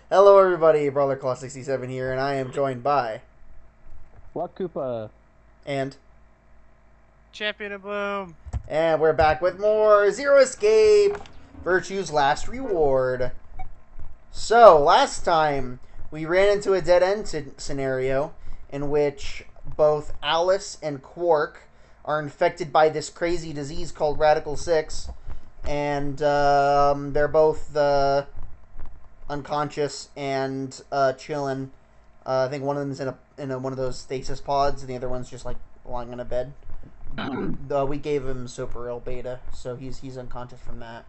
Hello, everybody. Brawler Claw 67 here, and I am joined by What Koopa? and Champion of Bloom. and we're back with more Zero Escape, Virtue's Last Reward. So last time we ran into a dead end scenario in which both Alice and Quark are infected by this crazy disease called Radical 6, and they're both unconscious and chilling. I think one of them's in one of those stasis pods, and the other one's just like lying in a bed. We gave him Soparil Beta, so he's unconscious from that.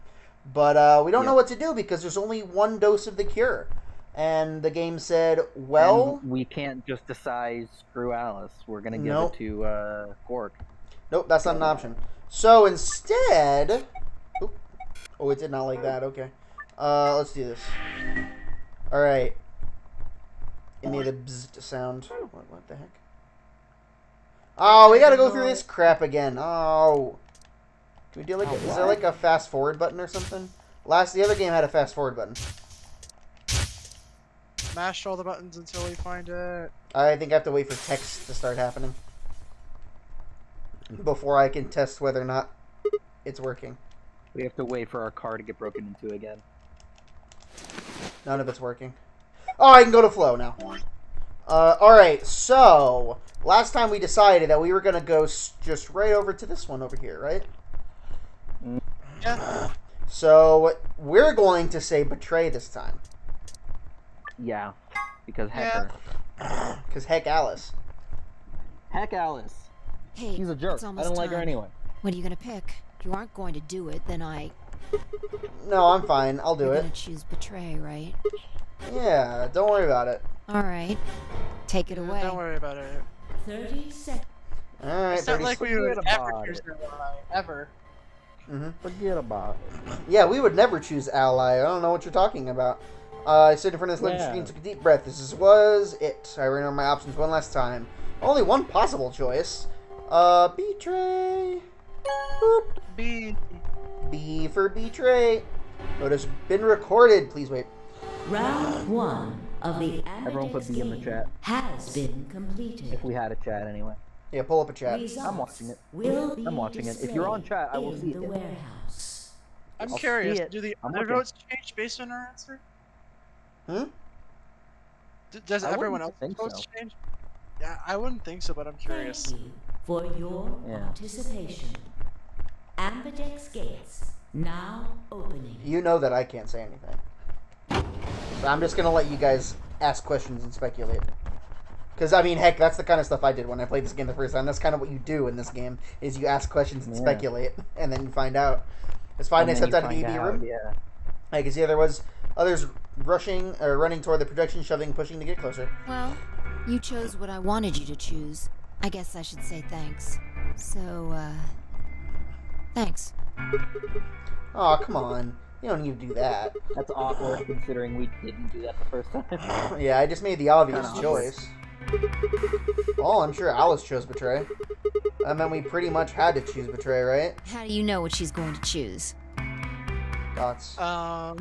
But we don't know what to do because there's only one dose of the cure, and the game said, well, And we can't just decide screw Alice. We're gonna give Nope. it to Quark. nope, that's not an option. So instead, oop, oh, it did not like that. Okay, let's do this. All right. It made a bzzzt sound. What the heck? Oh, we gotta go through this crap again. Oh. Do we do like is there like a fast forward button or something? The other game had a fast forward button. Mash all the buttons until we find it. I think I have to wait for text to start happening before I can test whether or not it's working. We have to wait for our car to get broken into again. None of it's working. Oh, I can go to flow now. Alright, so last time we decided that we were going to go just right over to this one over here, right? Yeah. So we're going to say betray this time. Yeah, because heck her. Because heck Alice. Heck Alice. Hey, She's a jerk. it's I almost don't like her time. anyway. What are you gonna pick? If you aren't going to do it, then No, I'm fine. I'll do you're it. gonna choose betray, right? Yeah, don't worry about it. All right, take it away. Don't worry about it. 30 seconds. Alright, It's not 30 like we would Forget ever about choose it. that lie, ever. Forget about it. Yeah, we would never choose ally. I don't know what you're talking about. I stood in front of this loading Yeah. screen, took a deep breath. Was it. I ran over my options one last time. Only one possible choice. Betray. Boop. B. B for betray. Notice been recorded. Please wait. Round 1 of the Everyone put Ambidex B in the game chat. has been completed. If we had a chat anyway. Yeah, pull up a chat. Results I'm watching it. Will be I'm watching it. If you're on chat, I will displayed see in it. the warehouse. I'm I'll curious. see it. Do the I'm other looking. votes change based on our answer? Hmm? Does I everyone wouldn't else's think votes so. change? Yeah, I wouldn't think so, but I'm curious. Thank you for your Yeah. participation. Ambidex gates now opening. You know that I can't say anything. So I'm just gonna let you guys ask questions and speculate. Because, I mean, heck, that's the kind of stuff I did when I played this game the first time. That's kind of what you do in this game, is you ask questions and Yeah. speculate, and then you find out. It's fine, I And then stepped you out of the find EV out, room. Yeah. I can see there was others rushing, or running toward the projection, shoving, pushing to get closer. Well, you chose what I wanted you to choose. I guess I should say thanks. So, thanks. Oh, come on. You don't need to do that. That's awkward considering we didn't do that the first time. Yeah, I just made the obvious Kinda choice. Oh, I'm sure Alice chose Betray. That meant we pretty much had to choose Betray, right? How do you know what she's going to choose? Thoughts? Um,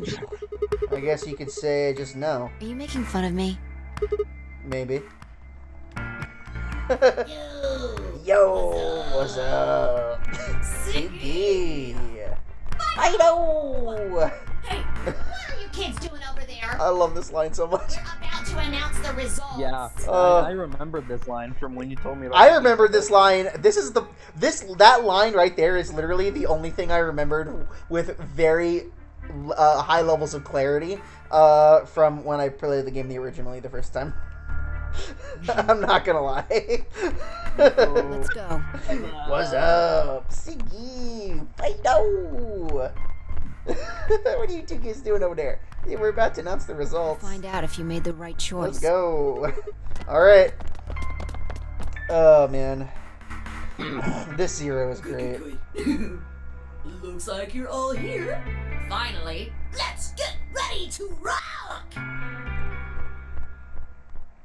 I guess you could say just no. Are you making fun of me? Maybe. Yo, what's up? Siggy. I know. Hey, what are you kids doing over there? I love this line so much. We're about to announce the results. Yeah. Uh, I remembered this line from when you told me about I remember this line. That line right there is literally the only thing I remembered with very high levels of clarity from when I played the game originally the first time. I'm not gonna lie. Let's go. What's up, Siggy? Fido. What are you two kids doing over there? Yeah, we're about to announce the results. Find out if you made the right choice. Let's go. All right. Oh man, this zero is great. Looks like you're all here. Finally, let's get ready to rock!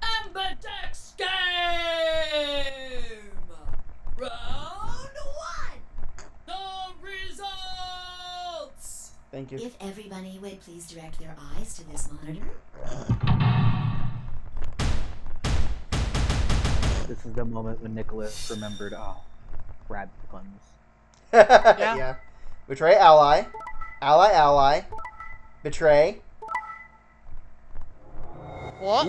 Ambidex game! Round 1! The results! Thank you. If everybody would please direct their eyes to this monitor. This is the moment when Nicholas remembered, grab puns. Yeah. Betray ally. Ally, ally. Betray. What?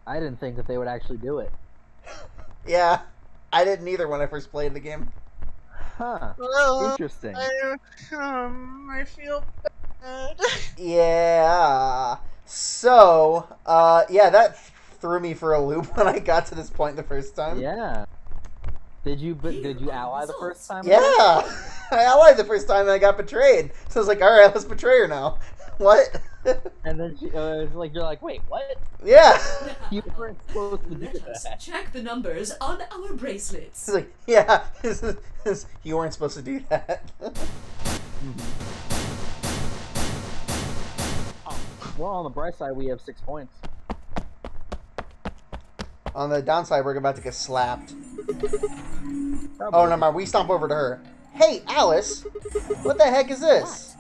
I didn't think that they would actually do it. Yeah. I didn't either when I first played the game. Huh. Well, Interesting. I feel bad. Yeah. So, yeah, that threw me for a loop when I got to this point the first time. Yeah. Did you ally the first time? Yeah. I allied the first time and I got betrayed. So I was like, alright, let's betray her now. What? And then you're like, wait, what? Yeah. You weren't supposed to do Let us that. check the numbers on our bracelets. It's like, yeah, you weren't supposed to do that. Well, on the bright side, we have 6 points. On the downside, we're about to get slapped. Probably. Oh, no, mind. We stomp over to her. Hey, Alice! What the heck is this?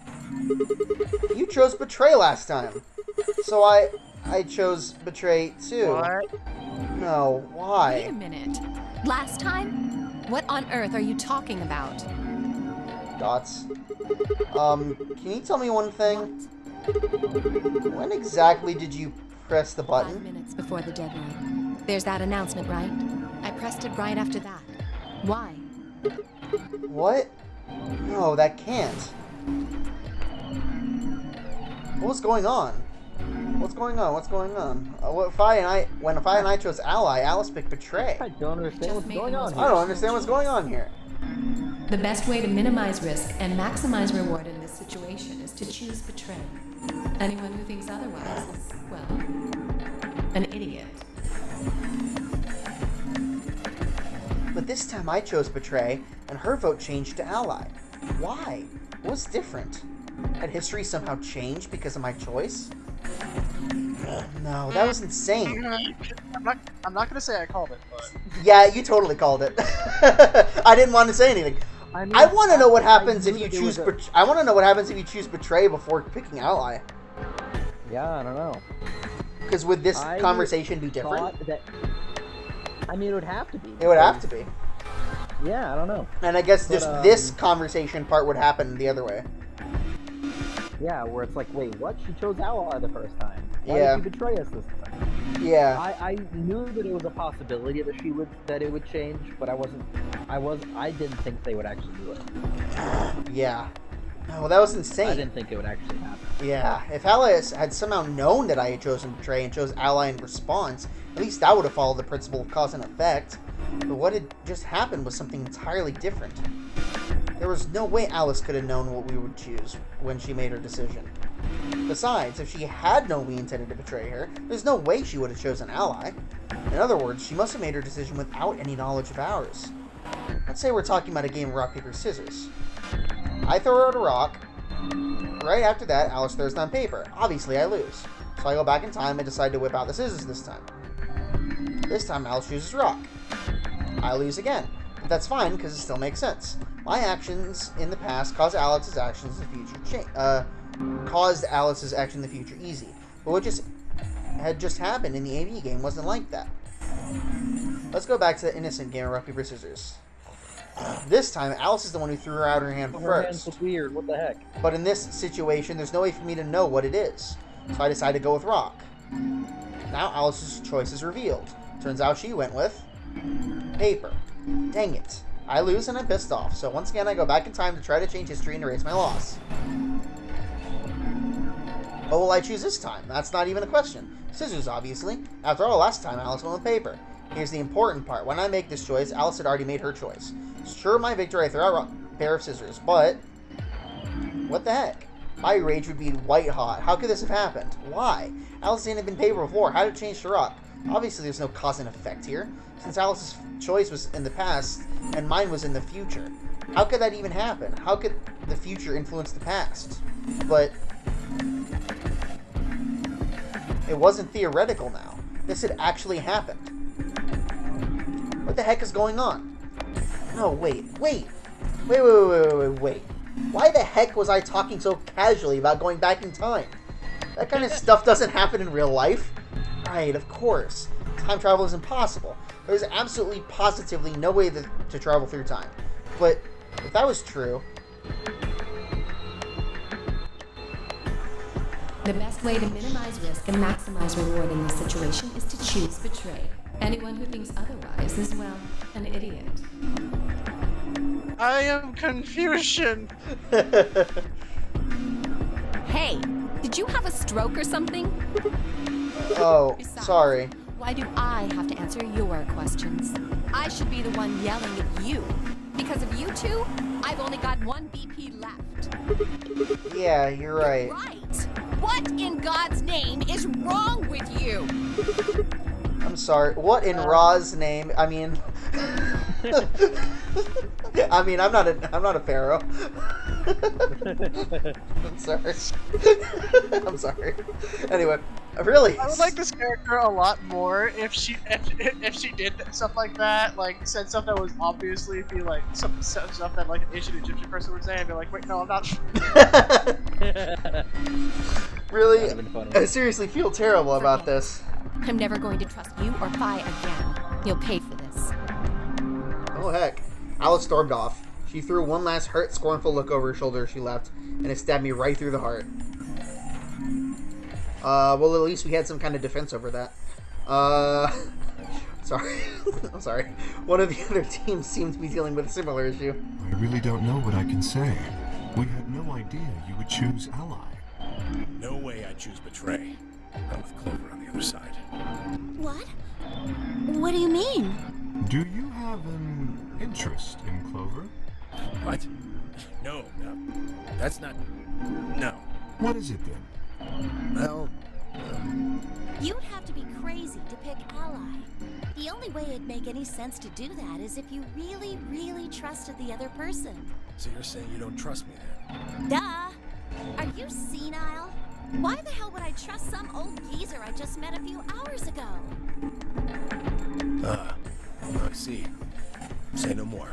You chose Betray last time. So I chose Betray too. What? No, Wait a why? minute. Last time? What on earth are you talking about? Dots. Can you tell me one thing? When exactly did you press the 5 button? minutes before the deadline. There's that announcement, right? I pressed it right after that. Why? What? No, that can't. What's going on? What's going on? What's going on? When Fi and I chose Ally, Alice picked Betray. I don't understand Just what's made going the on most I here. don't understand what's going on here. The best way to minimize risk and maximize reward in this situation is to choose Betray. Anyone who thinks otherwise is, well, an idiot. But this time I chose Betray, and her vote changed to Ally. Why? What was different? Had history somehow changed because of my choice? No, that was insane. I'm not gonna say I called it, but Yeah, you totally called it. I didn't want to say anything. mean, I want to know what happens I if knew you there choose. was a- I want to know what happens if you choose Betray before picking Ally. Yeah, I don't know. Because would this I conversation be different? Thought that. I mean, it would have to be. It would have to be. Yeah, I don't know. And I guess But, just this conversation part would happen the other way. Yeah, where it's like, wait, what? She chose Ally the first time. Why Yeah. did she betray us this time? Yeah. I knew that it was a possibility that it would change, but I didn't think they would actually do it. Yeah. Oh, that was I insane. didn't think it would actually happen. Yeah. If Alice had somehow known that I had chosen Betray and chose Ally in response, at least that would have followed the principle of cause and effect. But what had just happened was something entirely different. There was no way Alice could have known what we would choose when she made her decision. Besides, if she had known we intended to betray her, there's no way she would have chosen Ally. In other words, she must have made her decision without any knowledge of ours. Let's say we're talking about a game of rock, paper, scissors. I throw out a rock. Right after that, Alice throws down paper. Obviously, I lose. So I go back in time and decide to whip out the scissors this time. This time, Alice chooses rock. I lose again. But that's fine, because it still makes sense. My actions in the past caused Alice's actions in the future caused Alice's action in the future easy. But what had just happened in the AB game wasn't like that. Let's go back to the innocent game of rock, paper, scissors. This time, Alice is the one who threw out her hand Her hands first. look weird. What the heck? But in this situation, there's no way for me to know what it is. So I decided to go with rock. Now Alice's choice is revealed. Turns out she went with paper. Dang it. I lose and I'm pissed off. So once again, I go back in time to try to change history and erase my loss. What will I choose this time? That's not even a question. Scissors, obviously. After all, last time Alice went with paper. Here's the important part. When I make this choice, Alice had already made her choice. Sure, my victory, I throw out a pair of scissors, but what the heck? My rage would be white hot. How could this have happened? Why? Alice didn't have been paper before. How did it change to rock? Obviously, there's no cause and effect here, since Alice's choice was in the past and mine was in the future. How could that even happen? How could the future influence the past? But it wasn't theoretical now. This had actually happened. What the heck is going on? No, wait. Why the heck was I talking so casually about going back in time? That kind of stuff doesn't happen in real life. Right, of course. Time travel is impossible. There's absolutely positively no way to travel through time. But if that was true... The best way to minimize risk and maximize reward in this situation is to choose betray. Anyone who thinks otherwise is, well, an idiot. I am Confucian. Hey, did you have a stroke or something? Oh, Besides, sorry. Why do I have to answer your questions? I should be the one yelling at you. Because of you two, I've only got one BP left. Yeah, you're right. Right. What in God's name is wrong with you? I'm sorry. What in Ra's name? I mean... I'm not a pharaoh. I'm sorry. I'm sorry. Anyway, really. I would like this character a lot more if she did stuff like that, like said stuff that was obviously be like some stuff that like an ancient Egyptian person would say, and be like, wait, no, I'm not. That'd have Really, been funny. I seriously feel terrible about this. I'm never going to trust you or Phi again. You'll pay for this. Oh heck. Alice stormed off. She threw one last hurt, scornful look over her shoulder as she left, and it stabbed me right through the heart. Well, at least we had some kind of defense over that. Sorry. I'm sorry. One of the other teams seemed to be dealing with a similar issue. I really don't know what I can say. We had no idea you would choose Ally. No way I choose Betray. Not with Clover on the other side. What? What do you mean? Do you have an interest in Clover? What? No. That's not... No. What is it then? Well... You'd have to be crazy to pick Ally. The only way it'd make any sense to do that is if you really, really trusted the other person. So you're saying you don't trust me then? Duh! Are you senile? Why the hell would I trust some old geezer I just met a few hours ago? I see. Say no more.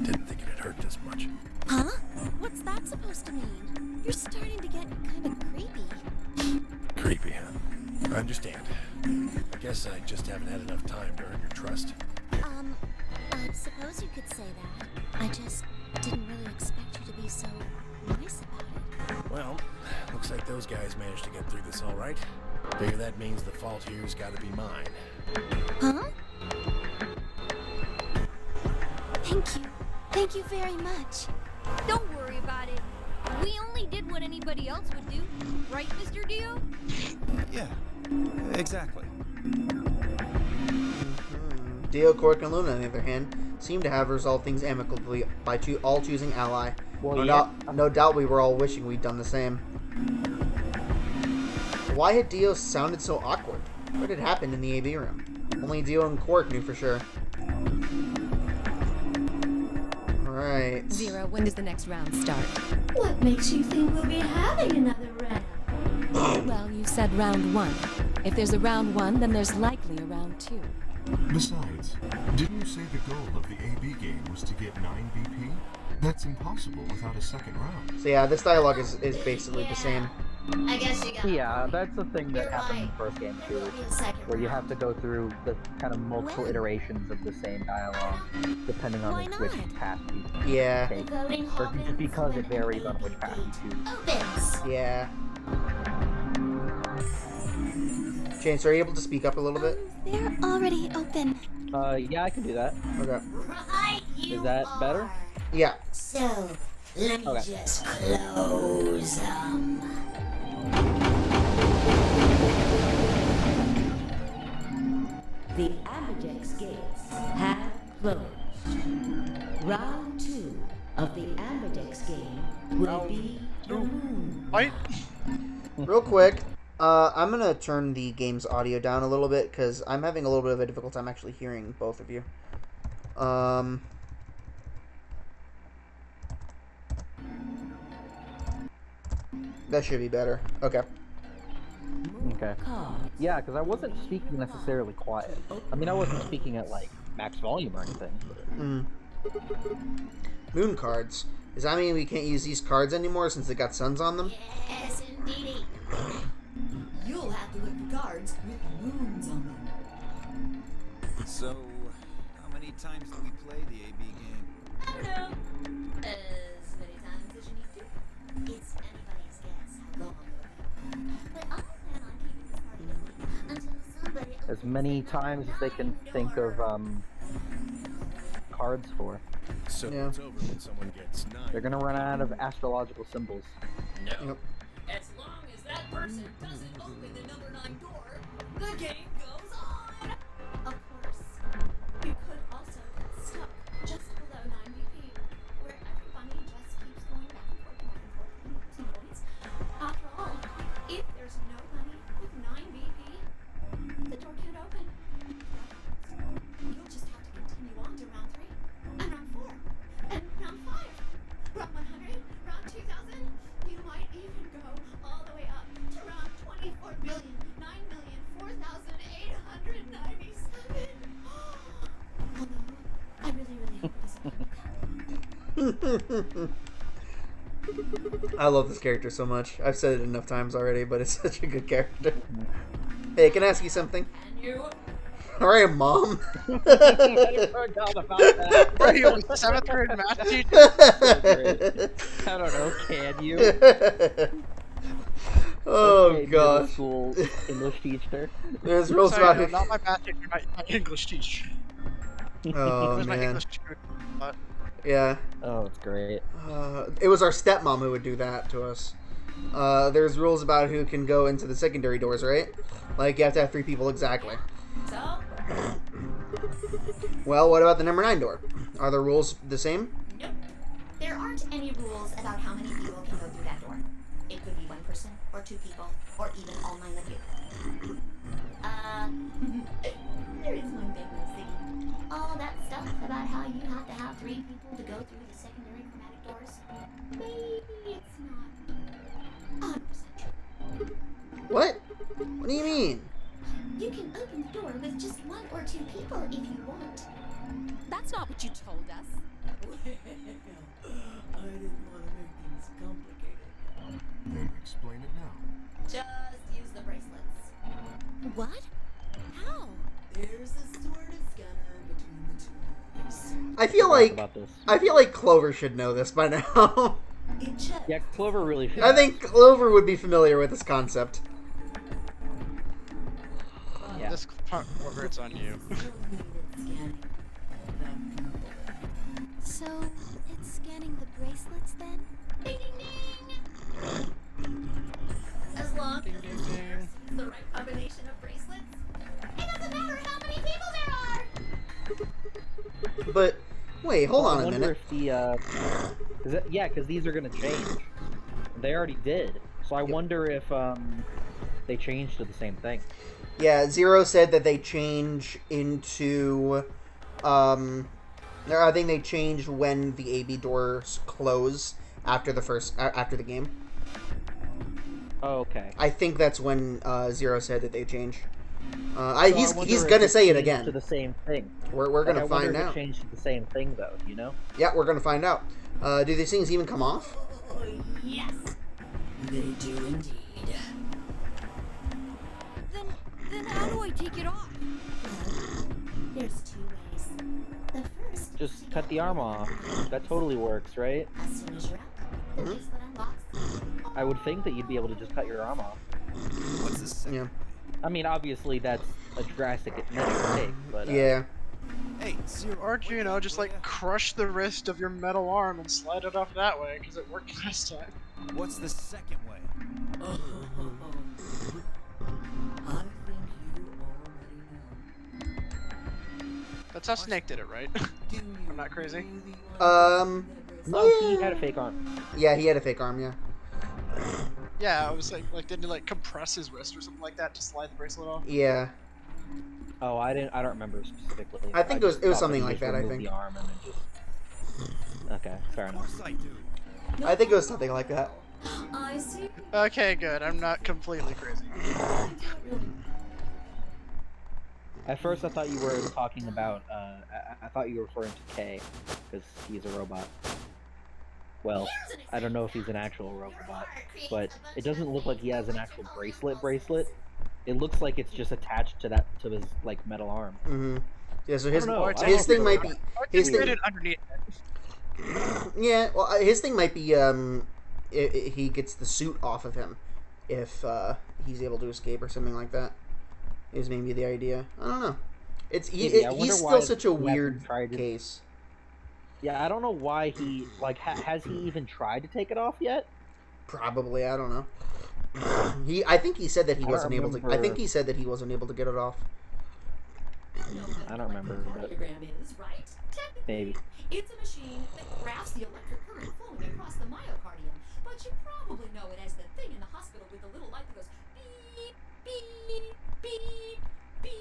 Didn't think it'd hurt this much. Huh? What's that supposed to mean? You're starting to get kind of creepy. Creepy, huh? I understand. I guess I just haven't had enough time to earn your trust. I suppose you could say that. I just didn't really expect you to be so nice about it. Well, looks like those guys managed to get through this all right. Figure that means the fault here's gotta be mine. Huh? Thank you. Thank you very much. Don't worry about it. We only did what anybody else would do. Right, Mr. Dio? Yeah, exactly. Dio, Cork, and Luna, on the other hand, seem to have resolved things amicably by all choosing Ally. Well, No doubt we were all wishing we'd done the same. Why had Dio sounded so awkward? What had happened in the AB room? Only Dio and Quark knew for sure. Alright. Zero, when does the next round start? What makes you think we'll be having another round? Well, you said round one. If there's a round one, then there's likely a round two. Besides, didn't you say the goal of the AB game was to get 9 BP? That's impossible without a second round. So yeah, this dialogue is basically the same. I guess you got Yeah, that's the thing that You're happened in right. the first game too, It'll be a second where you round. have to go through the kind of multiple iterations of the same dialogue, depending Why on which not? path you Yeah. take. Voting Or hall just because it minutes varies when on which path you choose. opens. Yeah. James, are you able to speak up a little bit? They're already open. Yeah, I can do that. Okay. Right, you Is that are. better? Yeah. So, let me Okay. just close them. The Amberjack's gates have closed. Round 2 of the Amberjack's game will be the moon. Fight. Real quick, I'm gonna turn the game's audio down a little bit because I'm having a little bit of a difficult time actually hearing both of you. That should be better. Okay. Okay. Cards. Yeah, because I wasn't speaking necessarily quiet. I mean, I wasn't speaking at like max volume or anything. Moon cards. Does that mean we can't use these cards anymore since they got suns on them? Yes, indeedy. You'll have to look for cards with moons on them. So, how many times do we play the AB game? I don't know. As many times as you need to. It's anybody's guess how long it'll be. But I plan on keeping this party going until somebody As many times as they can think of cards for. So Yeah. it's over when someone gets 9. They're gonna run out of astrological symbols. No. Yep. As long as that person doesn't open the number 9 door, the game goes on! Of course. You could also get stuck just below 9 BP, where every bunny just keeps going back and forth between 2 points. After all, if there's no bunny with 9 BP, the door can't open. You'll just have to continue on to round 3, and round 4, and round 5, round 100, round 2000. You might even go all the way up to round 24,9,004,897. Although, I really hope this doesn't happen. I love this character so much. I've said it enough times already, but it's such a good character. Hey, can I ask you something? And you? Alright, Mom. I forgot about that. Are you a 7th grade math teacher? I don't know, can you? Oh, Okay, middle gosh. school English teacher. There's rules Sorry, about no, who... not my math teacher, my English teacher. Oh, It was my man. English teacher. But Yeah. Oh, it's great. It was our stepmom who would do that to us. There's rules about who can go into the secondary doors, right? Like, you have to have 3 people exactly. So, Well, what about the number 9 door? Are the rules the same? nope. There aren't any rules about how many people can go through that door. It could be 1 person, or 2 people, or even all 9 of you. There is one big mistake. All that stuff about how you have to have 3 people to go through the secondary chromatic doors. Maybe it's not 100% true. What? What do you mean? You can open the door with just 1 or 2 people if you want. That's not what you told us. I didn't want to make things complicated. Then explain it now. Just use the bracelets. What? How? There's a sort of scanner between the 2 doors. I feel Forgot like about this. Clover should know this by now. It checks. Yeah, Clover really should. I think Clover would be familiar with this concept. Yeah. this part where it's on you. So, it's scanning the bracelets then? Ding ding ding! As long as the user sees the right combination of bracelets, it doesn't matter how many people there are! But, wait, hold Well, on I a wonder minute. if the, yeah, because these are gonna change. They already did. So I wonder if they changed to the same thing. Yeah, Zero said that they change into, I think they change when the AB doors close after the game. Oh, okay. I think that's when Zero said that they change. So I He's wonder if gonna it say it changed again. To the same thing. We're gonna I wonder find if out. It changed to the same thing though. You know? Yeah, we're gonna find out. Do these things even come off? Yes! They do indeed. Then how do I take it off? There's 2 ways. The first, Just cut the arm off. That totally works, right? as soon as you're out, the bracelet unlocks. I would think that you'd be able to just cut your arm off. What's the second? Yeah. I mean, obviously that's a drastic measure to take, but Yeah. Hey, Zero. Or, you know, just like crush the wrist of your metal arm and slide it off that way, because it worked last time. What's the second way? I think you already know. That's how Snake did it, right? I'm not crazy. no, he had a fake arm. Yeah, he had a fake arm. Yeah. Yeah, I was like, didn't he like compress his wrist or something like that to slide the bracelet off? Yeah. Oh, I don't remember specifically. I think it was just thought something he like just that, I removed think. The arm and then just... Okay, fair Of enough. course I do. I think it was something like that. I see. Okay, good. I'm not completely crazy. At first, I thought you were talking about. I thought you were referring to K, because he's a robot. Well, I don't know if he's an actual robot, but it doesn't look like he has an actual bracelet. It looks like it's just attached to his like metal arm. Mm-hmm. Yeah, so his thing might be his thing. Underneath it. Yeah, well, his thing might be he gets the suit off of him if he's able to escape or something like that. Is maybe the idea. I don't know. He's still such a weird case. Yeah, I don't know why he like has he even tried to take it off yet? Probably, I don't know. I think he said that he wasn't able to. I think he said that he wasn't able to get it off. I don't remember. But is, right? Maybe. It's a machine that graphs the electric current flowing across the myocardium, but you probably know it as the thing in the hospital with the little light that goes beep, beep, beep, beep.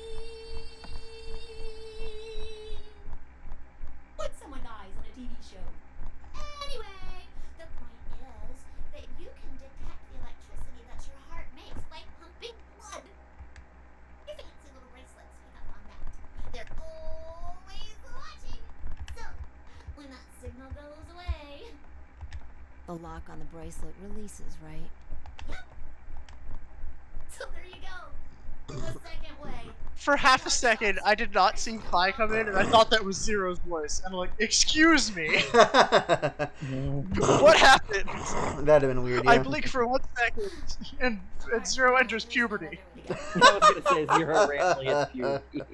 When someone dies on a TV show. Anyway, the point is that you can detect the electricity that your heart makes by pumping blood. Your fancy little bracelets pick up on that. They're always watching. So, when that signal goes away, The lock on the bracelet releases, right? so there you go. The second way. For half a second, I did not see Kai come in, and I thought that was Zero's voice. And I'm like, excuse me. What happened? That'd have been weird. Yeah. I blink for 1 second, and Zero enters puberty. I was gonna say Zero randomly hits puberty.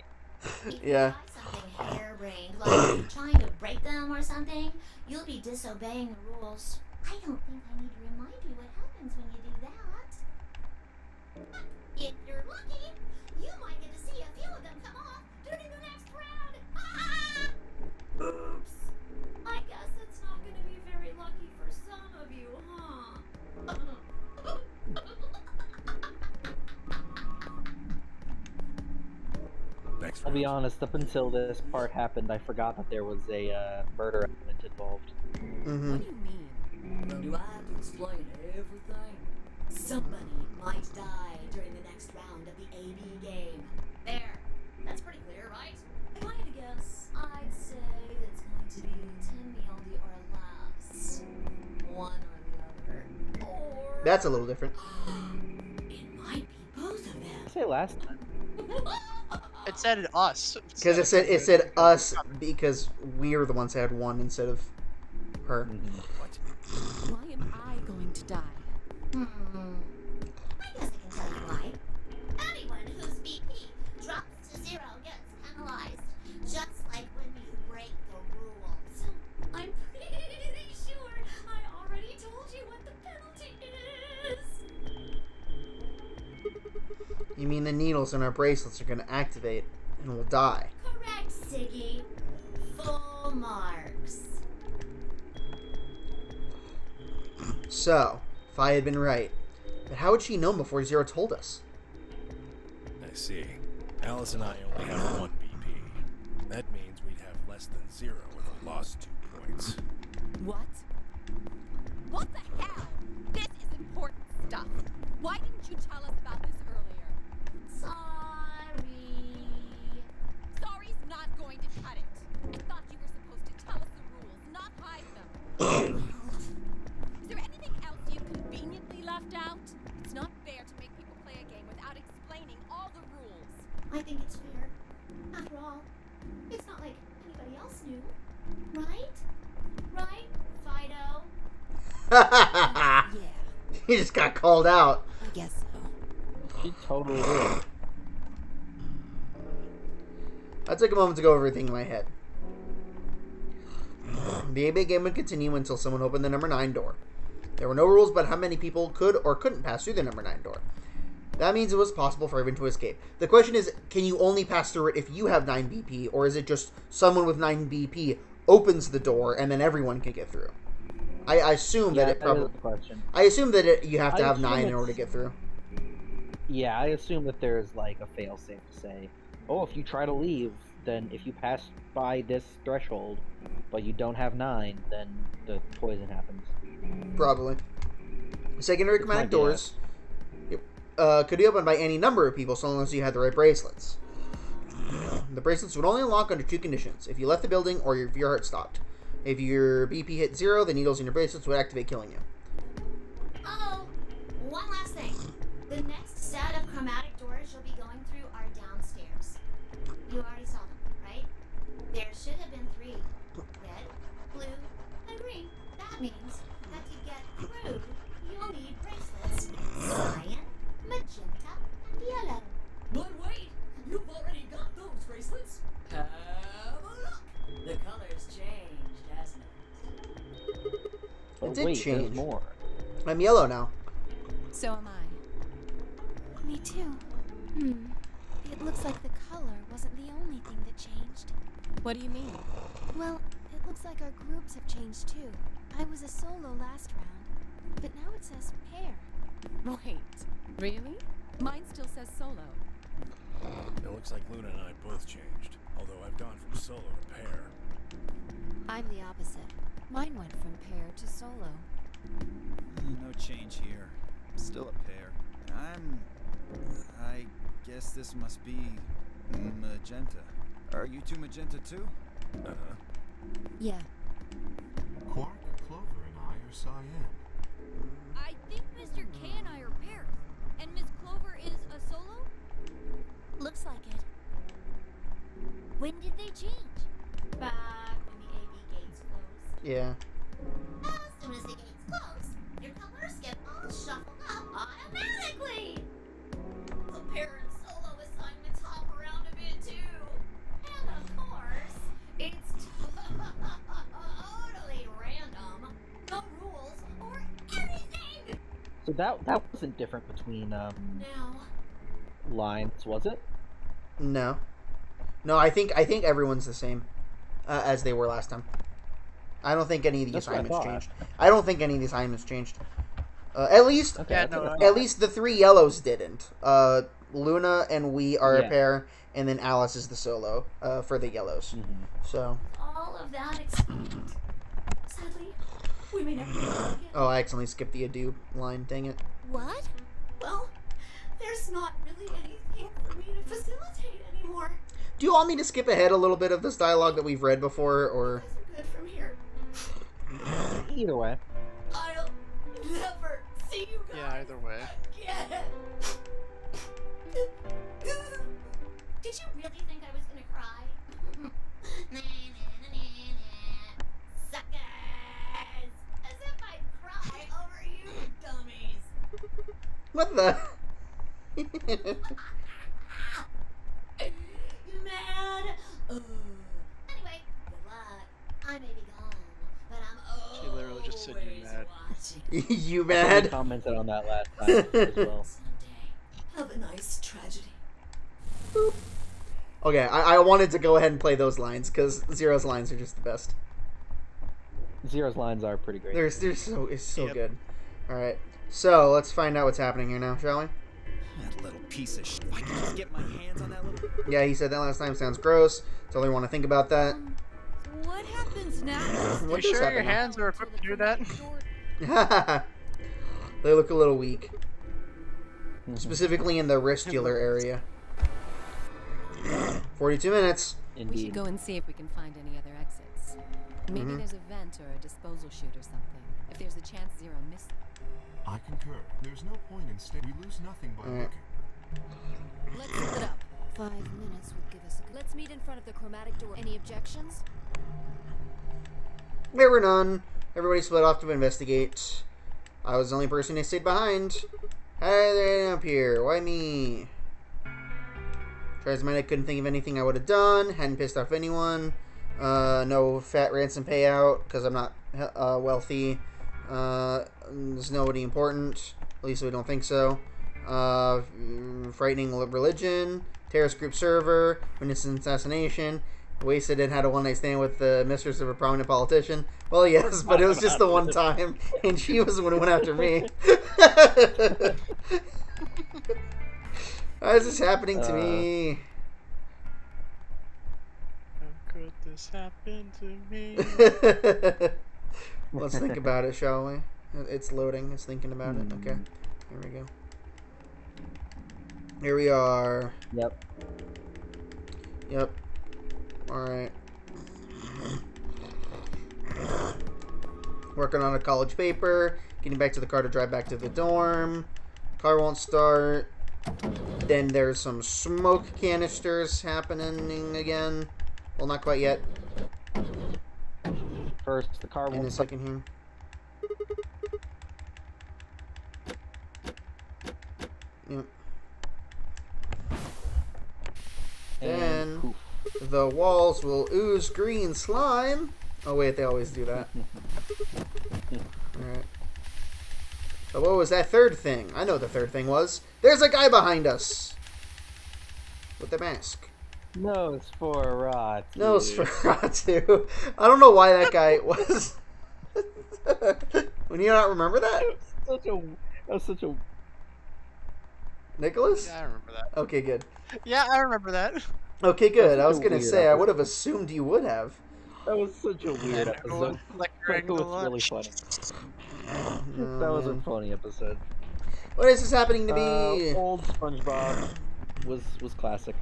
Yeah. Something harebrained, like trying to break them or something, you'll be disobeying the rules. I don't think I need to remind you what happens when you do that. If you're lucky, you might get to see a few of them come off during the next round. Oops. I guess it's not going to be very lucky for some of you, huh? Thanks. I'll be honest, up until this part happened, I forgot that there was a murder element involved. Mm-hmm. What do you mean? Do I have to explain everything? Somebody might die during the next round of the AB game. There. That's pretty clear, right? If I had to guess, I'd say it's going to be Tin Mealdy or less. One or the other. Or That's a little different. it might be both of them. I say last time. It said us. Because it said us because we're the ones that had one instead of her. Why am I going to die? I guess I can tell you why. Anyone whose BP drops to 0 gets penalized. Just like when you break the rules. I'm pretty sure I already told you what the penalty is. You mean the needles in our bracelets are going to activate and we'll die? Correct, Siggy. Full marks. So, if I had been right, but how had she known before Zero told us? I see. Alice and I only have 1 BP. That means we'd have less than 0 if we lost 2 points. What? What the hell? This is important stuff. Why didn't you tell us about this earlier? Sorry. Sorry's not going to cut it. I thought you were supposed to tell us the rules, not hide them. Is there anything else you've conveniently left out? It's not fair to make people play a game without explaining all the rules. I think it's fair. After all, it's not like anybody else knew. Right? Right, Fido? Yeah. He just got called out. I guess so. She totally did. I took a moment to go over everything in my head. The AB game would continue until someone opened the number 9 door. There were no rules about how many people could or couldn't pass through the number 9 door. That means it was possible for everyone to escape. The question is, can you only pass through it if you have 9 BP, or is it just someone with 9 BP opens the door and then everyone can get through? I assume that it probably. That is the question. I assume that you have to have assume 9 in it's- order to get through. Yeah, I assume that there's like a failsafe to say, oh, if you try to leave, then if you pass by this threshold, but you don't have 9, then the poison happens. Probably. Secondary It's my chromatic doors could be opened by any number of people so long as you had the right bracelets. The bracelets would only unlock under 2 conditions: if you left the building or if your heart stopped. If your BP hit 0, the needles in your bracelets would activate, killing you. Oh, one last thing. The next set of chromatic doors you'll be going through are downstairs. You already saw them, right? There should have been 3. Red, blue, and green. That means that to get through, you'll need bracelets. Cyan, magenta, and yellow. But wait, you've already got those bracelets. Have a look. The color's changed, hasn't it? Oh, It did wait, change. there's more. I'm yellow now. So am I. Me too. It looks like the color wasn't the only thing that changed. What do you mean? Well, it looks like our groups have changed too. I was a solo last round, but now it says pair. Wait, really? Mine still says solo. It looks like Luna and I both changed, although I've gone from solo to pair. I'm the opposite. Mine went from pair to solo. No change here. Still a pair. I guess this must be magenta. Are you two magenta too? Uh-huh. Yeah. Quark, Clover, and I are cyan. I think Mr. K and I are pairs. And Miss Clover is a solo? Looks like it. When did they change? Back when the AB gates closed. Yeah. As soon as the gates close, your colors get all shuffled up automatically. The pair and solo assignments hop around a bit too. And of course, it's totally random. No rules or anything. So that wasn't different between No. lines, was it? No. No, I think everyone's the same as they were last time. I don't think any of the That's what I assignments thought. changed. I don't think any of the assignments changed. At least, Okay, Yeah, that's what I no, thought. at least the 3 yellows didn't. Luna and we are a Yeah. pair, and then Alice is the solo for the yellows. Mhm. So, All of that explained. Sadly, we may never do it again. oh, I accidentally skipped the adieu line. Dang it. What? Well, there's not really anything for me to facilitate anymore. Do you want me to skip ahead a little bit of this dialogue that we've read before, or? You guys are good from here. Either way. I'll never see you guys Yeah, either way. again. Did you really think I was gonna cry? Nah, nah, nah, nah, nah. Suckers! As if I'd cry over you dummies. What the? You mad? Anyway, good luck. I may be gone, but I'm She literally just said you mad. watching. You I mad? commented on that last time as well. Someday, have a nice tragedy. Okay, I wanted to go ahead and play those lines because Zero's lines are just the best. Zero's lines are pretty great. It's so Yep. good. All right, so let's find out what's happening here now, shall we? That little piece of shit. If I could just get my hands on that little. Yeah, he said that last time. Sounds gross. That's all I want to think about that. What happens now? What You does sure happen your now? hands are equipped to do that? They look a little weak, Mhm. specifically in the wristular area. 42 minutes. We Indeed. should go and see if we can find any other exits. Maybe Mhm. there's a vent or a disposal chute or something. If there's a chance Zero missed. I concur. There's no point in staying. We lose nothing by Alright. looking. Let's split up. 5 minutes would give us a good... Let's meet in front of the chromatic door. Any objections? There were none. Everybody split off to investigate. I was the only person who stayed behind. Hey there, up here. Why me? Tried as might, I couldn't think of anything I would have done. Hadn't pissed off anyone. No fat ransom payout because I'm not wealthy. There's nobody important. At least we don't think so. Frightening religion. Terrorist group server. Witness assassination. Wasted and had a one-night stand with the mistress of a prominent politician. Well, yes, but it was just the one time, and she was the one who went after me. Why is this happening to me? How could this happen to me? Let's think about it, shall we? It's loading. It's thinking about it. Okay. Here we go. Here we are. Yep. Yep. Alright. Working on a college paper. Getting back to the car to drive back to the dorm. Car won't start. Then there's some smoke canisters happening again. Well, not quite yet. First, the car In a won't. second here. Yep. Then poof. the walls will ooze green slime. Oh wait, they always do that. Alright. So what was that third thing? I know what the third thing was. There's a guy behind us! With the mask. Nosferatu. Nosferatu. I don't know why that guy was... When you not remember that? That was such a... Nicholas? Yeah, I remember that. Okay, good. Yeah, I remember that. Okay, good. That I was was such a gonna weird say, I episode. would have assumed you would have. That was such a weird episode. Flickering That the was really lunch. funny. Oh, That was a man. funny episode. What is this happening to me? Old SpongeBob was classic.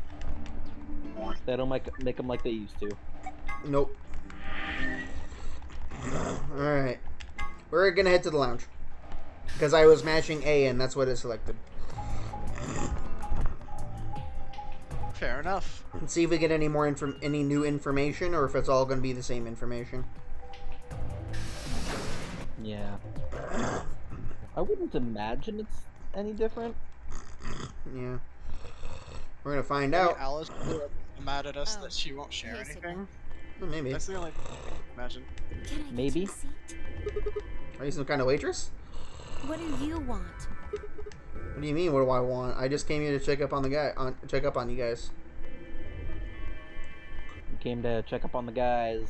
They don't make them like they used to. Nope. Alright. We're gonna head to the lounge. Because I was mashing A and that's what it selected. Fair enough. Let's see if we get any more any new information or if it's all gonna be the same information. Yeah. I wouldn't imagine it's any different. Yeah. We're gonna find Maybe out. Alice will be mad at us that she won't share Here's a anything. Well, maybe. That's the only thing I can imagine. Can I get Maybe. you a seat? Are you some kind of waitress? What do you want? What do you mean? What do I want? I just came here to check up on the guy. Check up on you guys. We came to check up on the guys.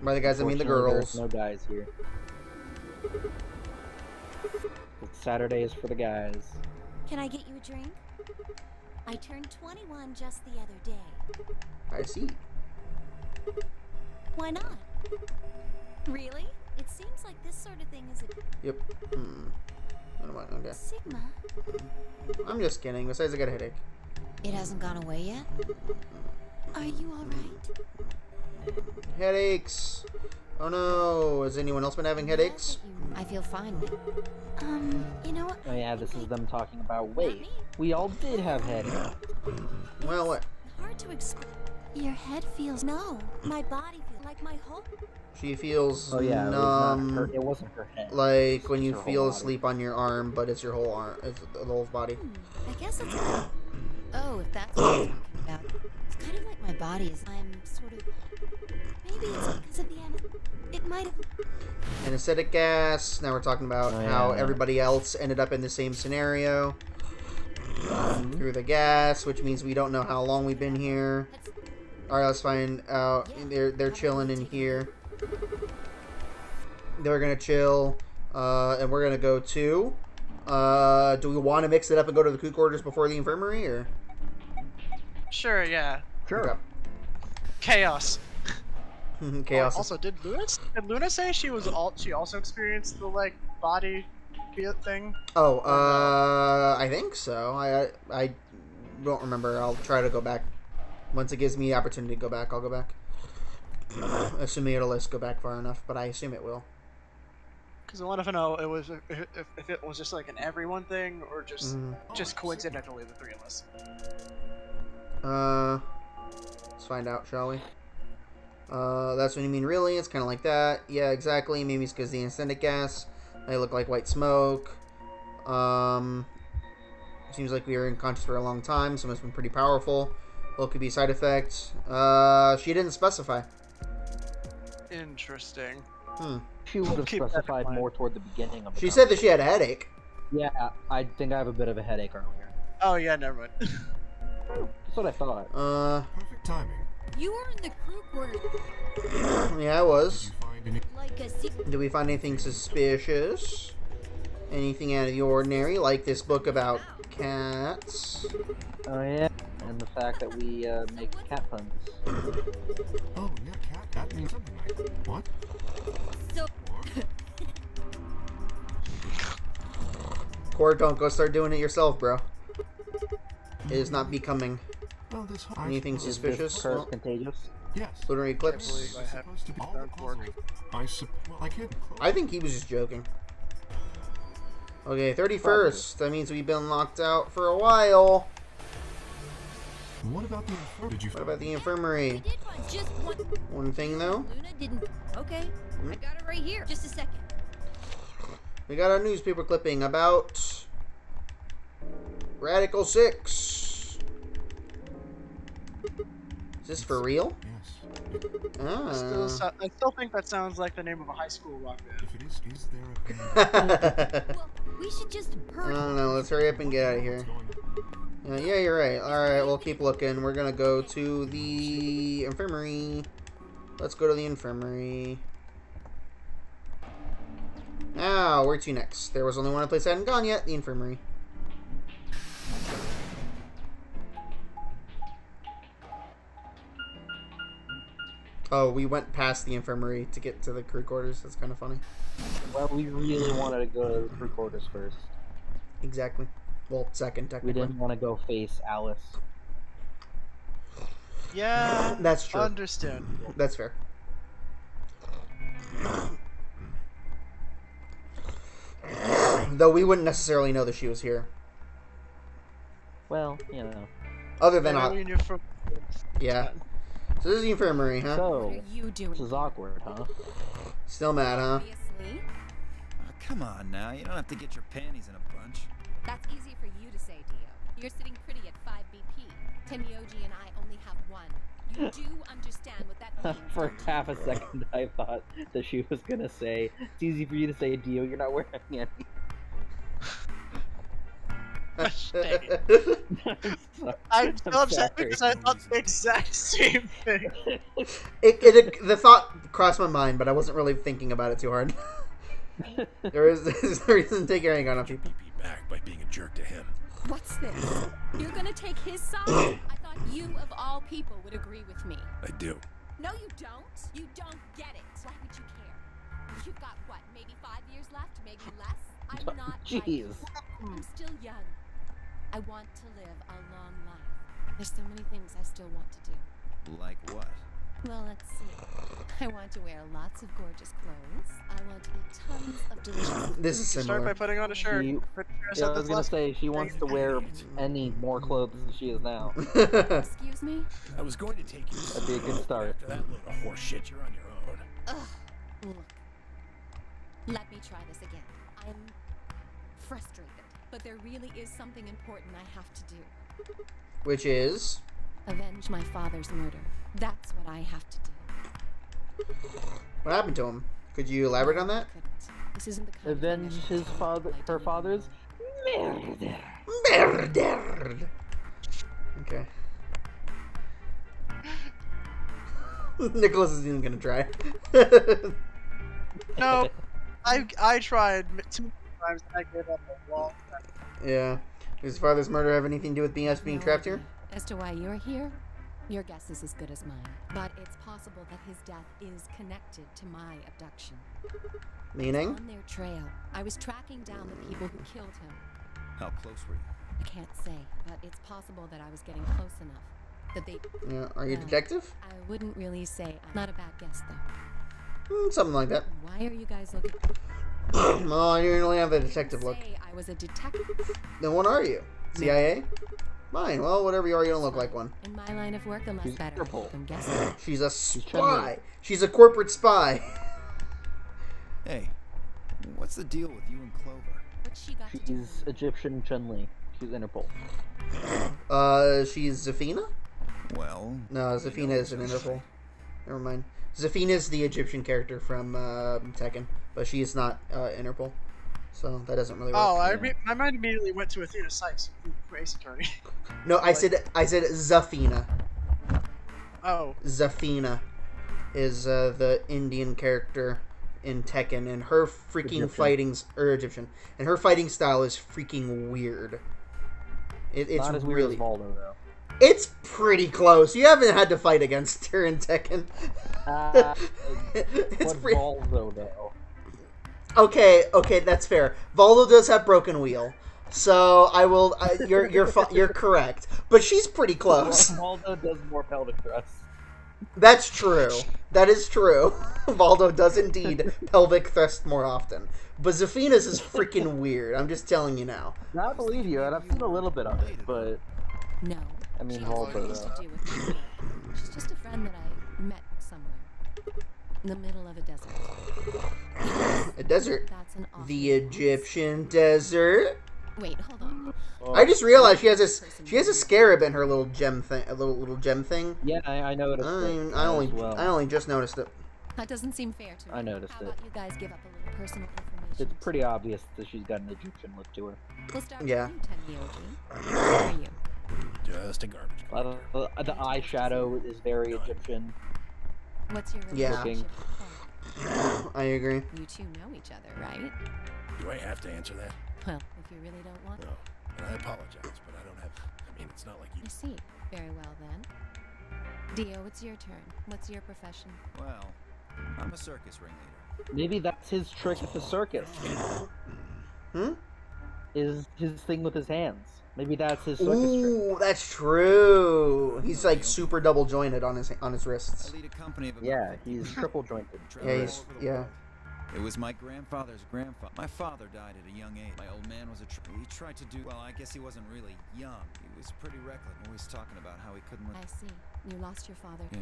By the guys, I mean the Unfortunately, girls. there's no guys here. Saturday is for the guys. Can I get you a drink? I turned 21 just the other day. I see. Why not? Really? It seems like this sort of thing is a Yep. What am I? Okay. Sigma. I'm just kidding. Besides, I got a headache. It hasn't gone away yet? Are you alright? Headaches. Oh no. Has anyone else been having headaches? I feel fine. You know what? Oh yeah, this is them talking about, wait, we all did have headaches. Well, what? Hard to explain. Your head feels... No, my body feels like my whole... She feels Oh yeah, it wasn't her head. like when It's you her whole feel body. asleep on your arm, but it's your whole arm. It's the whole body. I guess it's... Oh, if that's what you're talking about. It's kind of like my body is... I'm sort of... Maybe it's because of the... It might have... Anesthetic gas. Now we're talking about Oh, how yeah. everybody else ended up in the same scenario. Through the gas, which means we don't know how long we've been here. Alright, let's find out. They're chilling in here. They're gonna chill. And we're gonna go to... do we want to mix it up and go to the crew quarters before the infirmary, or...? Sure, yeah. Sure. Chaos. Chaos. Also, did Luna say she also experienced the like body thing? Oh, I think so. I don't remember. I'll try to go back. Once it gives me the opportunity to go back, I'll go back. Assuming it'll let us go back far enough, but I assume it will. Because I wanted to know if it was just like an everyone thing or just coincidentally the three of us. Let's find out, shall we? That's what you mean, really? It's kind of like that. Yeah, exactly. Maybe it's because the anesthetic gas. They look like white smoke. Seems like we were unconscious for a long time, so it must have been pretty powerful. Well, it could be side effects. She didn't specify. Interesting. She would have Keep that in specified mind. more toward the beginning of the She said that she had a headache. Yeah, I think I have a bit of a headache earlier. Oh yeah, never mind. That's what I thought. Perfect timing. You were in the crew quarters Yeah, I was. Find any like a secret. Did we find anything suspicious? Anything out of the ordinary, like this book about cats? Oh yeah, and the fact that we make cat puns. Oh, yeah, cat. That means something like what? So Court, don't go start doing it yourself, bro. It is not becoming. Well, this Anything Is this suspicious? curse Well, contagious? Yes. lunar Can't eclipse. believe I have Supposed to be all dark the work. puzzles. Well, I can't. I think he was just joking. Okay, 31st. That means we've been locked out for a while. What about the infirmary? Did you? What about the infirmary? Did find just one. One thing though. Luna didn't. Okay, I got it right here. Just a second. We got a newspaper clipping about Radical 6. Is this for real? Yes. Ah. I still think that sounds like the name of a high school rock band. If it is there a Well, we should just I hurry. don't know. Let's hurry up and get out of here. Yeah, you're right. Alright, we'll keep looking. We're gonna go to the infirmary. Let's go to the infirmary. Now, where to next? There was only one place I hadn't gone yet, the infirmary. Oh, we went past the infirmary to get to the crew quarters. That's kind of funny. Well, we really wanted to go to the crew quarters first. Exactly. Well, second, We technically. didn't want to go face Alice. Yeah, That's true. understandable. That's fair. Though we wouldn't necessarily know that she was here. Well, you know. Other than... And we knew from yeah. So this is the infirmary, huh? So, What are you doing? this is awkward, huh? Still mad, huh? Obviously. Oh, come on now, you don't have to get your panties in a bunch. That's easy for you to say, Dio. You're sitting pretty at 5 BP. Tenmyoji and I only have 1. You do understand what that means. For don't you? half a second, I thought that she was gonna say, "It's easy for you to say, Dio. You're not wearing any." I'm I'm still upset sorry. because I thought the exact same thing. The thought crossed my mind, but I wasn't really thinking about it too hard. there's no reason to take your anger on people. BP back by being a jerk to him. What's this? You're gonna take his side? I thought you, of all people, would agree with me. I do. No, you don't. You don't get it. Why would you care? You've got, what, maybe 5 years left? Maybe less? I'm not like you. Jeez. I'm still young. I want to live a long life. There's so many things I still want to do. Like what? Well, let's see. I want to wear lots of gorgeous clothes. I want to eat tons of delicious This is Start similar. by putting on a shirt. You- Pretty sure I Yeah, said I was this gonna last say she wants to wear any more clothes than she is now. Excuse me? I was going to take you. That'd be a good start. After that load of horse shit, you're on your own. Ugh. Look. Let me try this again. I'm frustrated, but there really is something important I have to do. Which is... Avenge my father's murder. That's what I have to do. What happened to him? Could you elaborate on that? This isn't the kind of Avenge thing I should his father, her father's murder. Murder. Okay. Nicholas isn't even gonna try. No, I tried too many times and I gave up a long time. Yeah. Does his father's murder have anything to do with us being No trapped here? idea. As to why you're here, your guess is as good as mine. But it's possible that his death is connected to my abduction. Meaning? On their trail, I was tracking down the people who killed him. How close were you? I can't say, but it's possible that I was getting close enough. That they... Yeah. Are you a Well, detective? I wouldn't really say... I'm not a bad guess, though. Something like that. Why are you guys looking... Well, you only have the detective look. Say I was a detective. Then what are you? CIA? Fine. Well, whatever you are, you don't look like one. In my line of work, the less She's better. Interpol. I'm guessing. She's a Chun-Li. spy. She's a corporate spy. Hey, what's the deal with you and Clover? What's she got to do? She's Egyptian Chun-Li. She's Interpol. She's Zafina? Well, No, Zafina is an Interpol. Never mind. Zafina is the Egyptian character from Tekken, but she is not Interpol. So that doesn't really work. Oh, my mind immediately went to Athena Sykes, who Ace Attorney. No, I said Zafina. Oh. Zafina is the Indian character in Tekken, and her freaking Egyptian. Egyptian, and her fighting style is freaking weird. It's Not as weird really, as Voldo, though. it's pretty close. You haven't had to fight against her in Tekken. It's What's pretty. Voldo, though? Okay, that's fair. Voldo does have Broken Wheel. So I will. You're correct, but she's pretty close. Valdo does more pelvic thrusts. That's true. That is true. Valdo does indeed pelvic thrust more often, but Zafina's is freaking weird. I'm just telling you now. I believe you, and I've seen a little bit of it, but No. I mean, She Valdo. has nothing to do with my work. She's just a friend that I met somewhere. In the middle of a desert. A desert. That's an awful The Egyptian desert. Wait, hold on. I just realized she has a scarab in her little gem thing. A little gem thing. Yeah, I noticed it. I well. only just noticed it. That doesn't seem fair to me. I noticed How it. about you guys give up a little personal information? It's pretty obvious that she's got an Egyptian look to her. We'll start Yeah. with you, Tenmyoji. Who are you? Just a garbage can. The eyeshadow is very Egyptian. What's your Yeah. relationship with Paul? I agree. You two know each other, right? Do I have to answer that? Well, if you really don't want to. No. And I apologize, but I don't have. I mean, it's not like you. I see. Very well then. Dio, it's your turn. What's your profession? Well, I'm a circus ringleader. Maybe that's his trick at the circus. Is his thing with his hands. Maybe that's his circus trick. Ooh, that's true. He's like super double jointed on his wrists. I lead a company of Yeah, he's triple jointed. Yeah. It was my grandfather's grandfather. My father died at a young age. My old man was he tried to do, well, I guess he wasn't really young. He was pretty reckless, always talking about how he couldn't I see. You lost your father. Yeah.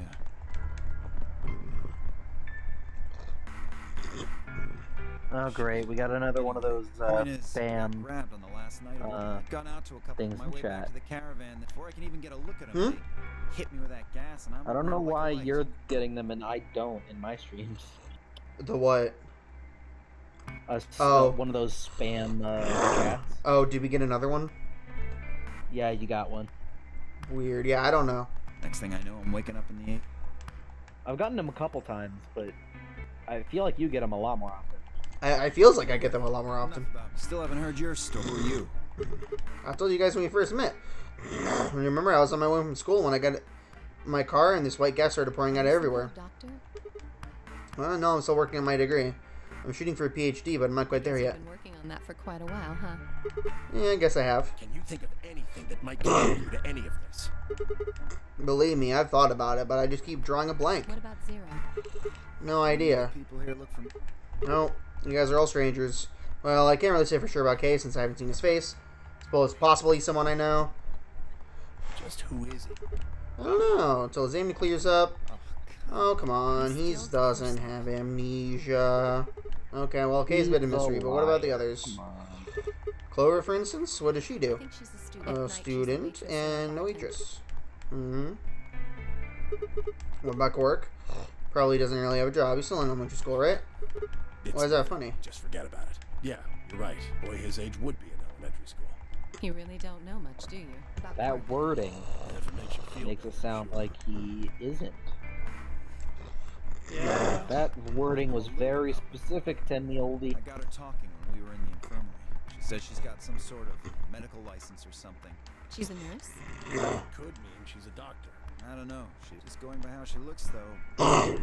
Oh great, we got another one of those Point is, spam grabbed on the last night. I'd gone out to a couple things on my in way chat. back to the caravan. Before I can even get a look at him, they hit me with that gas, and I'm I don't know running like a why light. you're getting them and I don't in my streams. The what? Oh, one of those spam chats. Oh, did we get another one? Yeah, you got one. Weird. Yeah, I don't know. Next thing I know, I'm waking up in the. I've gotten them a couple times, but I feel like you get them a lot more often. I feels like I get them a lot more often. Still haven't heard your story. Who are you? I told you guys when we first met. Remember, I was on my way from school when I got my car and this white gas started pouring out everywhere. Doctor? Well, no, I'm still working on my degree. I'm shooting for a PhD, but I'm not quite there yet. You've been working on that for quite a while, huh? Yeah, I guess I have. Can you think of anything that might connect you to any of this? Believe me, I've thought about it, but I just keep drawing a blank. What about Zero? No idea. People here look for me. No, you guys are all strangers. Well, I can't really say for sure about Kay since I haven't seen his face. Suppose possibly someone I know. Just who is he? I don't know. Until his aim clears up. Oh, come on. He doesn't have amnesia. Okay, well, Kay's a bit of a mystery, but what about the others? Clover, for instance? What does she do? I think she's a student. A student and a waitress. What about Quark? Probably doesn't really have a job. He's still in elementary school, right? Why is that funny? Just forget about it. Yeah, you're right. Boy his age would be in elementary school. You really don't know much, do you? About That Quark? wording Never makes you feel makes it sound like he isn't. Yeah. That wording was very specific, Tenmyoji. I got her talking when we were in the infirmary. She says she's got some sort of medical license or something. She's a nurse? Could mean she's a doctor. I don't know. She's just going by how she looks, though.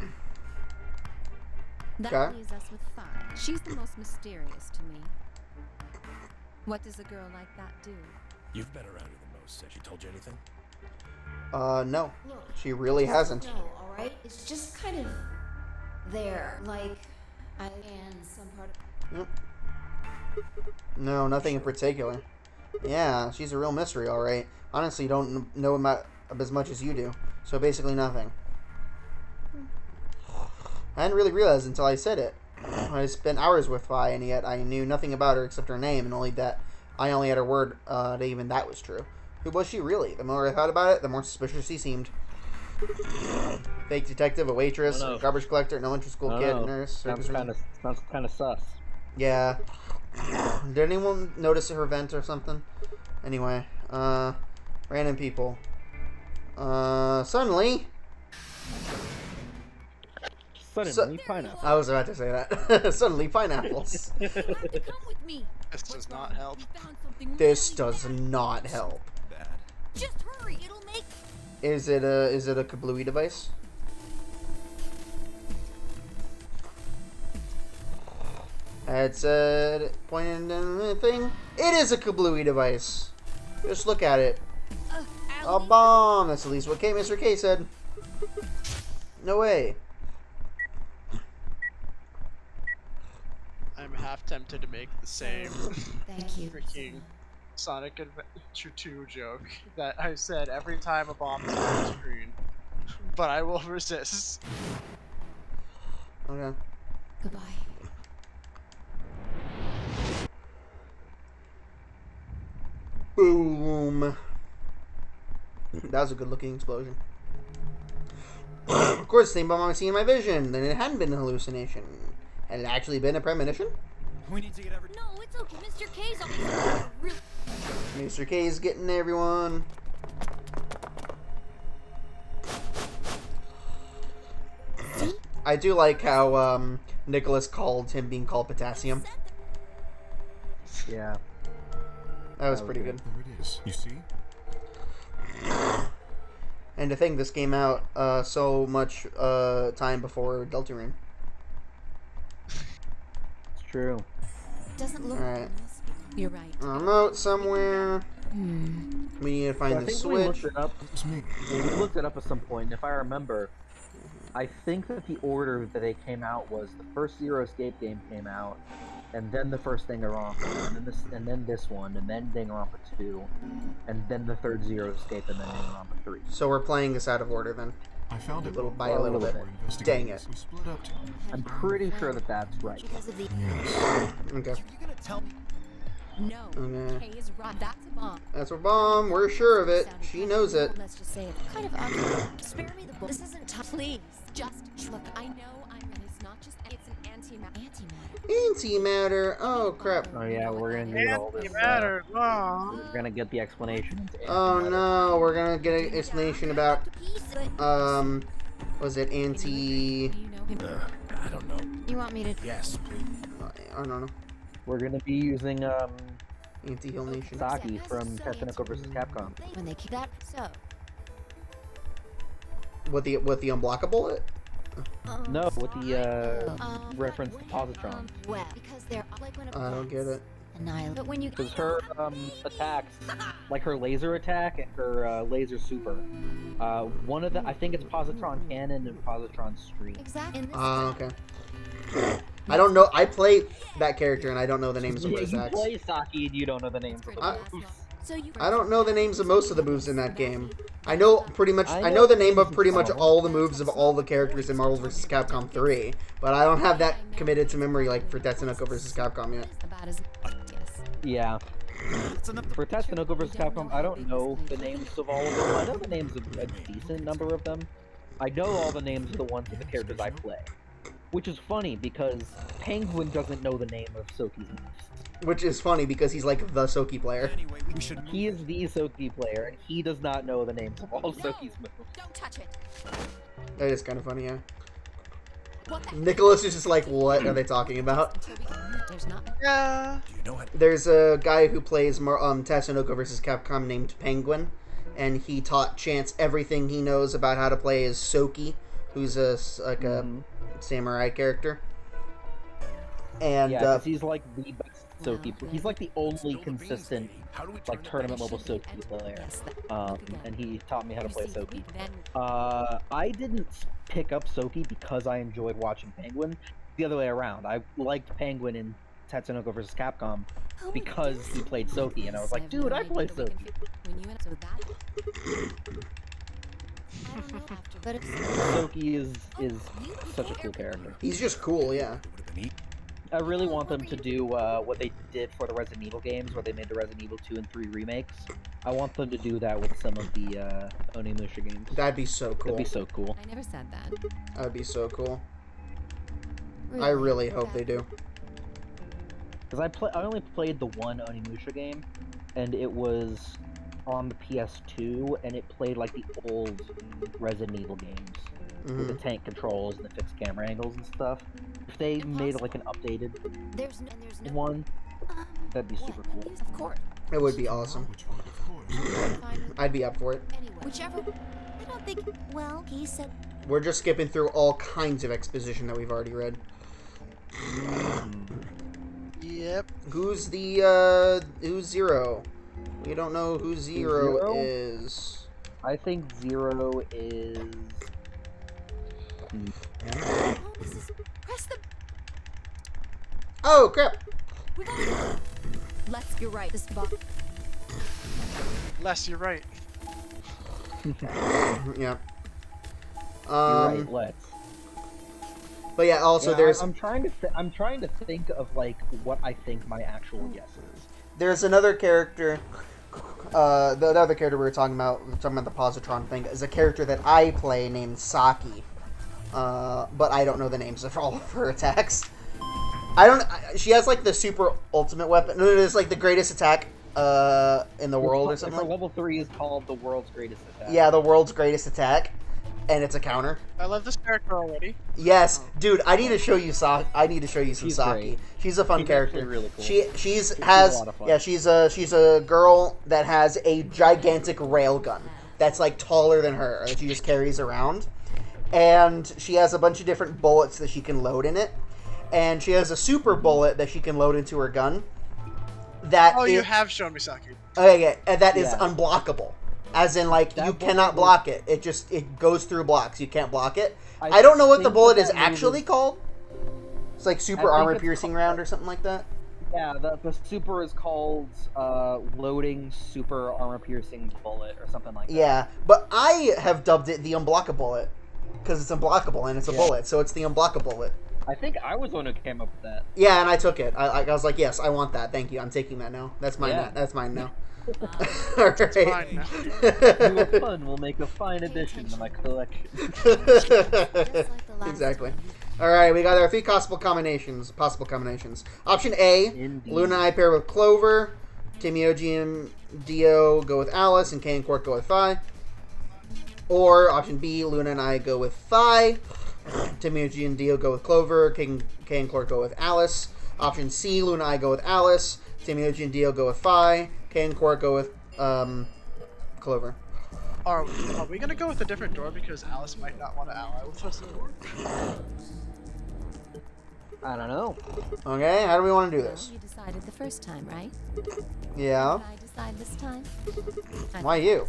That Okay. leaves us with 5. She's the most mysterious to me. What does a girl like that do? You've been around her the most. Has she told you anything? No. Look, She really hasn't. no, alright? It's just kind of there. Like, I and some part of. No, nothing in particular. Yeah, she's a real mystery, alright. Honestly, don't know about as much as you do. So basically nothing. I hadn't really realized until I said it. I spent hours with Vi, and yet I knew nothing about her except her name, and only that I only had her word that even that was true. Who was she really? The more I thought about it, the more suspicious she seemed. Fake detective, a waitress, a garbage collector, an elementary school kid, a nurse. Sounds kind of sus. Yeah. Did anyone notice her vent or something? Anyway, random people. Suddenly, pineapple. I was about to say that. Suddenly, pineapples. You have to come with me. This does not help. We found something This really does not help. Bad. Just hurry, it'll make. Is it a kablooey device? It said, pointing to the thing. It is a kablooey device. Just look at it. A bomb. That's at least what Mr. K said. No way. I'm half tempted to make the same Thank you. freaking Sonic Adventure 2 joke that I said every time a bomb is on the screen. But I will resist. Okay. Goodbye. Boom. That was a good looking explosion. Of course, the same bomb I was seeing in my vision. Then it hadn't been a hallucination. Had it actually been a premonition? We need to get every. No, it's okay. Mr. K's always real. Mr. K is getting everyone. I do like how Nicholas called him being called potassium. Yeah. That was pretty good. There it is. You see? And to think this came out so much time before Deltarune. It's true. Doesn't look. Alright. You're right. Remote somewhere. Hmm. We need to find So I the think we looked switch. it up. It's me. We looked it up at some point, and if I remember, I think that the order that they came out was the first Zero Escape game came out, and then the first Danganronpa, and then this one, and then Danganronpa 2, and then the third Zero Escape, and then Danganronpa 3. So we're playing this out of order then. I found it. Little by a little bit. Dang it. We split up. I'm pretty sure that that's right. Because of the. Yes. Okay. You're gonna tell me. No. Okay. K is right. That's a bomb. That's a bomb. We're sure of it. She knows it. Let's just say it. Kind of ugly. Spare me the book. This isn't tough. Please, just look. I know and it's not just. It's an antimatter. Antimatter. Oh crap. Oh yeah, we're gonna get all this. Matter. Oh. We're gonna get the explanation. Oh no, we're gonna get an explanation about was it anti? You know him. I don't know. You want me to? Yes, please. I don't know. We're gonna be using Anti-Hill Nation. Saki from Tetsunoko vs. Capcom. When they keep that so. With the unblockable? No, with the reference to Positron. Well, because they're like when I don't get it. Annihilate. But when you. Because her attacks, like her laser attack and her laser super, one of the I think it's Positron Cannon and Positron Stream. Exactly. In this Okay. I don't know. I play that character and I don't know the names of Yeah, his you attacks. play Saki and you don't know the names of the moves. So you. I don't know the names of most of the moves in that game. I know pretty much. I know the name of pretty much all the moves of all the characters in Marvel vs. Capcom 3, but I don't have that committed to memory like for Tetsunoko vs. Capcom yet. About as. Yes. Yeah. For Tetsunoko vs. Capcom, I don't know the names of all of them. I know the names of a decent number of them. I know all the names of the ones of the characters I play. Which is funny, because Penguin doesn't know the name of Soki's moves. Which is funny, because he's like the Soki player. Anyway, we should. He is the Soki player, and he does not know the names of all Soki's moves. Don't touch it. That is kind of funny, yeah. What the? Nicholas is just like, what are they talking about? There's not. Yeah. Do you know what? There's a guy who plays Tatsunoko vs. Capcom named Penguin, and he taught Chance everything he knows about how to play as Soki, who's a samurai character. And Yeah, 'cause he's like the best Soki. He's like the only consistent, like tournament level Soki player. And he taught me how to play Soki. I didn't pick up Soki because I enjoyed watching Penguin. The other way around. I liked Penguin in Tatsunoko vs. Capcom because he played Soki, and I was like, dude, I play Soki. When you so that. I don't know after, but if. Soki is such a cool character. he's just cool, yeah. I really want them to do what they did for the Resident Evil games, where they made the Resident Evil 2 and 3 remakes. I want them to do that with some of the Onimusha games. That'd be so cool. That'd be so cool. I never said that. That'd be so cool. I really hope they do. Because I only played the one Onimusha game, and it was on the PS2, and it played like the old Resident Evil games. With the tank controls and the fixed camera angles and stuff. If they made like an updated one, that'd be super cool. Of course. It would be awesome. I'd be up for it. Whichever. I don't think. Well, he said. We're just skipping through all kinds of exposition that we've already read. Yep. Who's who's Zero? We don't know who Zero Zero? is. I think Zero is. Press the. Oh crap! Let's get right. This box. Les, you're right. Yeah. You're right. Let's. But yeah, also Yeah, there's I'm trying to think of like what I think my actual guess is. there's another character. The other character we were talking about the positron thing, is a character that I play named Saki. But I don't know the names of all of her attacks. She has like the super ultimate weapon. No, it's like the greatest attack in the world or something. Her level 3 is called the world's greatest attack. Yeah, the world's greatest attack, and it's a counter. I love this character already. Yes, dude, I need to show you I need to show you some She's Saki. great. She's a fun She's character. actually really cool. She's a has lot of fun. yeah, she's a girl that has a gigantic railgun that's like taller than her that she just carries around, and she has a bunch of different bullets that she can load in it, and she has a super bullet that she can load into her gun. That You is- have shown me Saki. Okay, yeah, and that is Yeah. unblockable. As in, like, That you bullet cannot will- block it. It goes through blocks. You can't block it. I don't know what the think bullet that is that means- actually called. It's like super think armor it's piercing round or something like that. Yeah, the super is called loading super armor piercing bullet or something like that. Yeah, but I have dubbed it the unblockable bullet because it's unblockable and it's a Yeah. bullet, so it's the unblockable bullet. I think I was the one who came up with that. Yeah, and I took it. I was like, yes, I want that. Thank you. I'm taking that now. That's mine. Yeah. That's mine now. All right. Fine now. You were fun. We'll make a fine addition to my collection. Exactly. All right, we got our three possible combinations. Option A: Indeed. Luna and I pair with Clover. Timioji and Dio go with Alice, and Kay and Quark go with Phi. Or option B: Luna and I go with Phi. Timioji and Dio go with Clover. Kay and Quark go with Alice. Option C: Luna and I go with Alice. Timioji and Dio go with Phi. Kay and Quark go with Clover. Are we gonna go with a different door because Alice might not want to ally with us? I don't know. Okay, how do we want to do this? You decided the first time, right? Yeah. Can I decide this time? Why you?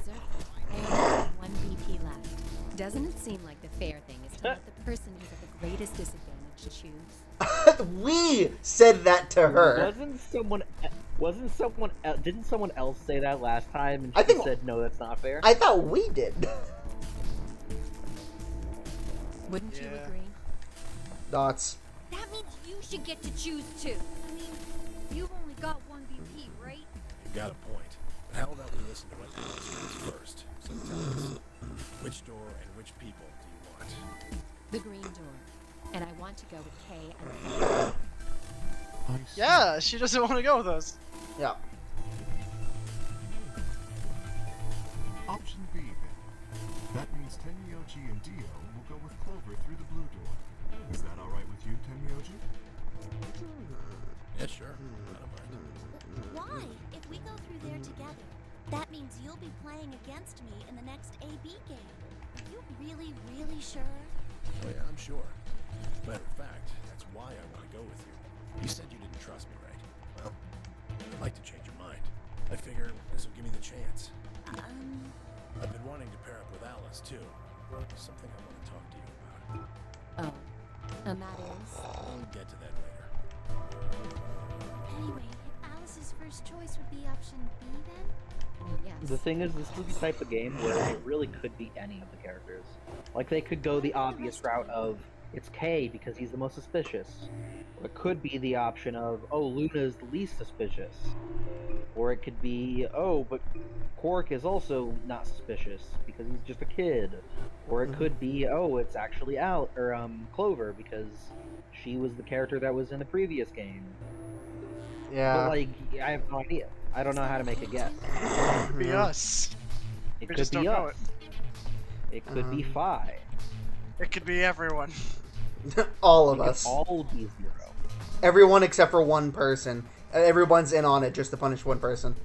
I only have one BP left. Doesn't it seem like the fair thing is to let the person who's at the greatest disadvantage to choose? We said that to her. Didn't someone else say that last time and I she think- said no, that's not fair? I thought we did. Wouldn't you Yeah. agree? Dots. That means you should get to choose too. I mean, you've only got one BP, right? You got a point. But how about we listen to what Alice wants first? So tell us, which door and which people do you want? The green door. And I want to go with Kay and Yeah, she doesn't want to go with us. Yeah. Option B, then. That means Tenmyoji and Dio will go with Clover through the blue door. Is that all right with you, Tenmyoji? Yeah, sure. I don't mind. Why? If we go through there together, that means you'll be playing against me in the next AB game. Are you really, really sure? Oh yeah, I'm sure. Matter of fact, that's why I want to go with you. You said you didn't trust me, right? Well, I'd like to change your mind. I figure this will give me the chance. I've been wanting to pair up with Alice, too. Something I want to talk to you about. Oh. And that is? We'll get to that later. Anyway, if Alice's first choice would be option B then? Yes. The thing is, this is the type of game where it really could be any of the characters. Like, they could go the obvious route of, it's Kay because he's the most suspicious. Or it could be the option of, oh, Luna is the least suspicious. Or it could be, oh, but Quark is also not suspicious because he's just a kid. Or it could be, oh, it's actually Clover because she was the character that was in the previous game. Yeah. But, like, I have no idea. I don't know how to make a guess. It could be us. It We could just be don't know us. It could be Phi. It could be everyone. All of It could us. all be Zero. Everyone except for one person. Everyone's in on it just to punish one person.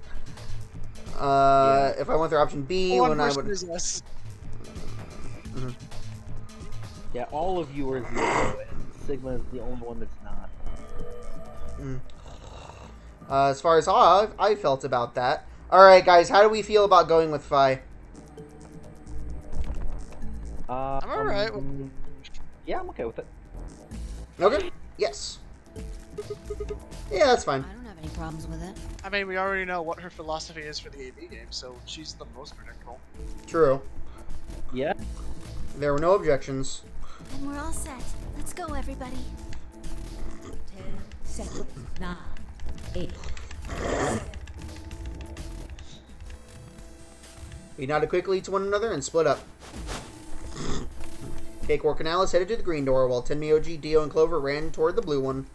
If I went through option B, One when I person would. is us. Yeah, all of you are Zero, and Sigma is the only one that's not. As far as how I felt about that. Alright, guys, how do we feel about going with Fi? I'm alright. Yeah, I'm okay with it. Okay. Yes. Yeah, that's fine. I don't have any problems with it. I mean, we already know what her philosophy is for the AB game, so she's the most predictable. True. Yeah. There were no objections. Then we're all set. Let's go, everybody. 10 seconds. 9, 8. We nodded quickly to one another and split up. Cakewalk and Alice headed to the green door, while Tenmyoji, Dio, and Clover ran toward the blue one.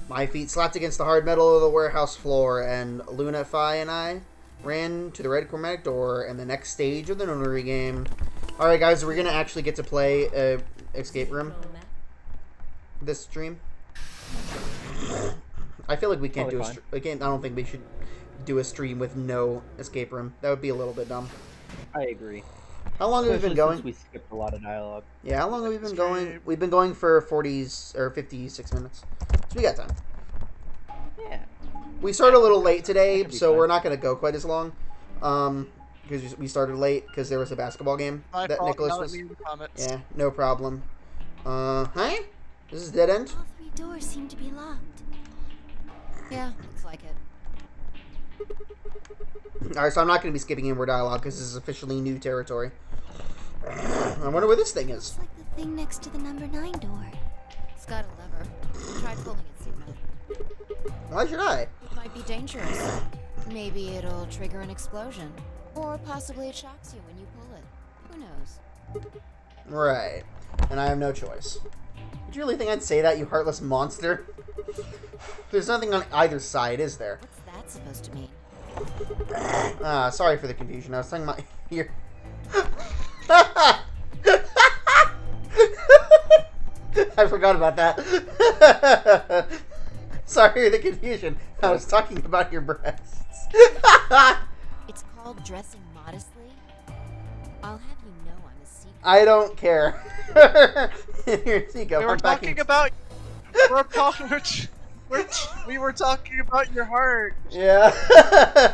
My feet slapped against the hard metal of the warehouse floor, and Luna, Fi, and I ran to the red chromatic door and the next stage of the nunnery game. Alright, guys, we're gonna actually get to play Escape Room this stream. I feel like we can't do I don't think we should do a stream with no Escape Room. That would be a little bit dumb. I agree. How long have we been going? Since we skipped a lot of dialogue. Yeah, how long have we been going? We've been going for 56 minutes. So we got time. Yeah. We started a little late today, so we're not going to go quite as long. Because we started late because there was a basketball game that Nicholas was. Yeah, no problem. Hi? This is dead end? All 3 doors seem to be locked. Yeah, looks like it. Alright, so I'm not going to be skipping any more dialogue because this is officially new territory. I wonder where this thing is. It's like the thing next to the number 9 door. It's got a lever. Try pulling it, Sigma. Why should I? It might be dangerous. Maybe it'll trigger an explosion. Or possibly it shocks you when you pull it. Who knows? Right. And I have no choice. Did you really think I'd say that, you heartless monster? There's nothing on either side, is there? What's that supposed to mean? Sorry for the confusion. I was talking about here. I forgot about that. Sorry for the confusion. I was talking about your breasts. It's called dressing modestly. I'll have you know I'm a secret. I don't care. Here, Seiko, We were talking about we were talking about your heart. Yeah.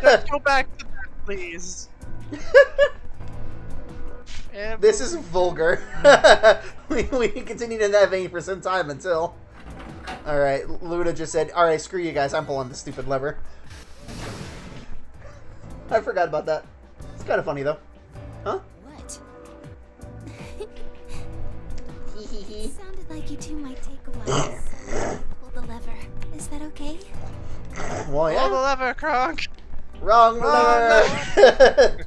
Let's go back to that, please. This is vulgar. we can continue in that vein for some time until... Alright, Luna just said, alright, screw you guys, I'm pulling the stupid lever. I forgot about that. It's kind of funny, though. Huh? What? Sounded like you two might take a while. Pull the lever. Is that okay? Well, yeah. Pull the lever, Kronk. Wrong lever!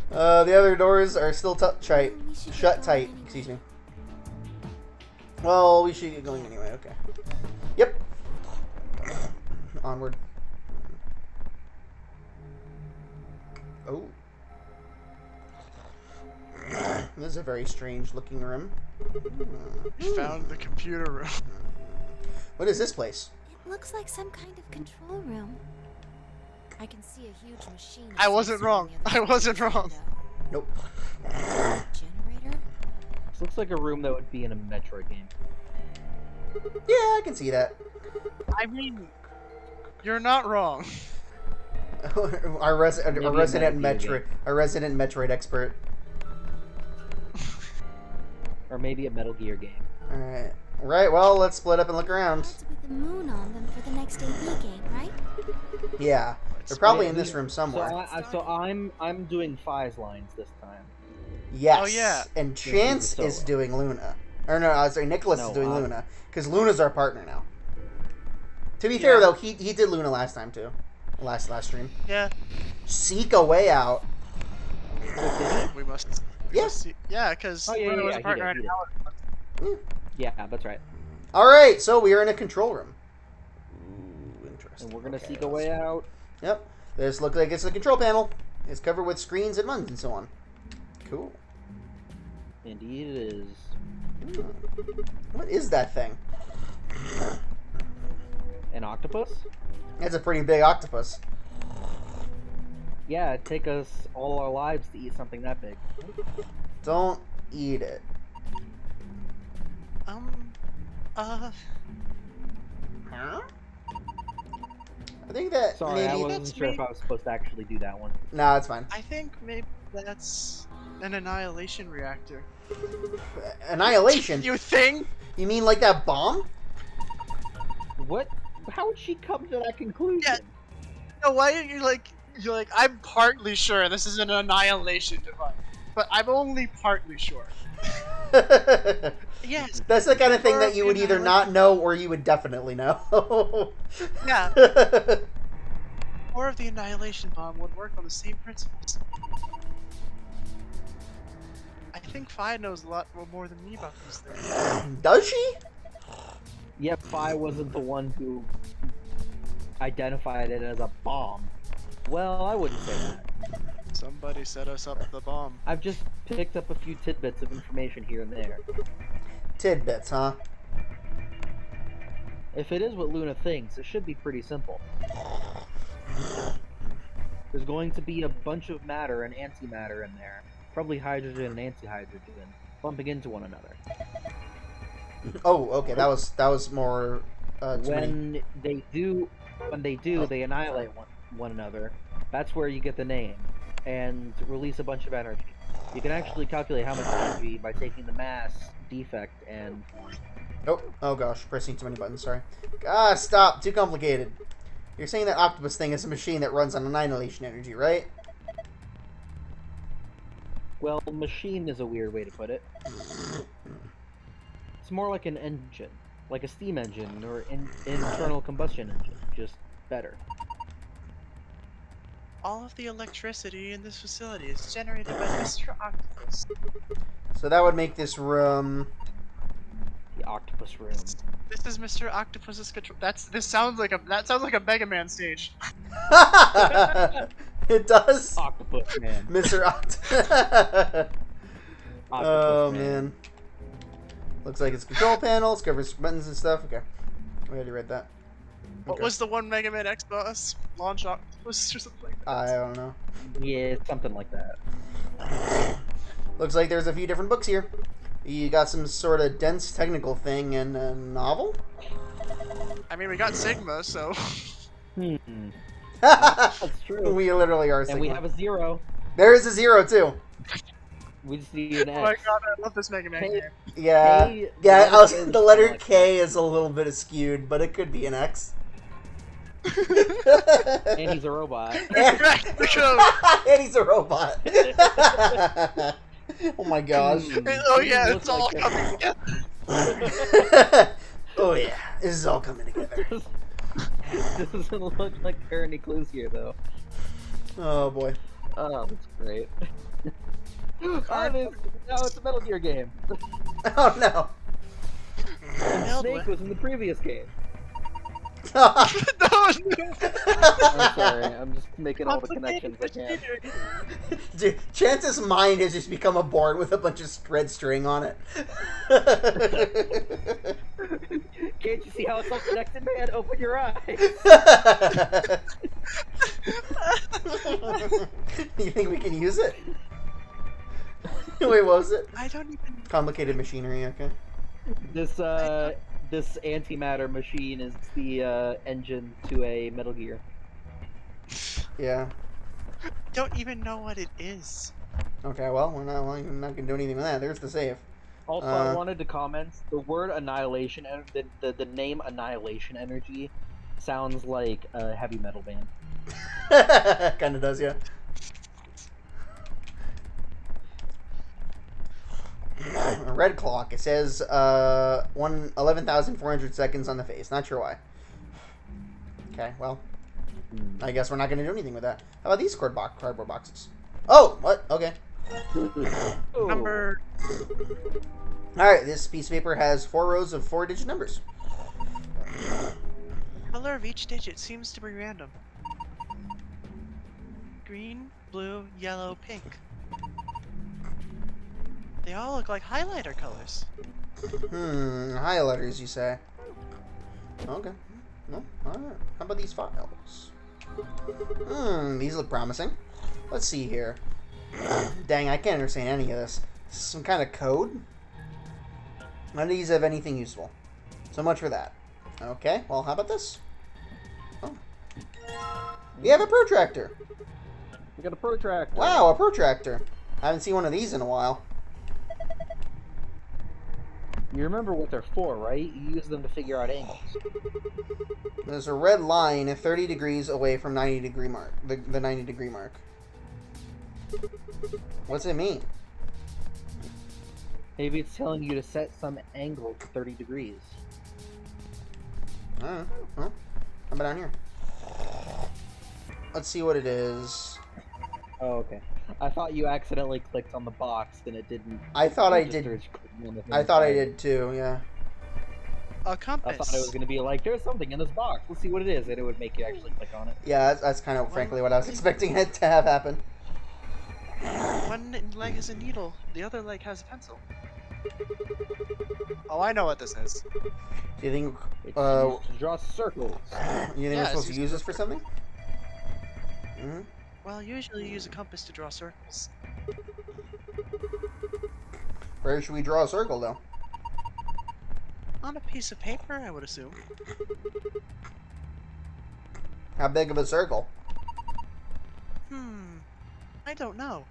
The other doors are still shut tight. Excuse me. Well, we should get going anyway. Okay. Yep. Onward. Oh. This is a very strange looking room. We found the computer room. What is this place? It looks like some kind of control room. I can see a huge machine. I wasn't wrong. I wasn't wrong. Nope. Generator? This looks like a room that would be in a Metroid game. Yeah, I can see that. I mean, you're not wrong. our resident Metroid expert. Or maybe a Metal Gear game. Alright. Right, well, let's split up and look around. Cards with the moon on them for the next AB game, right? Yeah. They're probably in this room somewhere. So I'm doing Fi's lines this time. Yes. Oh, yeah. And Chance is doing Luna. Or no, sorry, Nicholas is doing Luna. Because Luna's our partner now. To be fair, though, he did Luna last time, too. Last stream. Yeah. Seek a way out. We must. Yes. Yeah, because Luna was a partner in Alex. Yeah, that's right. Alright, so we are in a control room. Ooh, interesting. And we're gonna seek a way out. Yep. This looks like it's the control panel. It's covered with screens and buttons and so on. Cool. Indeed it is. What is that thing? An octopus? That's a pretty big octopus. Yeah, it'd take us all our lives to eat something that big. Don't eat it. Huh? I think that Sorry, I maybe... wasn't sure if I was supposed to actually do that one. No, it's fine. I think maybe that's an annihilation reactor. Annihilation? You think? You mean like that bomb? What? How would she come to that conclusion? Yeah. No, why are you like? You're like, I'm partly sure this is an annihilation device, but I'm only partly sure. Yes. That's the kind of thing Or that you would either not know or you would definitely know. Yeah. Or if the annihilation bomb would work on the same principles. I think Fi knows a lot more than me about these things. Does she? Yep, Fi wasn't the one who identified it as a bomb. Well, I wouldn't say that. Somebody set us up with the bomb. I've just picked up a few tidbits of information here and there. Tidbits, huh? If it is what Luna thinks, it should be pretty simple. There's going to be a bunch of matter and antimatter in there. Probably hydrogen and antihydrogen bumping into one another. Oh, okay. That was more. When they do, they annihilate one another. That's where you get the name and release a bunch of energy. You can actually calculate how much energy by taking the mass defect and. Oh gosh, pressing too many buttons. Sorry. Ah, stop. Too complicated. You're saying that octopus thing is a machine that runs on annihilation energy, right? Well, machine is a weird way to put it. It's more like an engine, like a steam engine or internal combustion engine, just better. All of the electricity in this facility is generated by Mr. Octopus. So that would make this room... The octopus room. This is Mr. Octopus's control. That sounds like a Mega Man stage. It does. Octopus Man. Mr. Octopus Oh man. Looks like it's control panels, covers buttons and stuff. Okay, we already read that. What was the one Mega Man X boss? Launch Octopus or something like that? I don't know. Yeah, something like that. Looks like there's a few different books here. You got some sort of dense technical thing and a novel? I mean, we got Sigma, so... That's true. We literally are And Sigma. we have a 0. There is a 0 too. We just need an X. Oh my god, I love this Mega Man game. Yeah, K, the letter K is a little bit skewed, but it could be an X. And he's a robot. And he's a robot. Oh my gosh. Oh yeah, it's all coming together. Oh yeah, this is all coming together. Doesn't look like there are any clues here, though. Oh boy. Oh, that's great. Now it's a Metal Gear game. Oh no. And Snake was in the previous game. No. I'm sorry, I'm just making all the connections I can. Dude, Chance's mind has just become a board with a bunch of red string on it. Can't you see how it's all connected, man? Open your eyes. You think we can use it? Wait, what was it? I don't even... Complicated machinery, okay. This antimatter machine is the engine to a Metal Gear. Yeah. Don't even know what it is. Okay, well, we're not gonna do anything with that. There's the save. Also, I wanted to comment, the word Annihilation, the name Annihilation Energy sounds like a heavy metal band. Kinda does, yeah. A red clock. It says 11,400 seconds on the face. Not sure why. Okay, well, I guess we're not going to do anything with that. How about these cardboard boxes? Oh, what? Okay. Number... Alright, this piece of paper has 4 rows of 4-digit numbers. Color of each digit seems to be random. Green, blue, yellow, pink. They all look like highlighter colors. Highlighters, you say? Okay. Well, alright. How about these files? These look promising. Let's see here. Dang, I can't understand any of this. This is some kind of code? None of these have anything useful. So much for that. Okay, well, how about this? Oh. We have a protractor. We got a protractor. Wow, a protractor. I haven't seen one of these in a while. You remember what they're for, right? You use them to figure out angles. There's a red line 30 degrees away from 90 degree mark. The 90 degree mark. What's it mean? Maybe it's telling you to set some angle to 30 degrees. I don't know. Well, how about down here? Let's see what it is. Oh, okay. I thought you accidentally clicked on the box and it didn't. I thought I did. I thought I did too, yeah. A compass. I thought it was going to be like, there's something in this box. Let's see what it is. And it would make you actually click on it. Yeah, that's kind of frankly what I was expecting it to have happen. One leg is a needle, the other leg has a pencil. Oh, I know what this is. Do you think to draw circles. You think we're supposed to use this for something? Mm-hmm. Well, usually you use a compass to draw circles. Where should we draw a circle, though? On a piece of paper, I would assume. How big of a circle? I don't know.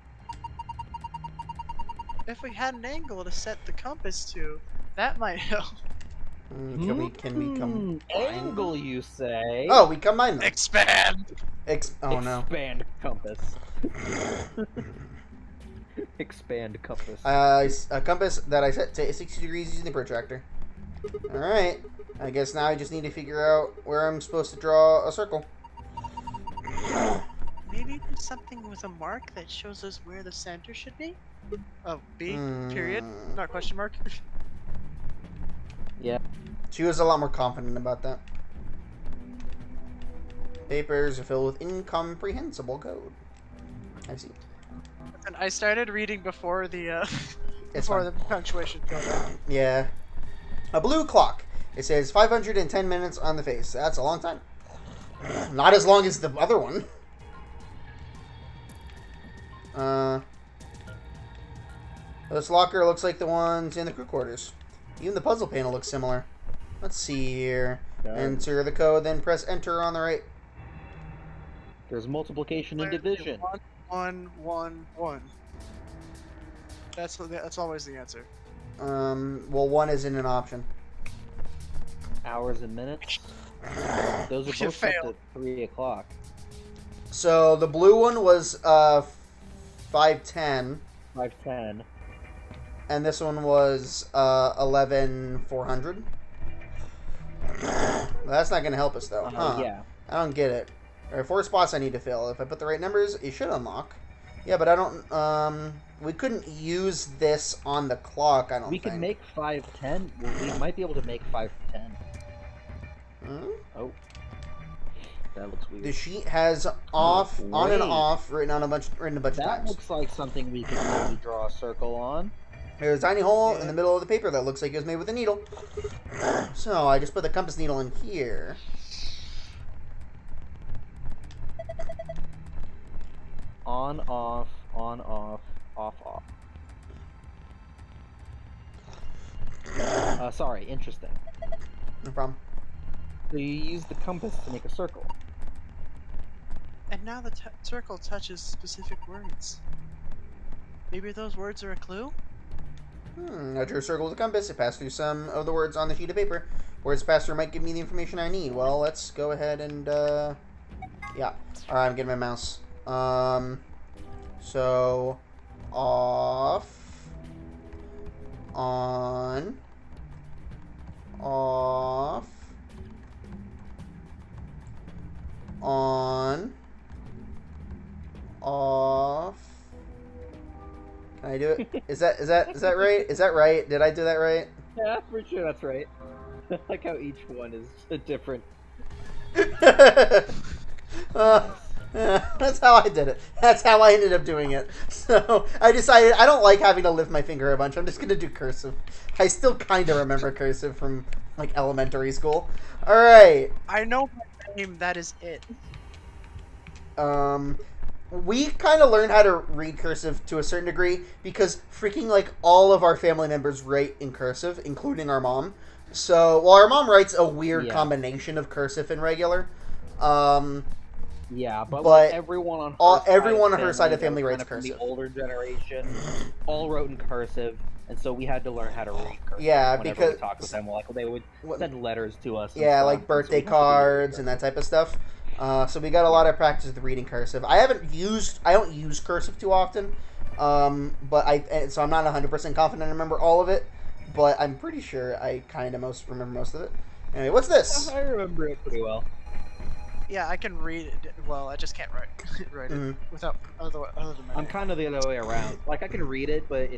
If we had an angle to set the compass to, that might help. Can we combine angle, you say? Oh, we combine them. Expand! Oh, no. Expand compass. Expand compass. A compass that I set to 60 degrees using the protractor. Alright. I guess now I just need to figure out where I'm supposed to draw a circle. Maybe something with a mark that shows us where the center should be? Oh, B, period, not question mark. Yeah. She was a lot more confident about that. Papers are filled with incomprehensible code. I see. And I started reading before the before the punctuation filled out. Yeah. A blue clock. It says 510 minutes on the face. That's a long time. Not as long as the other one. This locker looks like the ones in the crew quarters. Even the puzzle panel looks similar. Let's see here. Enter the code, then press enter on the right. There's multiplication and division. 1, 1, 1. That's always the answer. Well, 1 isn't an option. Hours and minutes? Those are both set at 3 o'clock. So the blue one was 5:10. 5:10. And this one was 11:400. That's not gonna help us though. Yeah. I don't get it. There are 4 spots I need to fill. If I put the right numbers, it should unlock. Yeah, but I don't. We couldn't use this on the clock. I don't. We can make 5:10. We might be able to make 5:10. Oh. That looks weird. The sheet has off, on and off written a bunch of times. That looks like something we can maybe draw a circle on. There's a tiny hole in the middle of the paper that looks like it was made with a needle. So I just put the compass needle in here. On, off, off. Sorry, interesting. No problem. So you use the compass to make a circle. And now the circle touches specific words. Maybe those words are a clue? I drew a circle with a compass. It passed through some of the words on the sheet of paper. Words passed through might give me the information I need. Well, let's go ahead and, yeah. Alright, I'm getting my mouse. So, off, on, off, on, off. Can I do it? Is that right? Is that right? Did I do that right? Yeah, for sure that's right. I like how each one is a different. That's how I did it. That's how I ended up doing it. So I decided I don't like having to lift my finger a bunch. I'm just gonna do cursive. I still kind of remember cursive from like elementary school. All right. I know my name. That is it. we kind of learned how to read cursive to a certain degree because freaking like all of our family members write in cursive, including our mom. So, well, our mom writes a weird combination of cursive and regular. Yeah, but But everyone on her side of family that was writes kind of from cursive. The older generation all wrote in cursive, and so we had to learn how to read cursive. Yeah, whenever because- we talked with them, like they would send letters to us. and Yeah, stuff, like and so birthday we had to do cards and that type of stuff. So we got a lot of practice with reading cursive. I don't use cursive too often, so I'm not 100% confident I remember all of it, but I'm pretty sure I kind of remember most of it. Anyway, what's this? I remember it pretty well. Yeah, I can read it. Well, I just can't write it without other than that. I'm kind of the other way around. Like I can read it, but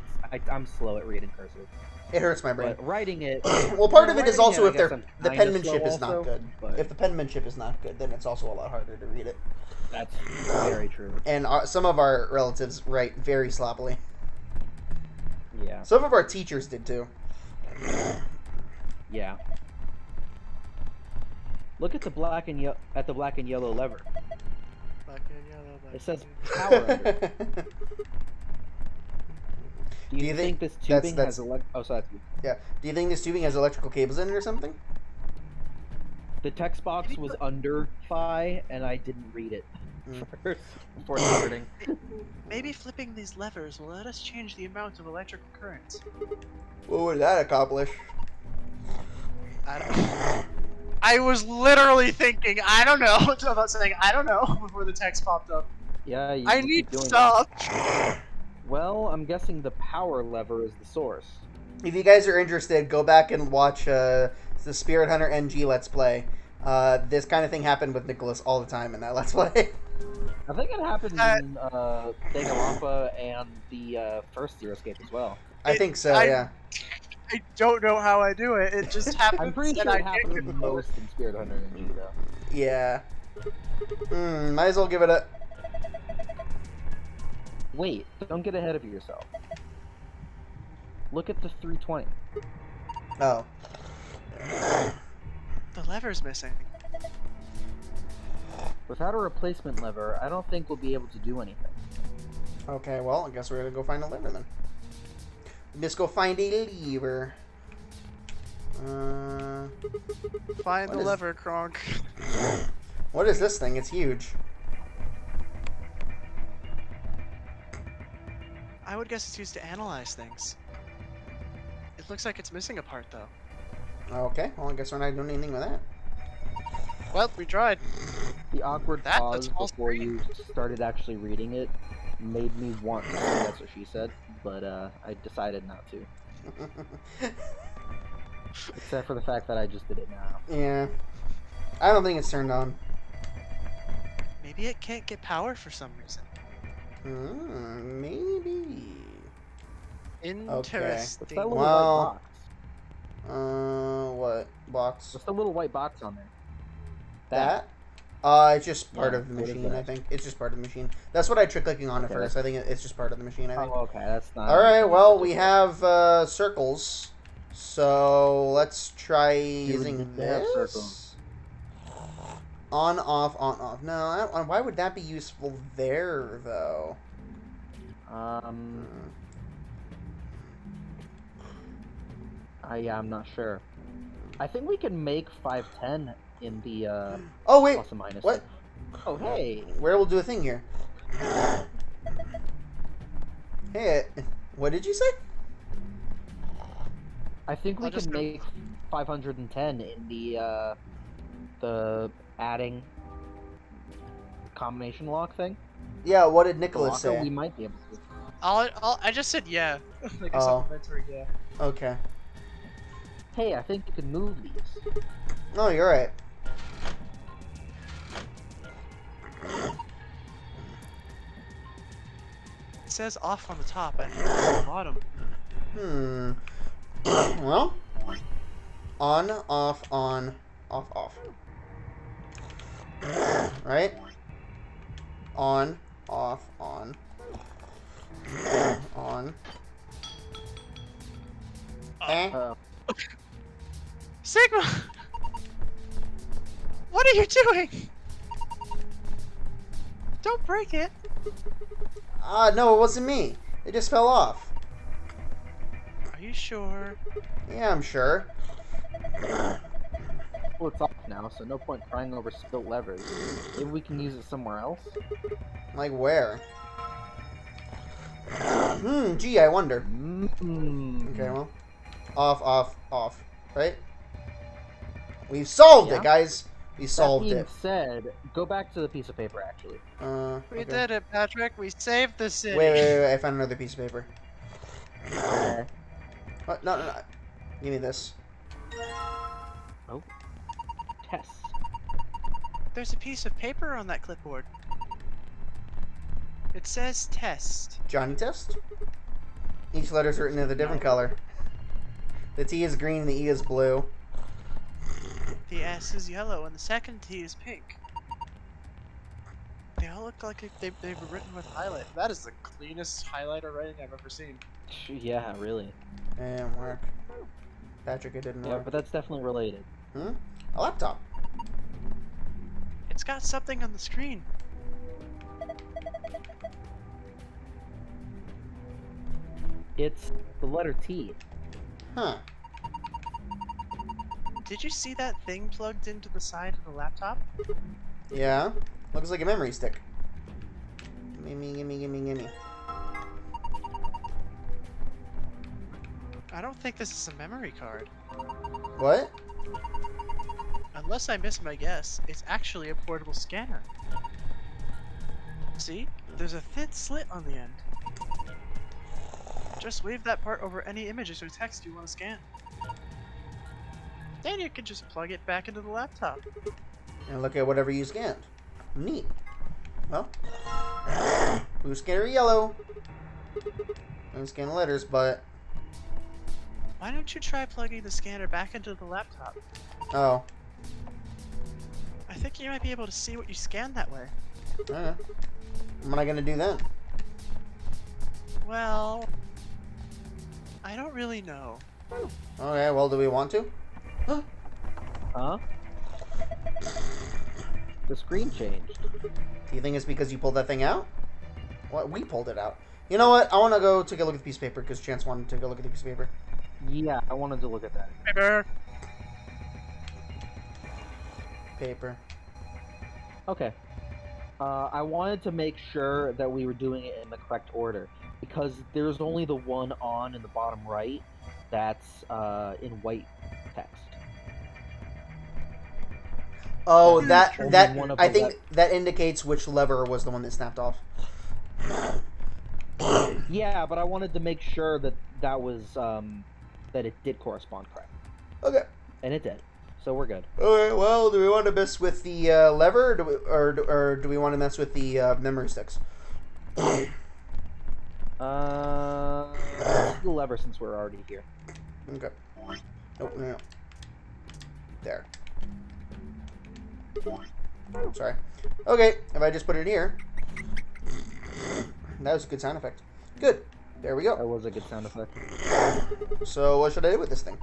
I'm slow at reading cursive. It hurts my brain. But writing it. Well, part of it is also I if guess the I'm kinda penmanship slow is not also, good. but- If the penmanship is not good, then it's also a lot harder to read it. That's very true. And some of our relatives write very sloppily. Yeah. Some of our teachers did too. Yeah. Look at the black and yellow lever. Black and yellow. Black It says and power under it. Do you think this that's- tubing that's- has Oh, so that's you. Yeah. Do you think this tubing has electrical cables in it or something? The text box was under phi, and I didn't read it first before starting. Maybe flipping these levers will let us change the amount of electrical currents. What would that accomplish? I don't know. I was literally thinking, I don't know, about saying, I don't know, before the text popped up. Yeah, you I keep need doing stuff! that. Well, I'm guessing the power lever is the source. If you guys are interested, go back and watch the Spirit Hunter NG Let's Play. This kind of thing happened with Nicholas all the time in that Let's Play. I think it happened in Danganronpa and the first Zero Escape as well. I think so, yeah. I don't know how I do it, it just happens. I'm pretty sure it happens most in Spirit Hunter NG, though. Yeah. Might as well give it a... Wait, don't get ahead of yourself. Look at the 320. Oh. The lever's missing. Without a replacement lever, I don't think we'll be able to do anything. Okay, well, I guess we're gonna go find a lever then. Let's go find a lever. Find what the is- lever, Kronk. What is this thing? It's huge. I would guess it's used to analyze things. It looks like it's missing a part, though. Okay, well, I guess we're not doing anything with that. Well, we tried. The awkward That's pause all before you started actually reading it made me want to say that's what she said, but I decided not to. Except for the fact that I just did it now. Yeah. I don't think it's turned on. Maybe it can't get power for some reason. Maybe. Interesting. What's that little Well, white box? what box? What's the little white box on there? That? It's just part Yeah, of the what is machine, I that? think. It's just part of the machine. That's what I tried clicking on at Okay, first. I think it's just part of the machine, I think. Oh, okay, that's not... Alright, well, we have circles. So, let's try using didn't have this. circles. On, off, on, off. No, why would that be useful there, though? Yeah, I'm not sure. I think we can make 510 in the Oh, wait! plus and minus. What? Oh, hey! Where we'll do a thing here. Hey, what did you say? I think we I'll just can go- make 510 in the adding combination lock thing. Yeah, what did Nicholas Locker, say? we might be able to. I just said yeah. Like a Oh. supplementary yeah. Okay. Hey, I think you can move these. No, you're right. It says off on the top and on the bottom. Well, on, off, off. Right? On, off, on. On. Sigma! What are you doing? Don't break it. No, it wasn't me. It just fell off. Are you sure? Yeah, I'm sure. Well, it's off now, so no point crying over spilt levers. Maybe we can use it somewhere else? Like where? Gee, I wonder. Okay, well. Off. Right? We've solved it, guys. We solved that being it. said, go back to the piece of paper, actually. We did it, Patrick. We saved the city. Wait. I found another piece of paper. Okay. What? No. Give me this. Oh. Test. There's a piece of paper on that clipboard. It says test. Johnny Test? Each letter's written in a different color. The T is green, the E is blue. The S is yellow, and the second T is pink. They all look like they were written with highlight. That is the cleanest highlighter writing I've ever seen. Yeah, really. Damn, work. Patrick, it didn't Yeah, work. but that's definitely related. A laptop. It's got something on the screen. It's the letter T. Huh. Did you see that thing plugged into the side of the laptop? Yeah. Looks like a memory stick. Gimme. I don't think this is a memory card. What? Unless I missed my guess, it's actually a portable scanner. See? There's a thin slit on the end. Just wave that part over any images or text you want to scan. Then you can just plug it back into the laptop. And look at whatever you scanned. Neat. Well, blue scanner yellow. I don't scan letters, but... Why don't you try plugging the scanner back into the laptop? Oh. I think you might be able to see what you scanned that way. Okay. What am I gonna do then? Well... I don't really know. Okay, well, do we want to? Huh? The screen changed. Do you think it's because you pulled that thing out? What? We pulled it out. You know what? I want to go take a look at the piece of paper because Chance wanted to take a look at the piece of paper. Yeah, I wanted to look at that. Paper. Okay. I wanted to make sure that we were doing it in the correct order because there's only the one on in the bottom right that's in white text. Oh, Only that one of I the think that indicates which lever was the one that snapped off. Yeah, but I wanted to make sure that that was that it did correspond correct. Okay. And it did. So we're good. Okay, well, do we want to mess with the lever, or do we want to mess with the memory sticks? The lever since we're already here. Okay. Nope, no. There. Sorry. Okay, if I just put it here. That was a good sound effect. Good. There we go. That was a good sound effect. So what should I do with this thing?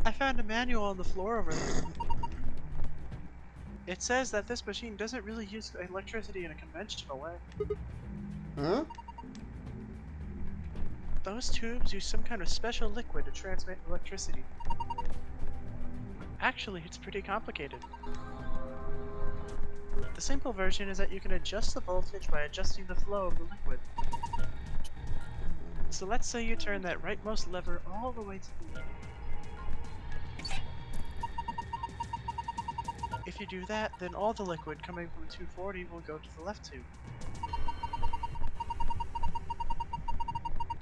I found a manual on the floor over there. It says that this machine doesn't really use electricity in a conventional way. Hmm? Those tubes use some kind of special liquid to transmit electricity. Actually, it's pretty complicated. The simple version is that you can adjust the voltage by adjusting the flow of the liquid. So let's say you turn that rightmost lever all the way to the left. If you do that, then all the liquid coming from 240 will go to the left tube.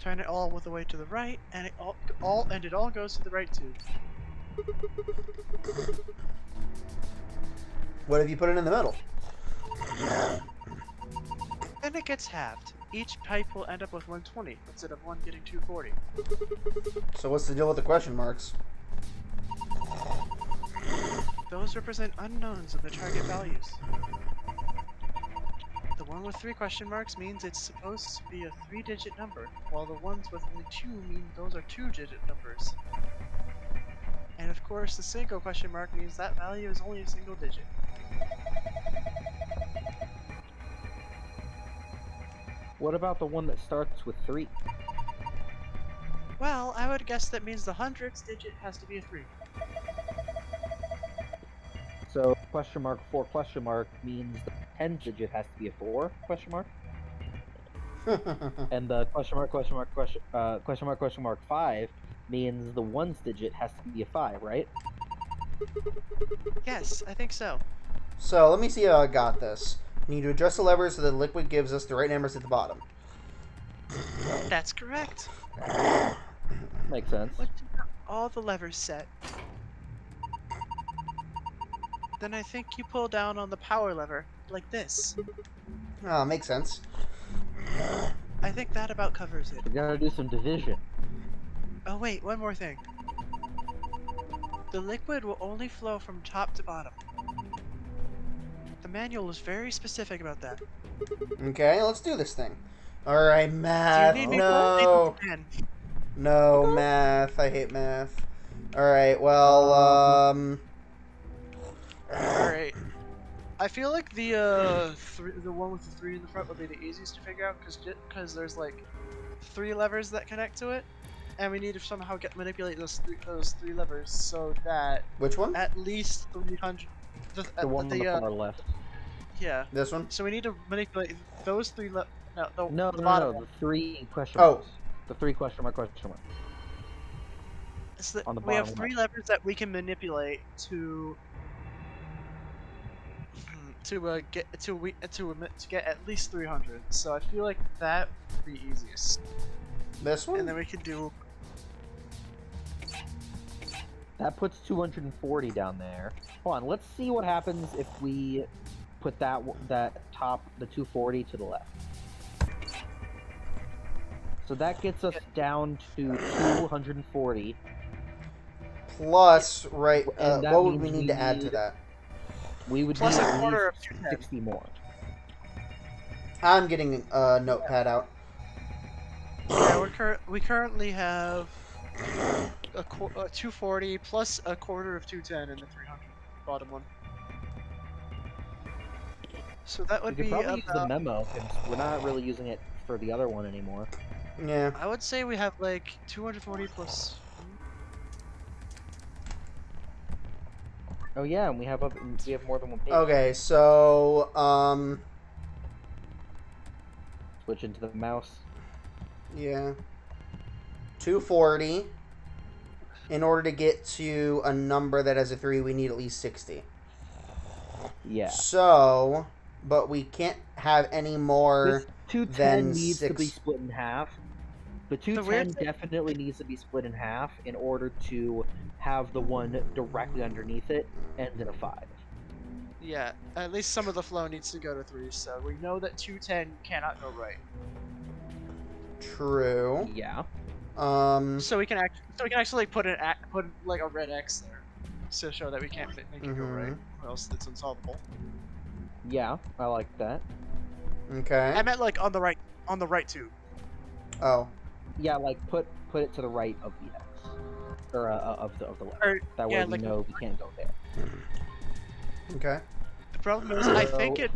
Turn it all the way to the right, and it all goes to the right tube. What if you put it in the middle? Then it gets halved. Each pipe will end up with 120 instead of one getting 240. So what's the deal with the question marks? Those represent unknowns of the target values. The one with 3 question marks means it's supposed to be a 3-digit number, while the ones with only 2 mean those are 2-digit numbers. And of course, the single question mark means that value is only a single digit. What about the one that starts with 3? Well, I would guess that means the 100th digit has to be a 3. So question mark 4 question mark means the 10th digit has to be a 4 question mark, and the question mark 5 means the 1's digit has to be a 5, right? Yes, I think so. So let me see how I got this. You need to adjust the levers so the liquid gives us the right numbers at the bottom. That's correct. Makes sense. Once you have all the levers set, then I think you pull down on the power lever, like this. Oh, makes sense. I think that about covers it. We gotta do some division. Oh wait, one more thing. The liquid will only flow from top to bottom. The manual is very specific about that. Okay, let's do this thing. Alright, math. Do you need No. me to No, math. I hate math. Alright, well, Alright. I feel like the the one with the 3 in the front would be the easiest to figure out because there's like 3 levers that connect to it, and we need to somehow manipulate those three levers so that Which one? at least 300. The one on the far left. Yeah. This one? So we need to manipulate those 3 No, the bottom the 3 question Oh. marks. The 3 question mark. So On the we have bottom 3 levers that we can manipulate to get at least 300. So I feel like that would be easiest. This one? And then we could do. That puts 240 down there. Hold on, let's see what happens if we put the 240 to the left. So that gets us down to 240. Plus, right, And that what would means we need to add to that? We would Plus need a at quarter least of 210. 60 more. I'm getting a notepad out. Yeah, we currently have a 240 plus a quarter of 210 in the 300 bottom one. So that would We could be probably use the memo, because we're not really using it for the other one anymore. Yeah. I would say we have like 240 plus. Oh yeah, and we have more than one page. Okay, so, Switch into the mouse. yeah. 240. In order to get to a number that has a 3, we need at least 60. Yeah. So, but we can't have any more This 210 than needs 6. to be split in half. The 210 definitely needs to be split in half in order to have the one directly underneath it end in a 5. Yeah, at least some of the flow needs to go to 3, so we know that 210 cannot go right. True. Yeah. So we can actually put like a red X there to show that we can't make it go right, or else it's unsolvable. Yeah, I like that. Okay. I meant like on the right tube. Oh. Yeah, like put it to the right of the X, or of the left. Or, that way yeah, we like know we can't go there. Okay. The problem is, I think So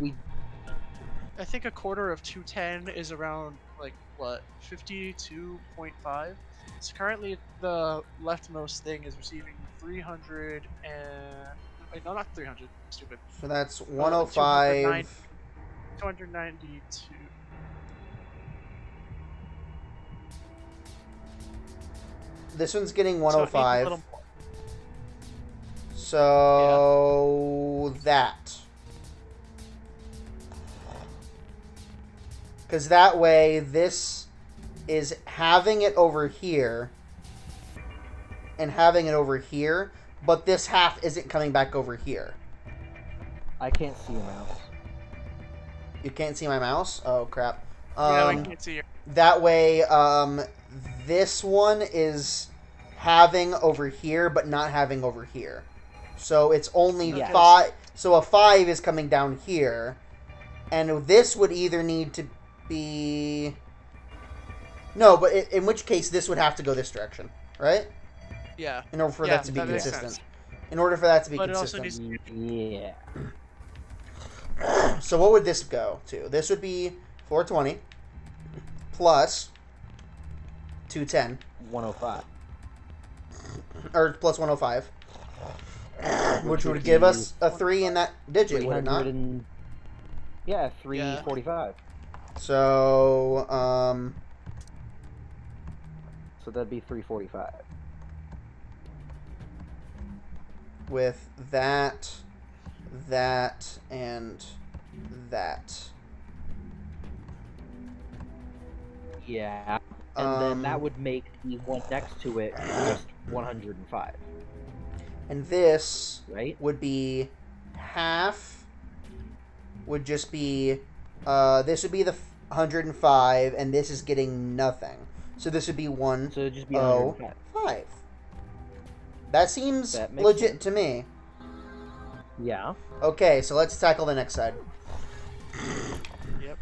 I think a quarter of 210 is around like what 52.5. So currently the leftmost thing is receiving 300 and wait, no, not 300. Stupid. So that's 105. 292. This one's getting So it needs a 105. little more. So that. Because that way, this is having it over here and having it over here, but this half isn't coming back over here. I can't see your mouse. You can't see my mouse? Oh, crap. Yeah, we can't see it. That way, this one is having over here, but not having over here. So it's only Yes. 5. So a 5 is coming down here. And this would either need to be... No, but in which case this would have to go this direction, right? Yeah. In order for Yeah, that to be that makes consistent. sense. In order for that to be But it also consistent. needs to Yeah. So what would this go to? This would be 420. plus 210. 105. Or plus 105. Which would give us a 3 in that digit, would it not? Yeah, 345. So, So that'd be 345. With that, and that. Yeah. And then that would make the one next to it just 105. And this right? would be half, would just be, this would be the 105, and this is getting nothing. So this would be 105. That seems legit to me. Yeah. Okay, so let's tackle the next side. Yep.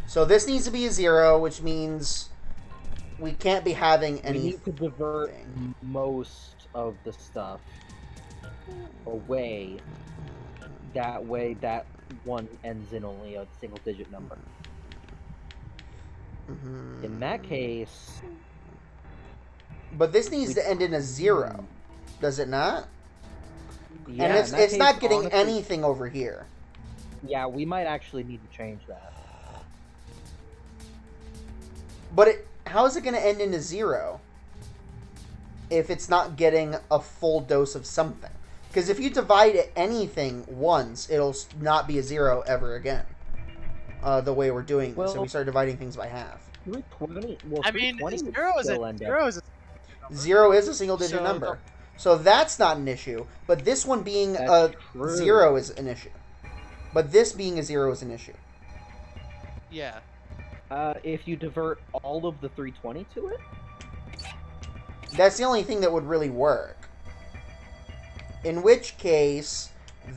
So this needs to be a 0, which means we can't be having any. We need to divert most of the stuff away. That way, that one ends in only a single-digit number. In that case... But this needs to end in a 0, does it not? Yeah, and it's not getting honestly, anything over here. Yeah, we might actually need to change that. But how is it going to end in a 0 if it's not getting a full dose of something? Because if you divide anything once, it'll not be a 0 ever again. The way we're doing this, so we start dividing things by half. 320. Well, I mean, 0 is a single-digit number, so that's not an issue. But this one being a 0 is an issue. But this being a 0 is an issue. Yeah. If you divert all of the 320 to it, that's the only thing that would really work. In which case,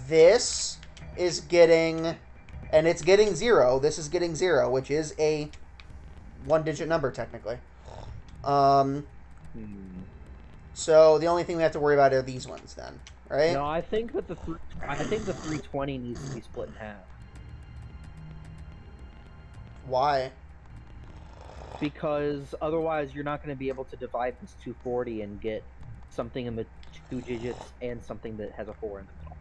this is getting, and it's getting 0. This is getting 0, which is a one-digit number technically. So the only thing we have to worry about are these ones then, right? No, I think that the 320 needs to be split in half. Why? Because otherwise you're not going to be able to divide this 240 and get something in the 2 digits and something that has a 4 in the middle.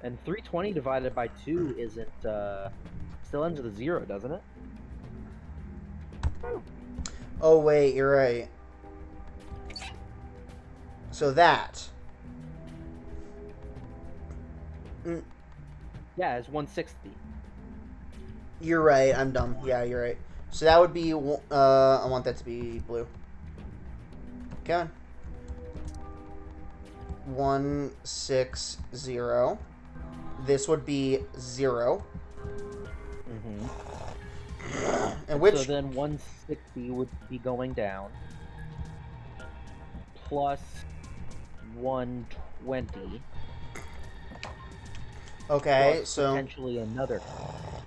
And 320 divided by 2 isn't, still ends with a 0, doesn't it? Oh wait, you're right. So that. Yeah, it's 160. You're right, I'm dumb. Yeah, you're right. So that would be, I want that to be blue. Okay. 160. This would be 0. And which... So then 160 would be going down. Plus 120. Okay, plus so... potentially another.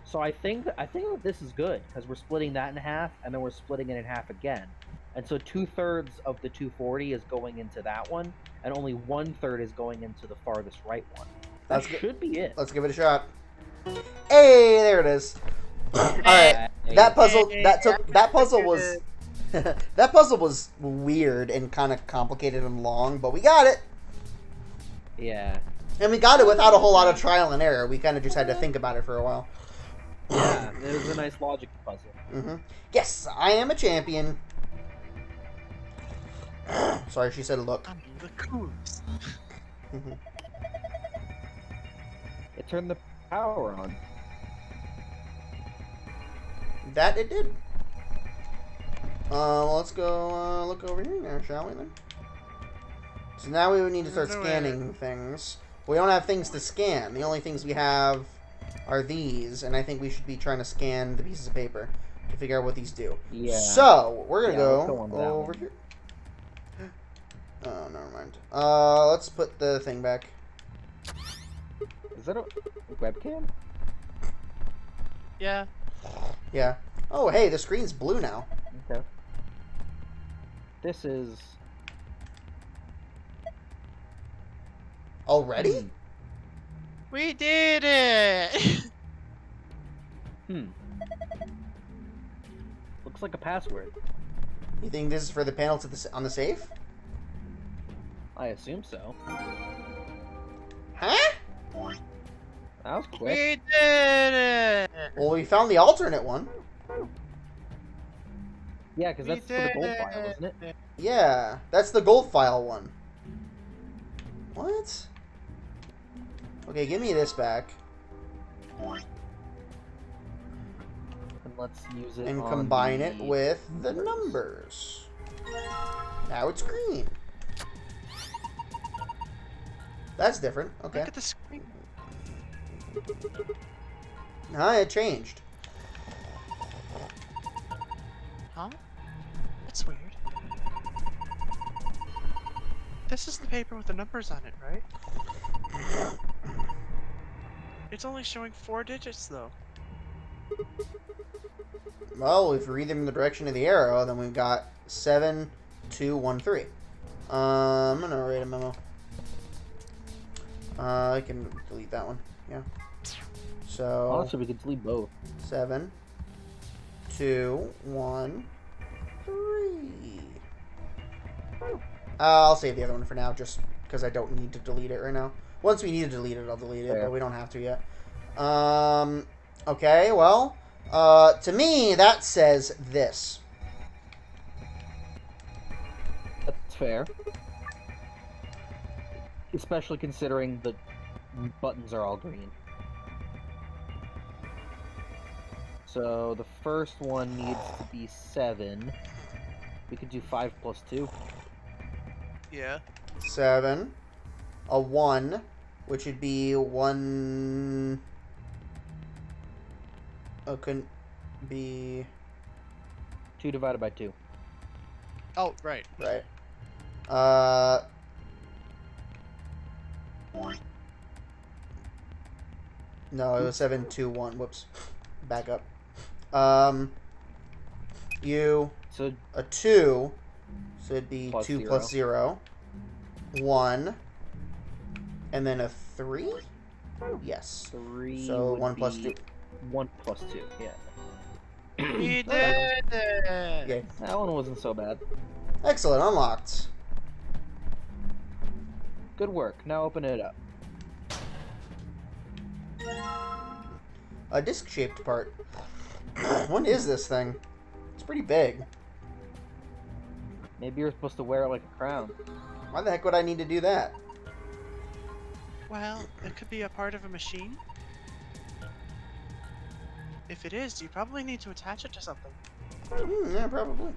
So I think that this is good, because we're splitting that in half, and then we're splitting it in half again. And so 2/3 of the 240 is going into that one, and only 1/3 is going into the farthest right one. That should be it. Let's give it a shot. Hey, there it is. Alright, that puzzle was that puzzle was weird and kind of complicated and long, but we got it. Yeah. And we got it without a whole lot of trial and error. We kind of just had to think about it for a while. Yeah, it was a nice logic puzzle. Yes, I am a champion. Sorry, she said look. I'm the coolest. It turned the power on. That it did. Well, let's go look over here now, shall we then? So now we would need to start scanning things. We don't have things to scan. The only things we have are these, and I think we should be trying to scan the pieces of paper to figure out what these do. Yeah. So, we're gonna go over here. Oh, never mind. Let's put the thing back. Is that a webcam? Yeah. Yeah. Oh, hey, the screen's blue now. Okay. This is... Already? We did it! Looks like a password. You think this is for the panel to on the safe? I assume so. Huh? That was We quick. did it! Well, we found the alternate one. Yeah, because We that's for the gold did file, isn't it? Yeah, that's the gold file one. What? Okay, give me this back. And let's use it And on combine the... it with the numbers. Now it's green. That's different. Okay. Look at the screen. It changed. Huh? That's weird. This is the paper with the numbers on it, right? It's only showing 4 digits, though. Well, if we read them in the direction of the arrow, then we've got 7, 2, 1, 3. I'm gonna write a memo. I can delete that one. Yeah. So. Also, we could delete both. 7, 2, 1, 3. I'll save the other one for now, just because I don't need to delete it right now. Once we need to delete it, I'll delete it, Fair. but we don't have to yet. Okay, well, to me, that says this. That's fair. Especially considering the buttons are all green. So the first one needs to be 7. We could do 5 plus 2. Yeah. 7, a 1, which would be 1. Oh, couldn't be 2 divided by 2. Oh, right. right. No, it was 7, 2, 1. Whoops. Back up. So a 2, so it'd be Plus 2 0. plus 0. 1. And then a 3? Yes. 3. So would 1 plus be 2. 1 plus 2. Yeah. We did it! Okay. That one wasn't so bad. Excellent. Unlocked. Good work. Now open it up. A disc-shaped part. What is this thing? It's pretty big. Maybe you're supposed to wear it like a crown. Why the heck would I need to do that? Well, it could be a part of a machine. If it is, you probably need to attach it to something. Yeah, probably.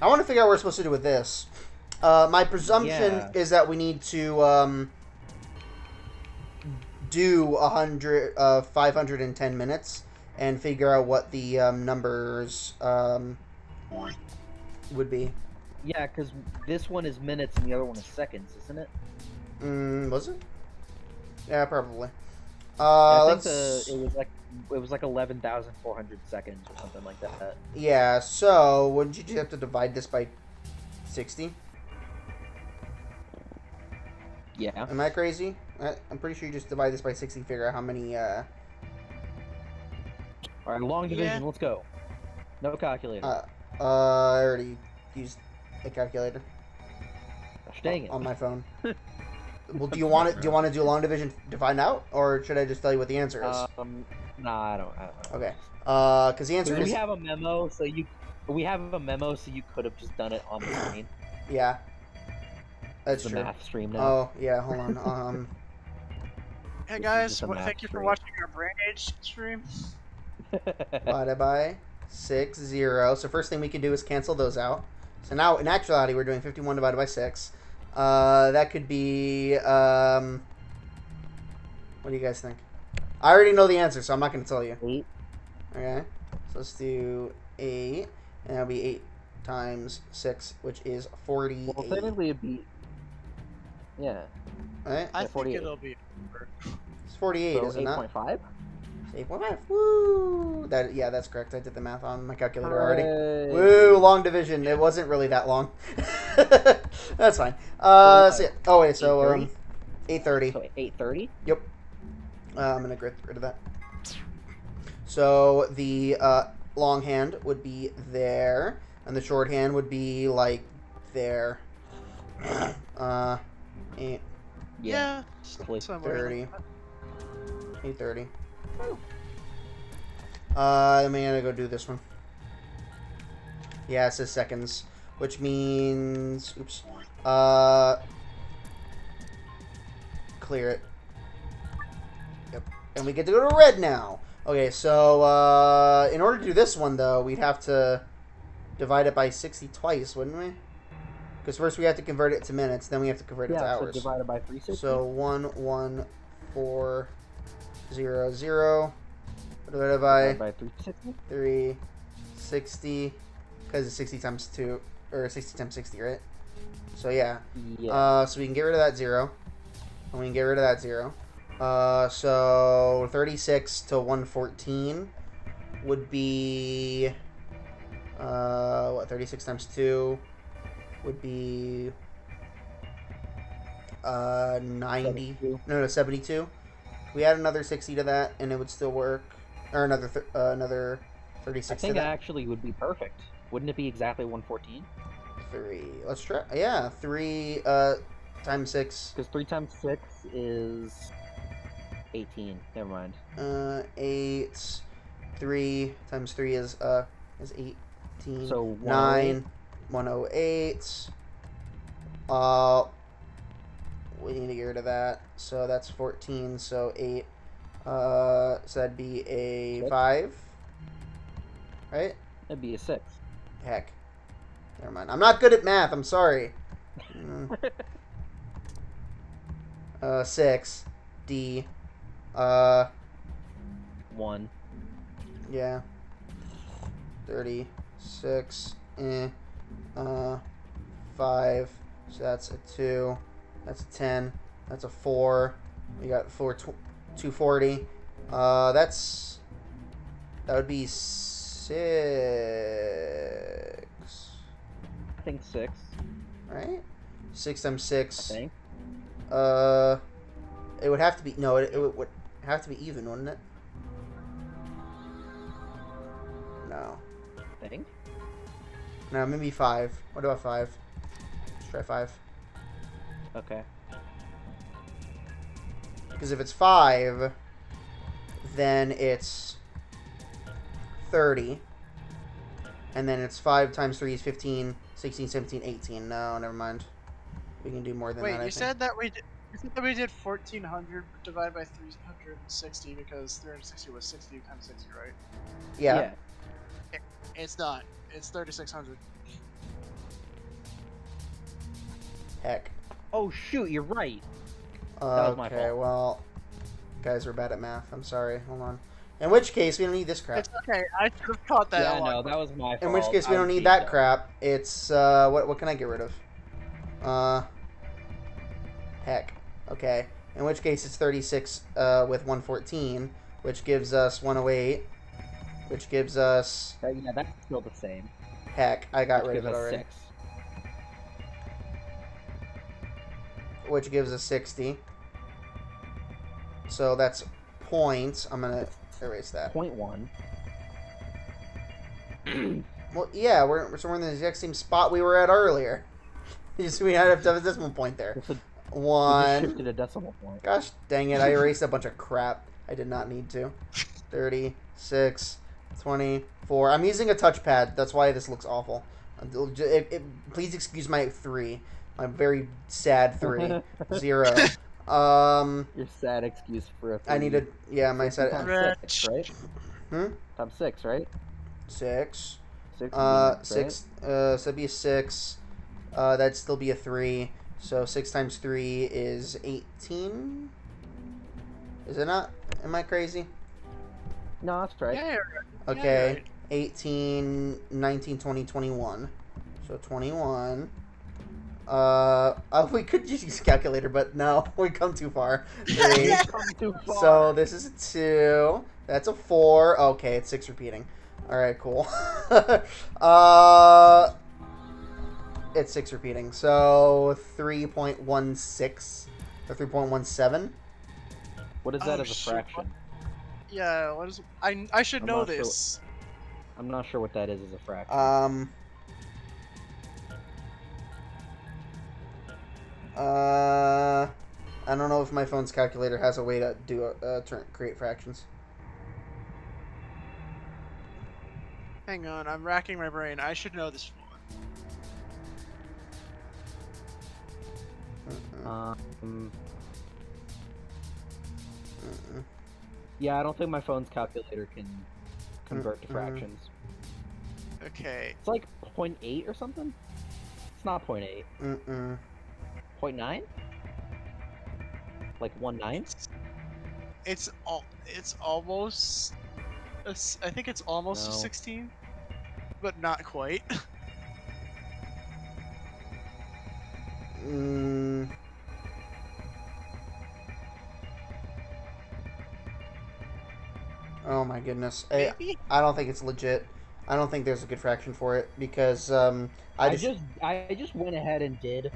I want to figure out what we're supposed to do with this. My presumption Yeah. is that we need to do 510 minutes and figure out what the numbers would be. Yeah, because this one is minutes and the other one is seconds, isn't it? Was it? Yeah, probably. I think Let's. it was like 11,400 seconds or something like that. Yeah. So wouldn't you just have to divide this by 60? Yeah. Am I crazy? I'm pretty sure you just divide this by 60 and figure out how many. All right, long division. Yeah. Let's go. No calculator. I already used a calculator Gosh, dang it. on my phone. Well, do you want it? Do you want to do long division to find out, or should I just tell you what the answer is? Nah, I don't know. Okay. Because the answer is We have a memo, so you could have just done it on the screen. yeah. That's It's a true. math stream now. Oh yeah, hold on. Hey This is guys, just a math thank you for stream. watching our Brain Age stream. Divided by 6, 0. So first thing we can do is cancel those out. So now, in actuality, we're doing 51 divided by 6. That could be, what do you guys think? I already know the answer, so I'm not going to tell you. 8. Okay. So let's do 8. And that'll be 8 times 6, which is 48. Well, technically it'd be... Yeah. Right? I think 48. it'll be. It's 48, So isn't it? 8.5? 8.5. Woo! Yeah, that's correct. I did the math on my calculator already. Hooray. Woo! Long division. It wasn't really that long. That's fine. So yeah. Oh wait. So 8:30. So 8:30? Yep. I'm gonna get rid of that. So the long hand would be there, and the short hand would be like there. 8, Yeah. Click. somewhere 30. like that. 8:30. I'm gonna go do this one. Yeah, it says seconds, which means, oops. Clear it. Yep. And we get to go to red now. Okay, so in order to do this one though, we'd have to divide it by 60 twice, wouldn't we? Because first we have to convert it to minutes, then we have to convert it to Yeah, so hours. divided by 360. So 1, 1, 4, 0, 0. Divided by 360. 360. Because it's 60 times 2, or 60 times 60, right? So yeah. Yeah. So we can get rid of that 0. And we can get rid of that 0. So 36 to 114 would be, what, 36 times 2 would be 90. 72. No, 72. We add another 60 to that, and it would still work. Or another 36 I think to it that. actually would be perfect. Wouldn't it be exactly 114? 3. Let's try. Yeah, 3 times 6. Because 3 times 6 is 18. Never mind. 8. 3 times 3 is 18. So 9. 108. We need to get rid of that. So that's 14. So 8. So that'd be a 6. 5. Right? That'd be a 6. Heck. Never mind. I'm not good at math. I'm sorry. 6. D. 1. Yeah. 36. 5. So that's a 2. That's a 10. That's a 4. We got 240. That would be 6. I think 6. Right? 6 times 6. I think. It would have to be, no, it would have to be even, wouldn't it? No. I think. No, maybe 5. What about 5? Let's try 5. Okay. Because if it's 5, then it's 30. And then it's 5 times 3 is 15, 16, 17, 18. No, never mind. We can do more than Wait, that, I you think. said that we did. You said that we did 1400 divided by 360 because 360 was 60 times 60, right? Yeah. It's not. It's 3600. Heck. Oh shoot, you're right. That was my Okay, fault. well, guys, we're bad at math. I'm sorry. Hold on. In which case, we don't need this crap. It's okay. I should have caught that. Yeah, I a lot know. That was my fault. In which case, we I don't was need being that dumb. crap. It's, what can I get rid of? Heck. Okay. In which case, it's 36 with 114, which gives us 108, which gives us... Yeah, that's still the same. Heck, I got Which rid of gives it us already. 6. Which gives us 60. So that's points. I'm going to erase that. 0.1. Well, yeah, we're in the exact same spot we were at earlier. Just we had a decimal point there. We just 1. shifted a decimal point. Gosh dang it, I erased a bunch of crap. I did not need to. 36, 24. I'm using a touchpad. That's why this looks awful. Please excuse my 3. My very sad 3. 0. Your sad excuse for a 3. I need to... Yeah, my sad... Times 6, right? Hmm? Times 6, right? 6. 6. 6. So that'd be a 6. That'd still be a 3. So 6 times 3 is 18. Is it not? Am I crazy? No, that's right. Yeah, Okay. right. 18, 19, 20, 21. So 21. We could just use a calculator, but no, we come too far. 3. Too far. So this is a 2. That's a 4. Okay, it's 6 repeating. Alright, cool. It's 6 repeating. So 3.16 or 3.17. What is that as a fraction? Yeah, what is... I should I'm know not sure this. I'm not sure what that is as a fraction. I don't know if my phone's calculator has a way to do create fractions. Hang on, I'm racking my brain. I should know this one. Yeah, I don't think my phone's calculator can convert to fractions. Okay. It's like 0.8 or something? It's not 0.8. 0.9? Like 1/9? It's almost... I think it's almost No. 16, but not quite. Oh my goodness. Maybe? I don't think it's legit. I don't think there's a good fraction for it because I just went ahead and did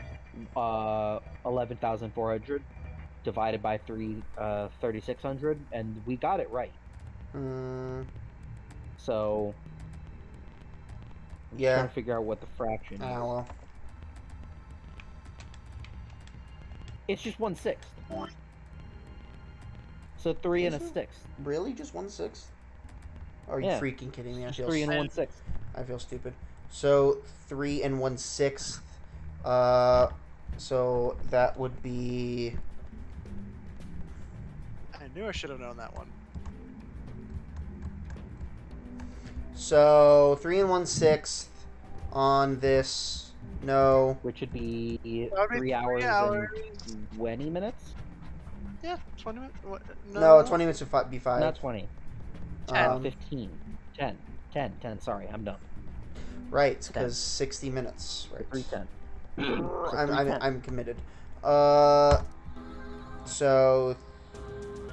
11,400 divided by 3,600, and we got it right. So I'm yeah, trying to figure out what the fraction is. well. It's just 1/6. So 3 and a Is it? 6. Really? Just 1/6? Are you Yeah. freaking kidding me? I Just feel 3 and s- 1/6. I feel stupid. So 3 and 1/6. So that would be. I knew I should have known that one. So 3 and 1/6 on this. No. Which would be That would be 3 hours, 3 hours. and 20 minutes? Yeah, 20 minutes. What? No, 20 minutes would be 5. Not 20. 10. 15. 10. 10. Sorry, I'm done. Right, because 60 minutes. Right. 3:10. I'm committed. So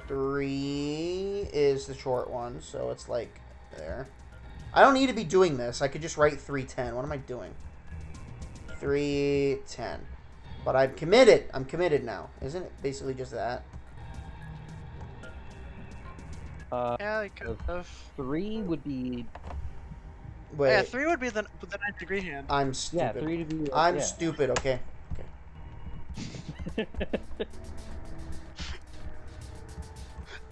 3 is the short one, so it's like there. I don't need to be doing this. I could just write 3:10. What am I doing? 3:10. But I'm committed. I'm committed now. Isn't it basically just that? Yeah, I could have. 3 would be... Wait. Yeah, 3 would be the 9th degree hand. I'm stupid. Yeah, 3 to be... I'm yeah. stupid, okay.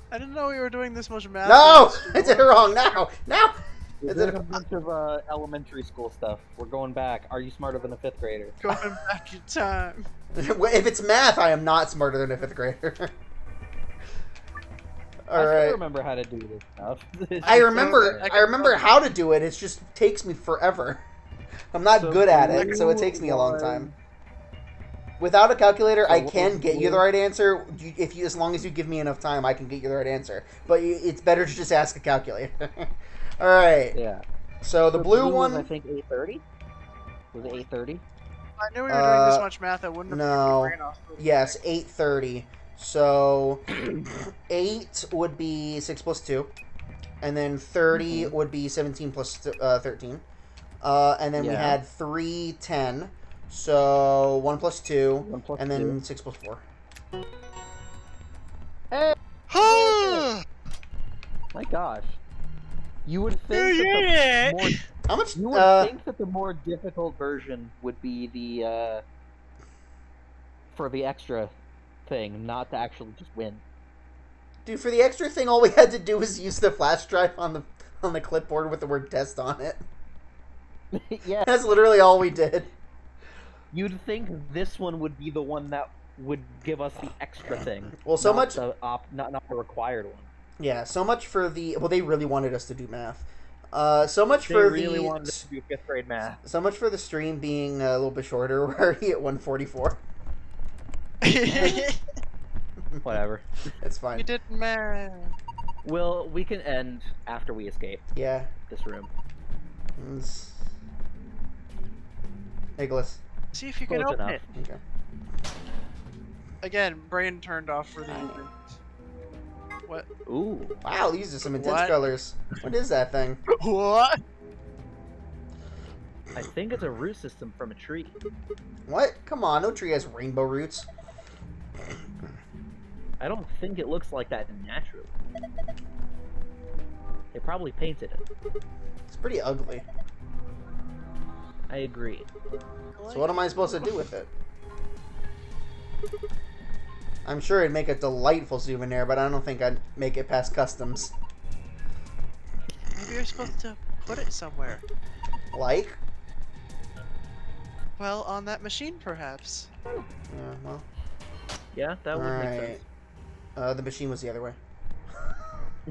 I didn't know we were doing this much math. No! I did it wrong. Now! Now! We're doing a bunch of elementary school stuff. We're going back. Are you smarter than a 5th grader? Going back in time. If it's math, I am not smarter than a 5th grader. I Alright. still remember how to do this stuff. I remember how to do it. It just takes me forever. I'm not So good at it, blue so it takes me a long was- time. Without a calculator, So I what can was get you blue? the right answer. As long as you give me enough time, I can get you the right answer. But it's better to just ask a calculator. All right. Yeah. So the blue was, one. I think 8:30. Was it 8:30? I knew we were doing this much math. I wouldn't have No. my brain off. Yes, 8:30. So 8 would be 6 plus 2, and then 30 would be 17 plus 13. And then we Yeah. had 3:10. So 1 plus 2, 1 plus and then 2. 6 plus 4. Hey! Oh My gosh. You would think You that did it! the more How much? you would think that the more difficult version would be the for the extra thing, not to actually just win. Dude, for the extra thing, all we had to do was use the flash drive on the clipboard with the word test on it. Yeah. That's literally all we did. You'd think this one would be the one that would give us the extra thing. Well, so not much- the not the required one. Yeah, so much for the. Well, they really wanted us to do math. So much They for really the. wanted us to do 5th grade math. So much for the stream being a little bit shorter. We're already at 144. Whatever. It's fine. You did math. We can end after we escape Yeah. this room. It's... Nicholas. See if you can Close open enough. it. Okay. Again, brain turned off for the evening. What? Ooh. Wow, these are some intense What? colors. What is that thing? What? I think it's a root system from a tree. What? Come on, no tree has rainbow roots. I don't think it looks like that naturally. They probably painted it. It's pretty ugly. I agree. So what am I supposed to do with it? I'm sure it'd make a delightful souvenir, but I don't think I'd make it past customs. Maybe you're supposed to put it somewhere. Like? Well, on that machine, perhaps. Yeah, well. Yeah, that would make sense. The machine was the other way.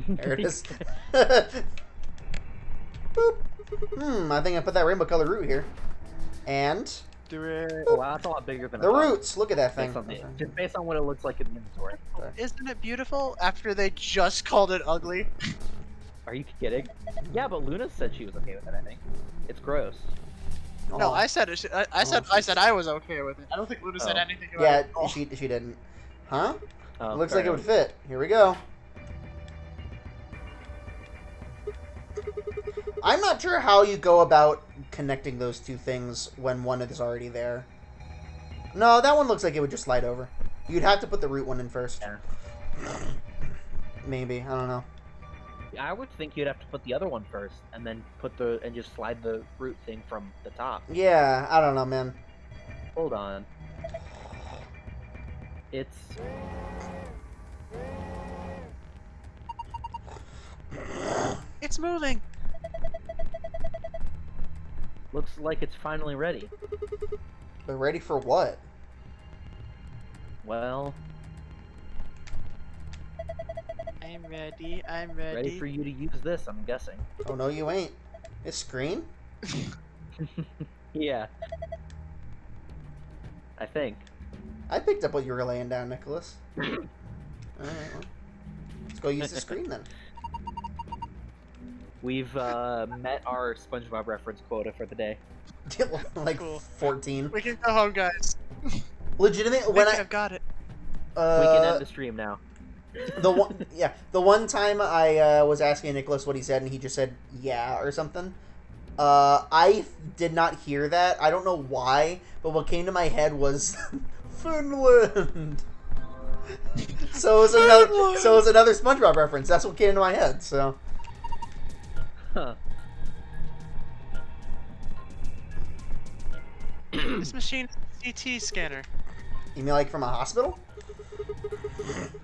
There it is. Boop. I think I put that rainbow color root here. And Oh, wow, that's a lot bigger than the I thought. roots. Look at that thing. Just based on what it looks like in the inventory. Isn't it beautiful? After they just called it ugly. Are you kidding? Yeah, but Luna said she was okay with it. I think it's gross. No, I said it. I said I was okay with it. I don't think Luna said anything about yeah, it. Yeah, she didn't. Huh? Oh, Looks fair like it would enough. fit. Here we go. I'm not sure how you go about connecting those two things when one is already there. No, that one looks like it would just slide over. You'd have to put the root one in first. Yeah. Maybe. I don't know. I would think you'd have to put the other one first, and then and just slide the root thing from the top. Yeah, I don't know, man. Hold on. It's It's moving. looks like it's finally ready. But ready for what? Well, I'm ready. I'm ready. ready for you to use this, I'm guessing. Oh, no, you ain't. It's screen? Yeah. I think. I picked up what you were laying down, Nicholas. Alright, well. Let's go use the screen then. We've met our SpongeBob reference quota for the day. Like Cool. 14. We can go home, guys. Legitimate, when I've got it. We can end the stream now. The one time I was asking Nicholas what he said, and he just said "yeah" or something. I did not hear that. I don't know why, but what came to my head was Finland. So it was another SpongeBob reference. That's what came to my head. So. Huh. This machine is a CT scanner. You mean like from a hospital?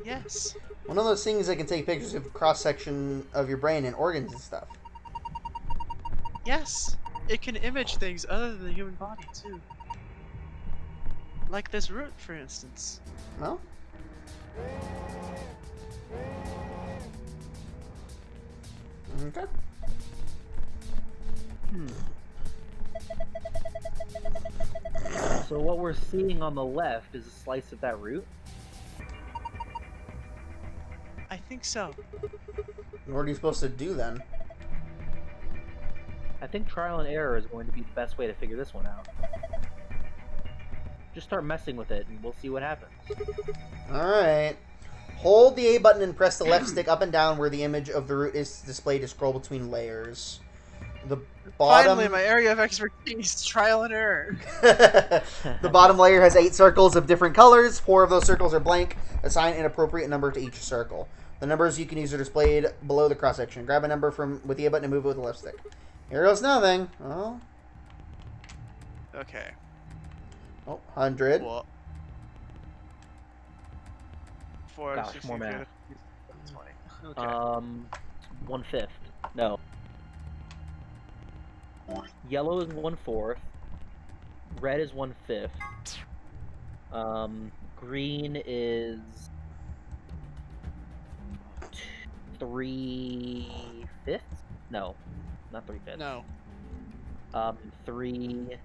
Yes. One of those things that can take pictures of cross section of your brain and organs and stuff. Yes. It can image things other than the human body too. Like this root, for instance. No? Okay. So what we're seeing on the left is a slice of that root. I think so. What are you supposed to do then? I think trial and error is going to be the best way to figure this one out. Just start messing with it and we'll see what happens. Alright. Hold the A button and press the left stick up and down where the image of the root is displayed to scroll between layers. The bottom... Finally, my area of expertise, trial and error. The bottom layer has 8 circles of different colors. 4 of those circles are blank. Assign an appropriate number to each circle. The numbers you can use are displayed below the cross section. Grab a number with the A button and move it with the left stick. Here goes nothing. Oh. Okay. Oh, 100. Well, Gosh, more math. 20. Okay. 1/5. No. Yellow is 1/4. Red is 1/5. Green is 3/5. No, not 3/5. No. 3/10.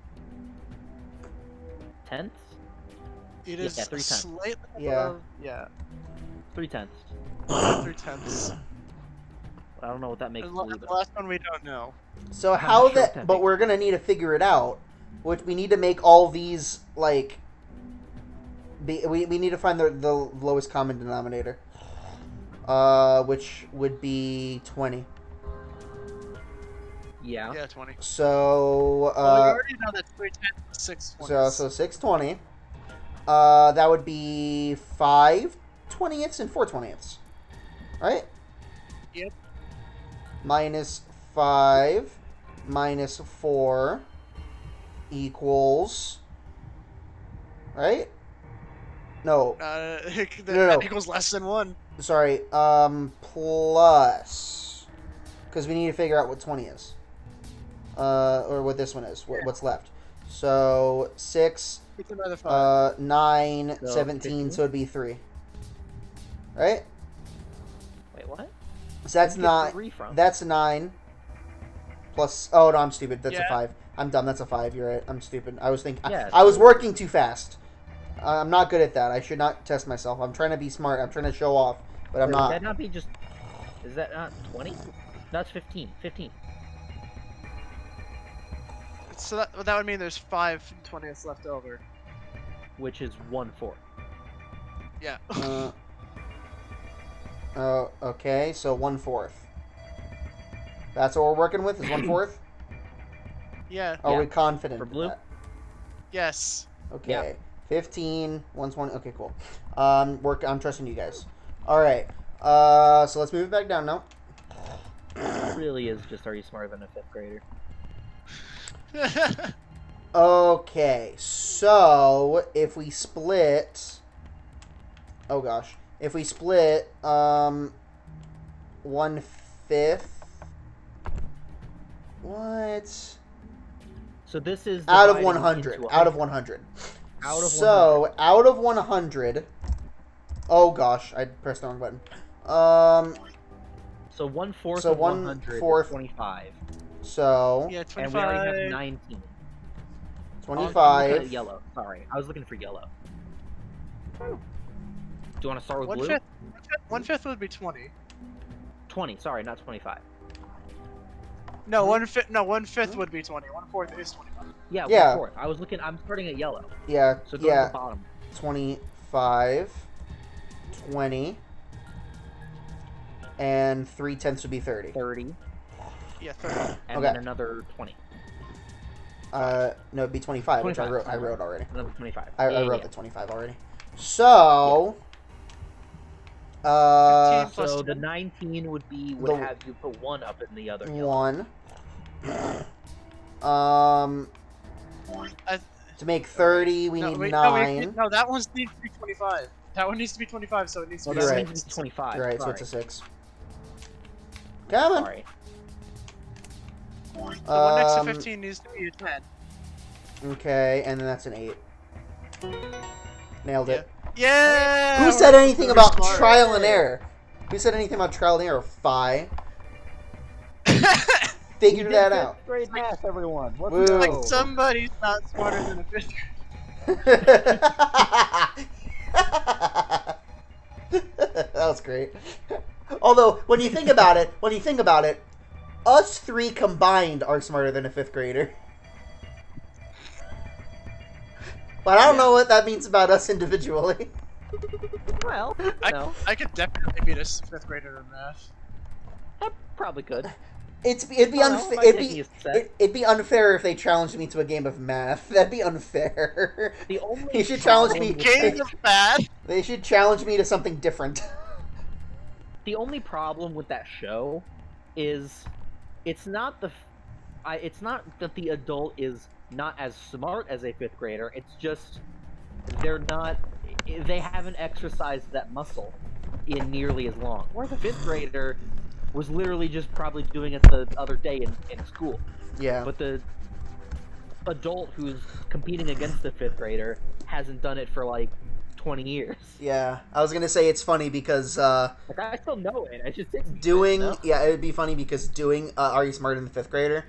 It is 3/10. slightly Yeah. above. Yeah. 3/10. 3/10. I don't know what that makes. The blue, though. last one we don't know. So how sure that... what that But we're going to need to figure it out. Which we need to make all these, like... We need to find the lowest common denominator. Which would be 20. Yeah. Yeah, 20. So, Well, we already know that 3/10 is 6/20. So 620. That would be 5/20ths and 4/20ths. Right? Yep. minus 5 minus 4 equals... Right? No. That equals less than 1. Sorry, plus... Because we need to figure out what 20 is. Or what this one is, what's left. So, 6, It's another 5. 9, So, 17, 15? so it'd be 3. Right? Wait, what? So that's Where'd you get 9. 3 from? That's 9. Plus... Oh, no, I'm stupid. That's a Yeah. 5. I'm dumb. That's a 5. You're right. I'm stupid. I was thinking... Yeah, I was working too fast. I'm not good at that. I should not test myself. I'm trying to be smart. I'm trying to show off. But I'm Would not. that not be just... Is that not 20? That's 15. 15. So that would mean there's 5 20ths left over. Which is 1/4. Yeah. Oh, okay. So 1/4. That's what we're working with, is 1/4? Yeah. Are Yeah. we confident? For in blue? that? Yes. Okay. Yeah. 15, 120. Okay, cool. I'm trusting you guys. Alright. So let's move it back down now. It really is just, are you smarter than a 5th grader? Okay, so if we split... Oh gosh. If we split 1/5... What? So this is Out of divided 100. into Out of 100. Out of So, out of 100... Oh gosh, I pressed the wrong button. So 1/4 So of 100 1/4 is 25. So, Yeah, And we already 25. have 19. I'm looking 25... at yellow. Sorry, I was looking for yellow. Do you want to start with blue? 1/5. 1/5 would be 20. 20. Sorry, not 25. No, 1/5. No, 1/5 would be 20. 1/4 is 25. Yeah, Yeah. 1/4. I was looking. I'm starting at yellow. Yeah, So go to yeah. the bottom. 25, 20, and 3/10 would be 30. 30, Yeah, 30. and Okay. then another 20. No, it'd be 25, which I 25, wrote already. Another 25. I Yeah, wrote yeah. the 25 already. So, 15 plus So the 10. 19 would The- have you put 1 up in the other yellow. 1. I- To make 30, we need wait, 9. No, that one needs to be 25. That one needs to be 25, so it needs to Well, be that You're means right. it's 25. You're right, so Sorry. it's a 6. Come on. Sorry. The one next to Um, 15 needs to be a 10. Okay, and then that's an 8. Nailed it. Yeah! Who said anything We're about smart. trial and error? Who said anything about trial and error? Phi. Figured that out. Great math, everyone. Let's Woo. go. Like somebody's not smarter than a 5th grader. That was great. Although, when you think about it, us 3 combined are smarter than a 5th grader. But I don't know what that means about us individually. Well, no. I could definitely beat a 5th grader in math. I probably could. It'd be Oh, no, unfair. if I take you a set. It'd be unfair if they challenged me to a game of math. That'd be unfair. The only You should challenge problem me. with Game of math? They should challenge me to something different. The only problem with that show is it's not that the adult is not as smart as a 5th grader. It's just they haven't exercised that muscle in nearly as long. Whereas a 5th grader was literally just probably doing it the other day in school. Yeah. But the adult who's competing against the 5th grader hasn't done it for like 20 years. Yeah. I was gonna say it's funny because Like I still know it. I just didn't doing know. yeah, it'd be funny because doing Are You Smarter Than the 5th Grader?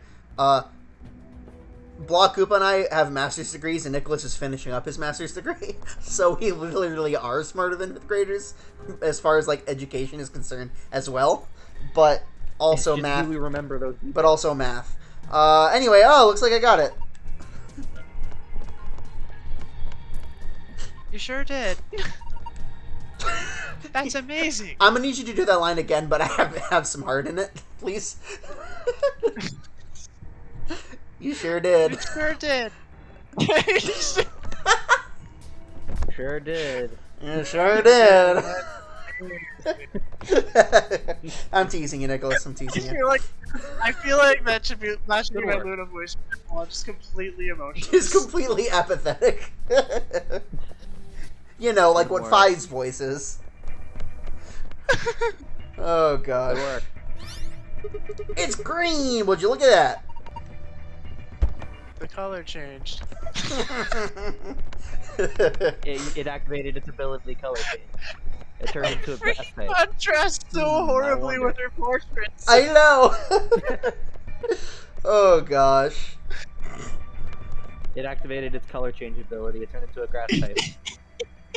Block Koopa and I have master's degrees, and Nicholas is finishing up his master's degree, so we literally are smarter than 5th graders as far as like education is concerned as well, but also It's just math. do we remember those? But also math. Anyway, looks like I got it. You sure did. That's amazing. I'm gonna need you to do that line again, but I have some heart in it, please. You sure did. You sure did. Sure did. You sure did. I'm teasing you, Nicholas. I'm teasing you. I feel like that should be my Luna voice. I'm just completely emotional. Just completely apathetic. You know, like what Fi's voice is. Oh god. It's green! Would you look at that? The color changed. It activated its ability color change. It turned into a grass type. Contrast so horribly with her portraits. I know! Oh gosh. It activated its color change ability. It turned into a grass type.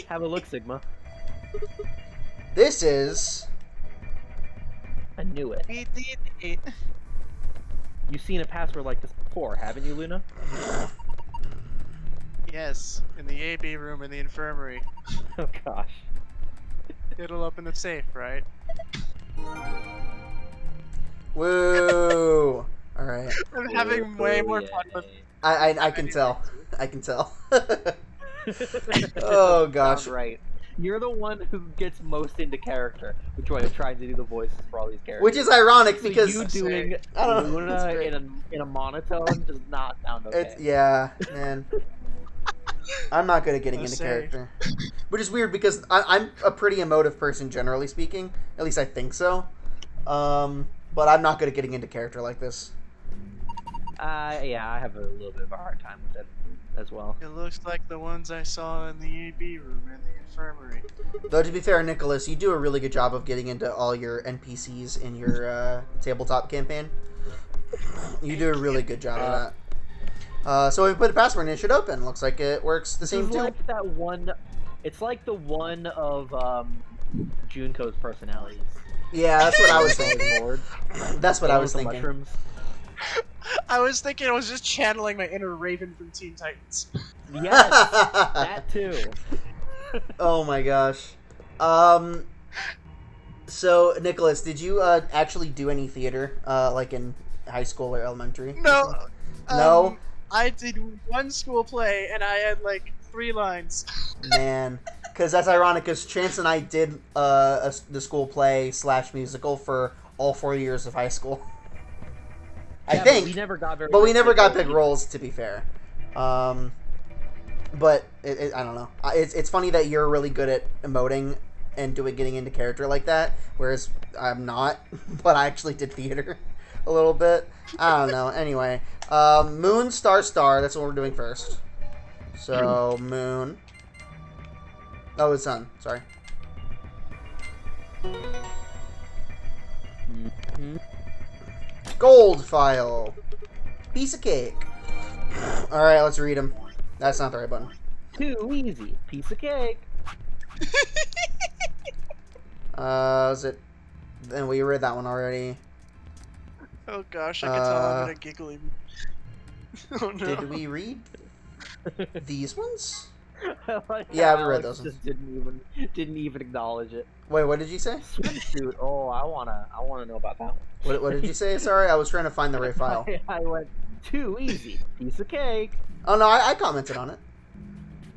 Have a look, Sigma. This is... I knew it. You've seen a password like this before, haven't you, Luna? Yes, in the AB room in the infirmary. Oh gosh. It'll open the safe, right? Woo! Alright. I'm having way more fun with... I can tell. I can tell. Oh gosh. Sounds right. You're the one who gets most into character, which way I'm trying to do the voices for all these characters. Which is ironic So because you doing Luna in a monotone does not sound okay. Yeah, man. I'm not good at getting into character. Which is weird because I'm a pretty emotive person, generally speaking. At least I think so. But I'm not good at getting into character like this. Yeah, I have a little bit of a hard time with it as well. It looks like the ones I saw in the AB room in the infirmary. Though, to be fair, Nicholas, you do a really good job of getting into all your NPCs in your tabletop campaign. You do a really good job of that. So we put a password in, it should open. Looks like it works the same It's too. like that one. It's like the one of Junko's personalities. Yeah, that's what I was thinking. That's what I was thinking. Mushrooms. I was thinking I was just channeling my inner Raven from Teen Titans. Yes, that too. Oh my gosh. So, Nicholas, did you actually do any theater, like in high school or elementary? No. No? I did one school play, and I had like 3 lines. Man. Because that's ironic, because Chance and I did the school play / musical for all 4 years of high school. I think. But we never got big roles, to be fair. But I don't know. It's funny that you're really good at emoting and getting into character like that, whereas I'm not. But I actually did theater a little bit. I don't know. Anyway, Moon, Star, Star. That's what we're doing first. So Moon. Oh, it's Sun. Sorry. Gold file. Piece of cake. Alright, let's read them. That's not the right button. Too easy. Piece of cake. Is it... And we read that one already. Oh gosh, I can tell I'm in a giggly mood. Oh no. Did we read these ones? Like Yeah, we read Alex those ones. just didn't even acknowledge it. Wait, what did you say? Swimsuit. Oh, I wanna know about that one. What did you say? Sorry, I was trying to find the right file. I went too easy. Piece of cake. Oh no, I commented on it.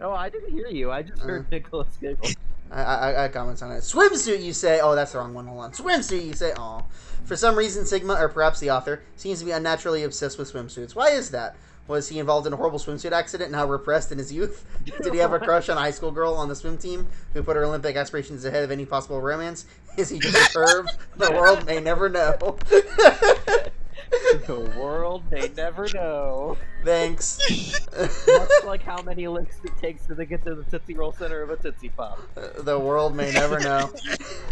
Oh, I didn't hear you. I just heard Nicholas giggle. I commented on it. Swimsuit, you say? Oh, that's the wrong one. Hold on. Swimsuit, you say? Oh. For some reason, Sigma, or perhaps the author, seems to be unnaturally obsessed with swimsuits. Why is that? Was he involved in a horrible swimsuit accident and how repressed in his youth? Did he have a crush on a high school girl on the swim team who put her Olympic aspirations ahead of any possible romance? Is he just a perv? The world may never know. The world may never know. Thanks. Much like how many licks it takes to get to the Tootsie Roll center of a Tootsie Pop. The world may never know.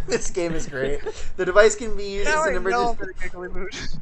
This game is great. The device can be used as an emergency.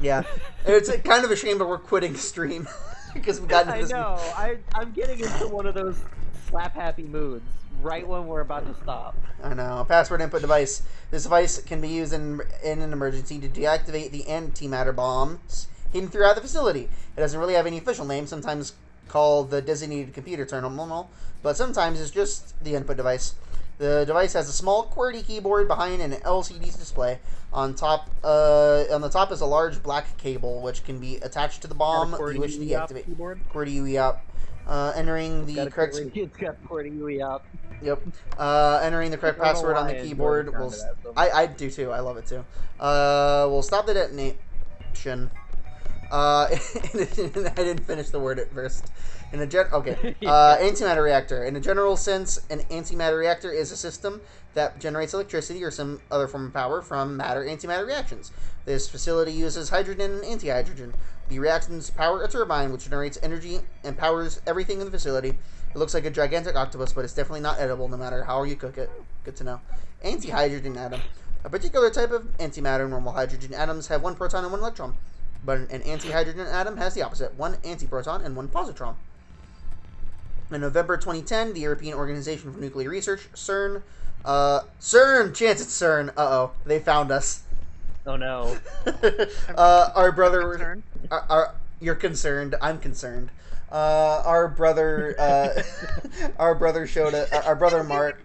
Yeah, it's kind of a shame, but we're quitting the stream because we got into this. I know. I'm getting into one of those slap happy moods right when we're about to stop. I know. Password input device. This device can be used in an emergency to deactivate the antimatter bombs hidden throughout the facility. It doesn't really have any official name, sometimes called the designated computer terminal, but sometimes it's just the input device. The device has a small QWERTY keyboard behind an LCD display. On the top is a large black cable which can be attached to the bomb if you wish to deactivate. Keyboard? QWERTY UEOP. Entering the correct. It's got porting Yui up. Yep. Entering the correct I don't know password on why the I enjoy keyboard the sound will. of that so much. I do too. I love it too. We'll stop the detonation. I didn't finish the word at first. Antimatter reactor. In a general sense, an antimatter reactor is a system that generates electricity or some other form of power from matter-antimatter reactions. This facility uses hydrogen and antihydrogen. The reactions power a turbine, which generates energy and powers everything in the facility. It looks like a gigantic octopus, but it's definitely not edible no matter how you cook it. Good to know. Antihydrogen atom. A particular type of antimatter. Normal hydrogen atoms have 1 proton and 1 electron. But an antihydrogen atom has the opposite. 1 antiproton and 1 positron. In November 2010, the European Organization for Nuclear Research, CERN... CERN! Chance it's CERN. Uh-oh. They found us. Oh no. Our brother... you're concerned. I'm concerned. Our brother... our brother showed us... Our brother Mark...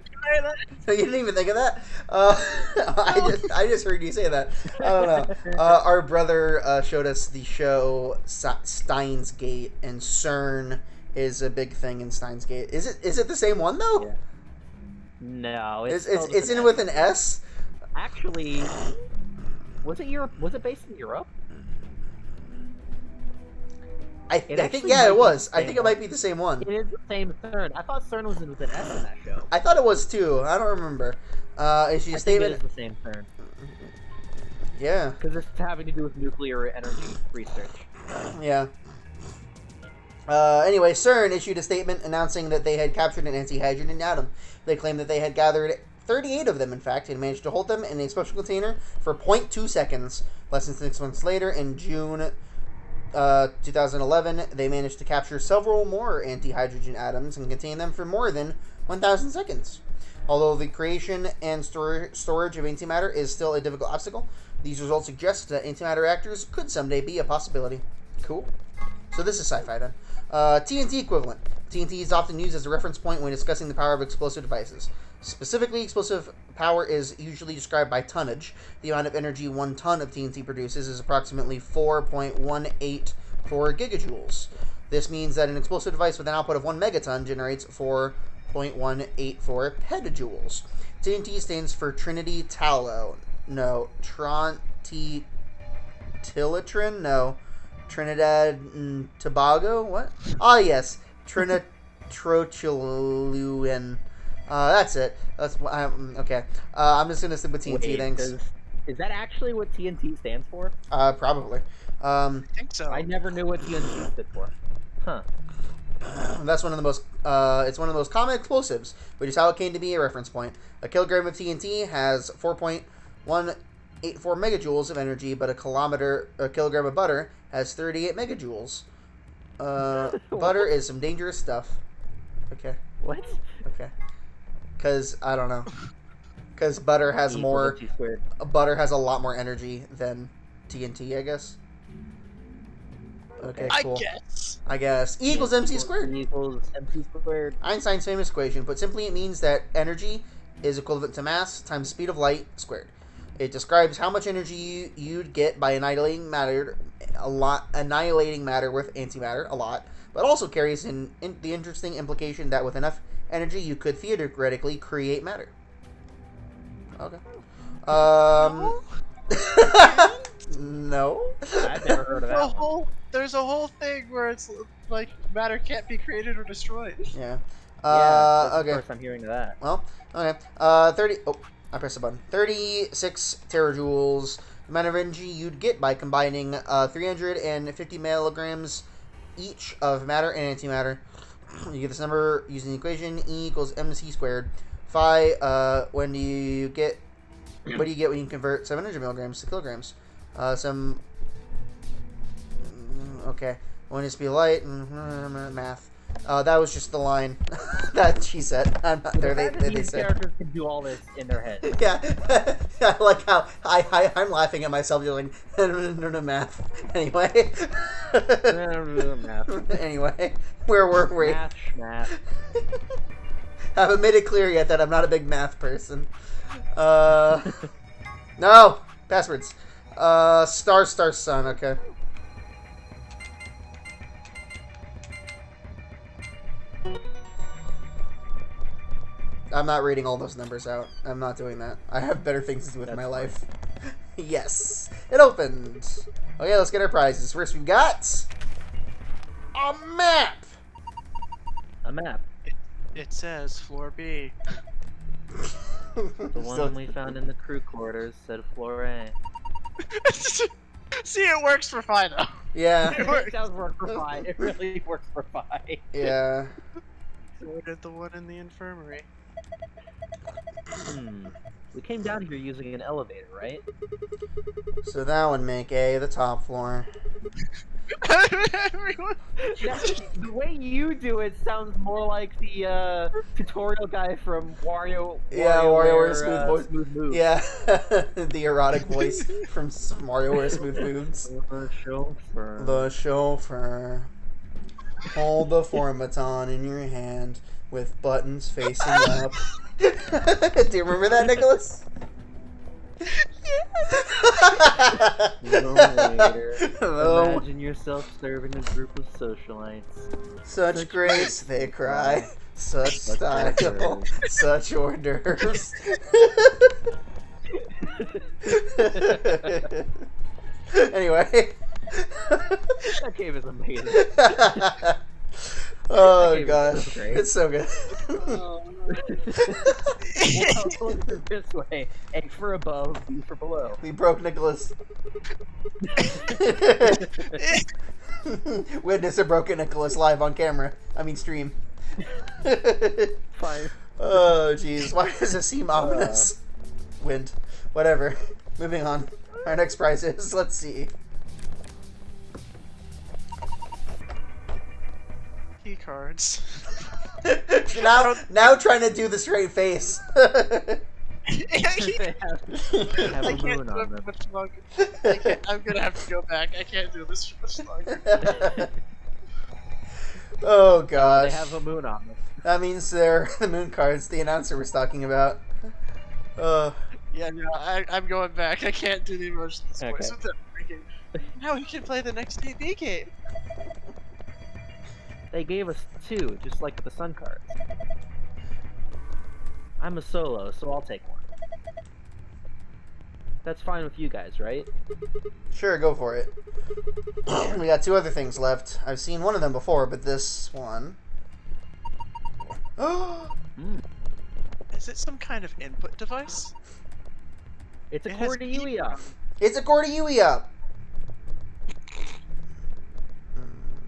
You didn't even think of that? I just heard you say that. I don't know. Our brother showed us the show Steins Gate, and CERN is a big thing in Steins Gate. Is it the same one though? Yeah. No, it's in with an S. Actually, was it based in Europe? I think it was. I think it might be the same one. It is the same CERN. I thought CERN was with an S in that show. I thought it was too. I don't remember. Is she a statement? I think it is the same CERN. Yeah. Because it's having to do with nuclear energy research. Yeah. Anyway, CERN issued a statement announcing that they had captured an antihydrogen atom. They claimed that they had gathered 38 of them, in fact, and managed to hold them in a special container for 0.2 seconds. Less than 6 months later, in June 2011, they managed to capture several more antihydrogen atoms and contain them for more than 1,000 seconds. Although the creation and storage of antimatter is still a difficult obstacle, these results suggest that antimatter reactors could someday be a possibility. Cool. So this is sci-fi then. TNT equivalent. TNT is often used as a reference point when discussing the power of explosive devices. Specifically, explosive power is usually described by tonnage. The amount of energy 1 ton of TNT produces is approximately 4.184 gigajoules. This means that an explosive device with an output of 1 megaton generates 4.184 petajoules. TNT stands for Trinity Tallow. No. Trilitrin? No. Trinidad and Tobago? What? Ah, yes. Trinitrotoluene. That's it. That's okay. I'm just gonna stick with TNT. Thanks. Is that actually what TNT stands for? Probably. I think so. I never knew what TNT stood for. Huh. That's one of the most. It's one of the most common explosives, which is how it came to be a reference point. A kilogram of TNT has 4.184 megajoules of energy, but a kilogram of butter has 38 megajoules. Butter is some dangerous stuff. Okay. What? Okay. Because I don't know. Because butter has more. Butter has a lot more energy than TNT, I guess. Okay, cool. I guess. E equals mc squared. E equals mc squared. Einstein's famous equation. Put simply, it means that energy is equivalent to mass times speed of light squared. It describes how much energy you'd get by annihilating matter with antimatter a lot, but also carries in the interesting implication that with enough energy you could theoretically create matter. Okay. No. I've never heard of that one. There's a whole thing where it's like matter can't be created or destroyed. Yeah. That's Okay. the first I'm hearing of that. Well, okay. 30. Oh, I pressed the button. 36 terajoules. The amount of energy you'd get by combining 350 milligrams each of matter and antimatter. You get this number using the equation E equals mc squared. Phi. What do you get when you convert 700 milligrams to kilograms? Okay. When it's be light. Math. That was just the line that she said. I'm not there. They said characters can do all this in their head. Yeah. I like how I'm laughing at myself doing math. Anyway. Math. Anyway, where were we? Math. I haven't made it clear yet that I'm not a big math person. No passwords. Star sun. Okay. I'm not reading all those numbers out. I'm not doing that. I have better things to do with my life. Yes. It opened. Okay, let's get our prizes. First we've got a map. A map. It says floor B. The one we found in the crew quarters said floor A. See, it works for Phi though. Yeah. It does work for Phi. It really works for Phi. Yeah. So did the one in the infirmary. We came down here using an elevator, right? So that would make A the top floor. Everyone. The way you do it sounds more like the tutorial guy from Wario. Yeah, WarioWare Smooth Smooth Moves. Yeah, the erotic voice from WarioWare Smooth Moves. The chauffeur. The chauffeur. Hold the formaton in your hand with buttons facing up. Do you remember that, Nicholas? Imagine yourself serving a group of socialites. Such grace, they cry. Such style. Such hors d'oeuvres. Anyway. That game is amazing. Oh gosh, it's so good. Well, look at it this way: A for above, B for below. We broke Nicholas. Witness a broken Nicholas live on camera. I mean stream. Fine. Oh jeez, why does it seem ominous? Wind. Whatever. Moving on. Our next prize is, let's see. Key cards. now trying to do the straight face. They have I a can't moon do on it them. much longer. I'm gonna have to go back. I can't do this for much longer. Oh gosh. They have a moon on them. That means they're the moon cards the announcer was talking about. Yeah, no, I'm going back. I can't do the emotions Okay. voice without freaking. Now we can play the next AB game. They gave us 2, just like the Sun cards. I'm a solo, so I'll take one. That's fine with you guys, right? Sure, go for it. We got 2 other things left. I've seen one of them before, but this one. Is it some kind of input device? It's a It has core to Yuya. It's a core to Yuya.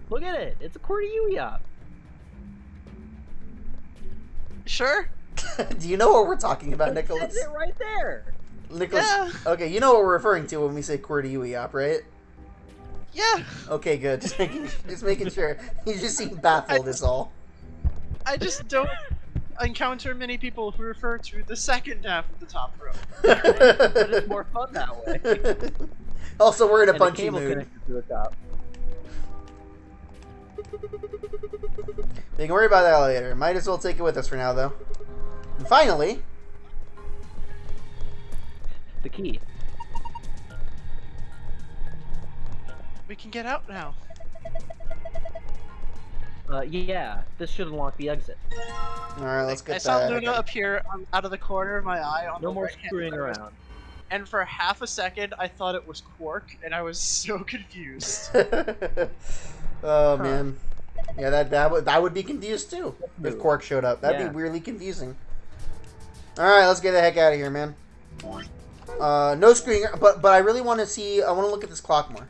Look at it. It's a core to Yuya. Sure. Do you know what we're talking about, Nicholas? That's it right there. Nicholas. Yeah. Okay, you know what we're referring to when we say core to Yuya, right? Yeah. Okay, good. Just making sure. You just seem baffled, is all. I just don't encounter many people who refer to the second half of the top row. But it's more fun that way. Also, we're in a And the punchy cable mood. connected to the top. You can worry about the elevator. Might as well take it with us for now, though. And finally, The key. We can get out now. Yeah, this should unlock the exit. alright, let's get I saw that. Luna appear out of the corner of my eye on No the more right-hand screwing side. around. And for half a second, I thought it was Quark, and I was so confused. Oh man, yeah, that would be confused too if Quark showed up. That'd Yeah. be weirdly confusing. All right, let's get the heck out of here, man. No screen, but I really want to see. I want to look at this clock more.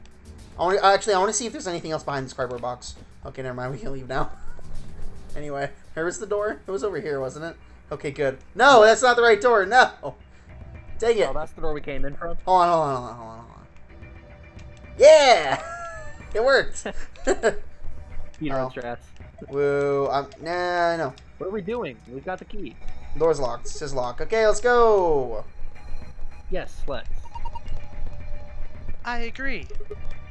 I want to see if there's anything else behind this cardboard box. Okay, never mind. We can leave now. Anyway, where was the door? It was over here, wasn't it? Okay, good. No, that's not the right door. No. Dang it. Oh, that's the door we came in from? Hold on. Yeah! It worked! Speedrun strats. Woo, nah, no. What are we doing? We've got the key. Door's locked. It says lock. Okay, let's go! Yes, let's. I agree.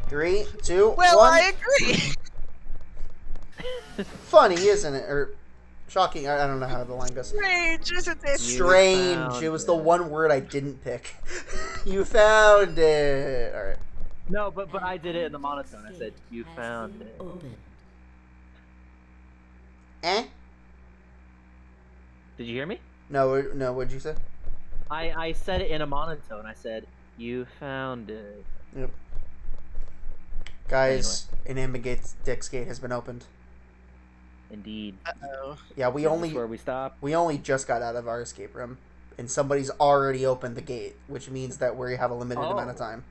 3, 2, Well, 1. I agree! Funny, isn't it? Or shocking. I don't know how the line goes. Strange, isn't it? Strange. It was the one word I didn't pick. You found it. Alright. No, but I did it in the monotone. I said, you found it. Eh? Did you hear me? No, no. What'd you say? I said it in a monotone. I said, "You found it." Yep. Guys, an Ambigate's gate has been opened. Indeed. Uh-oh. Yeah, we This only is where we stop. we only just got out of our escape room, and somebody's already opened the gate, which means that we have a limited amount of time.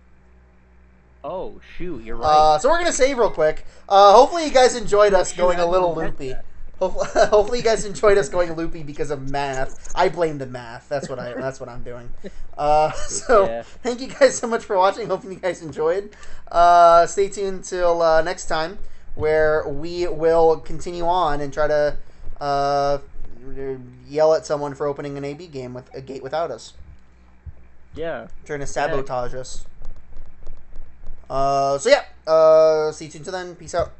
Oh shoot, you're right. So we're gonna save real quick. Hopefully you guys enjoyed us going a little loopy. Hopefully you guys enjoyed us going loopy because of math. I blame the math. That's what I'm doing. So Yeah. thank you guys so much for watching. Hopefully you guys enjoyed. Stay tuned till next time, where we will continue on and try to yell at someone for opening an AB game with a gate without us. Yeah. Trying to sabotage us. So yeah. Stay tuned till then. Peace out.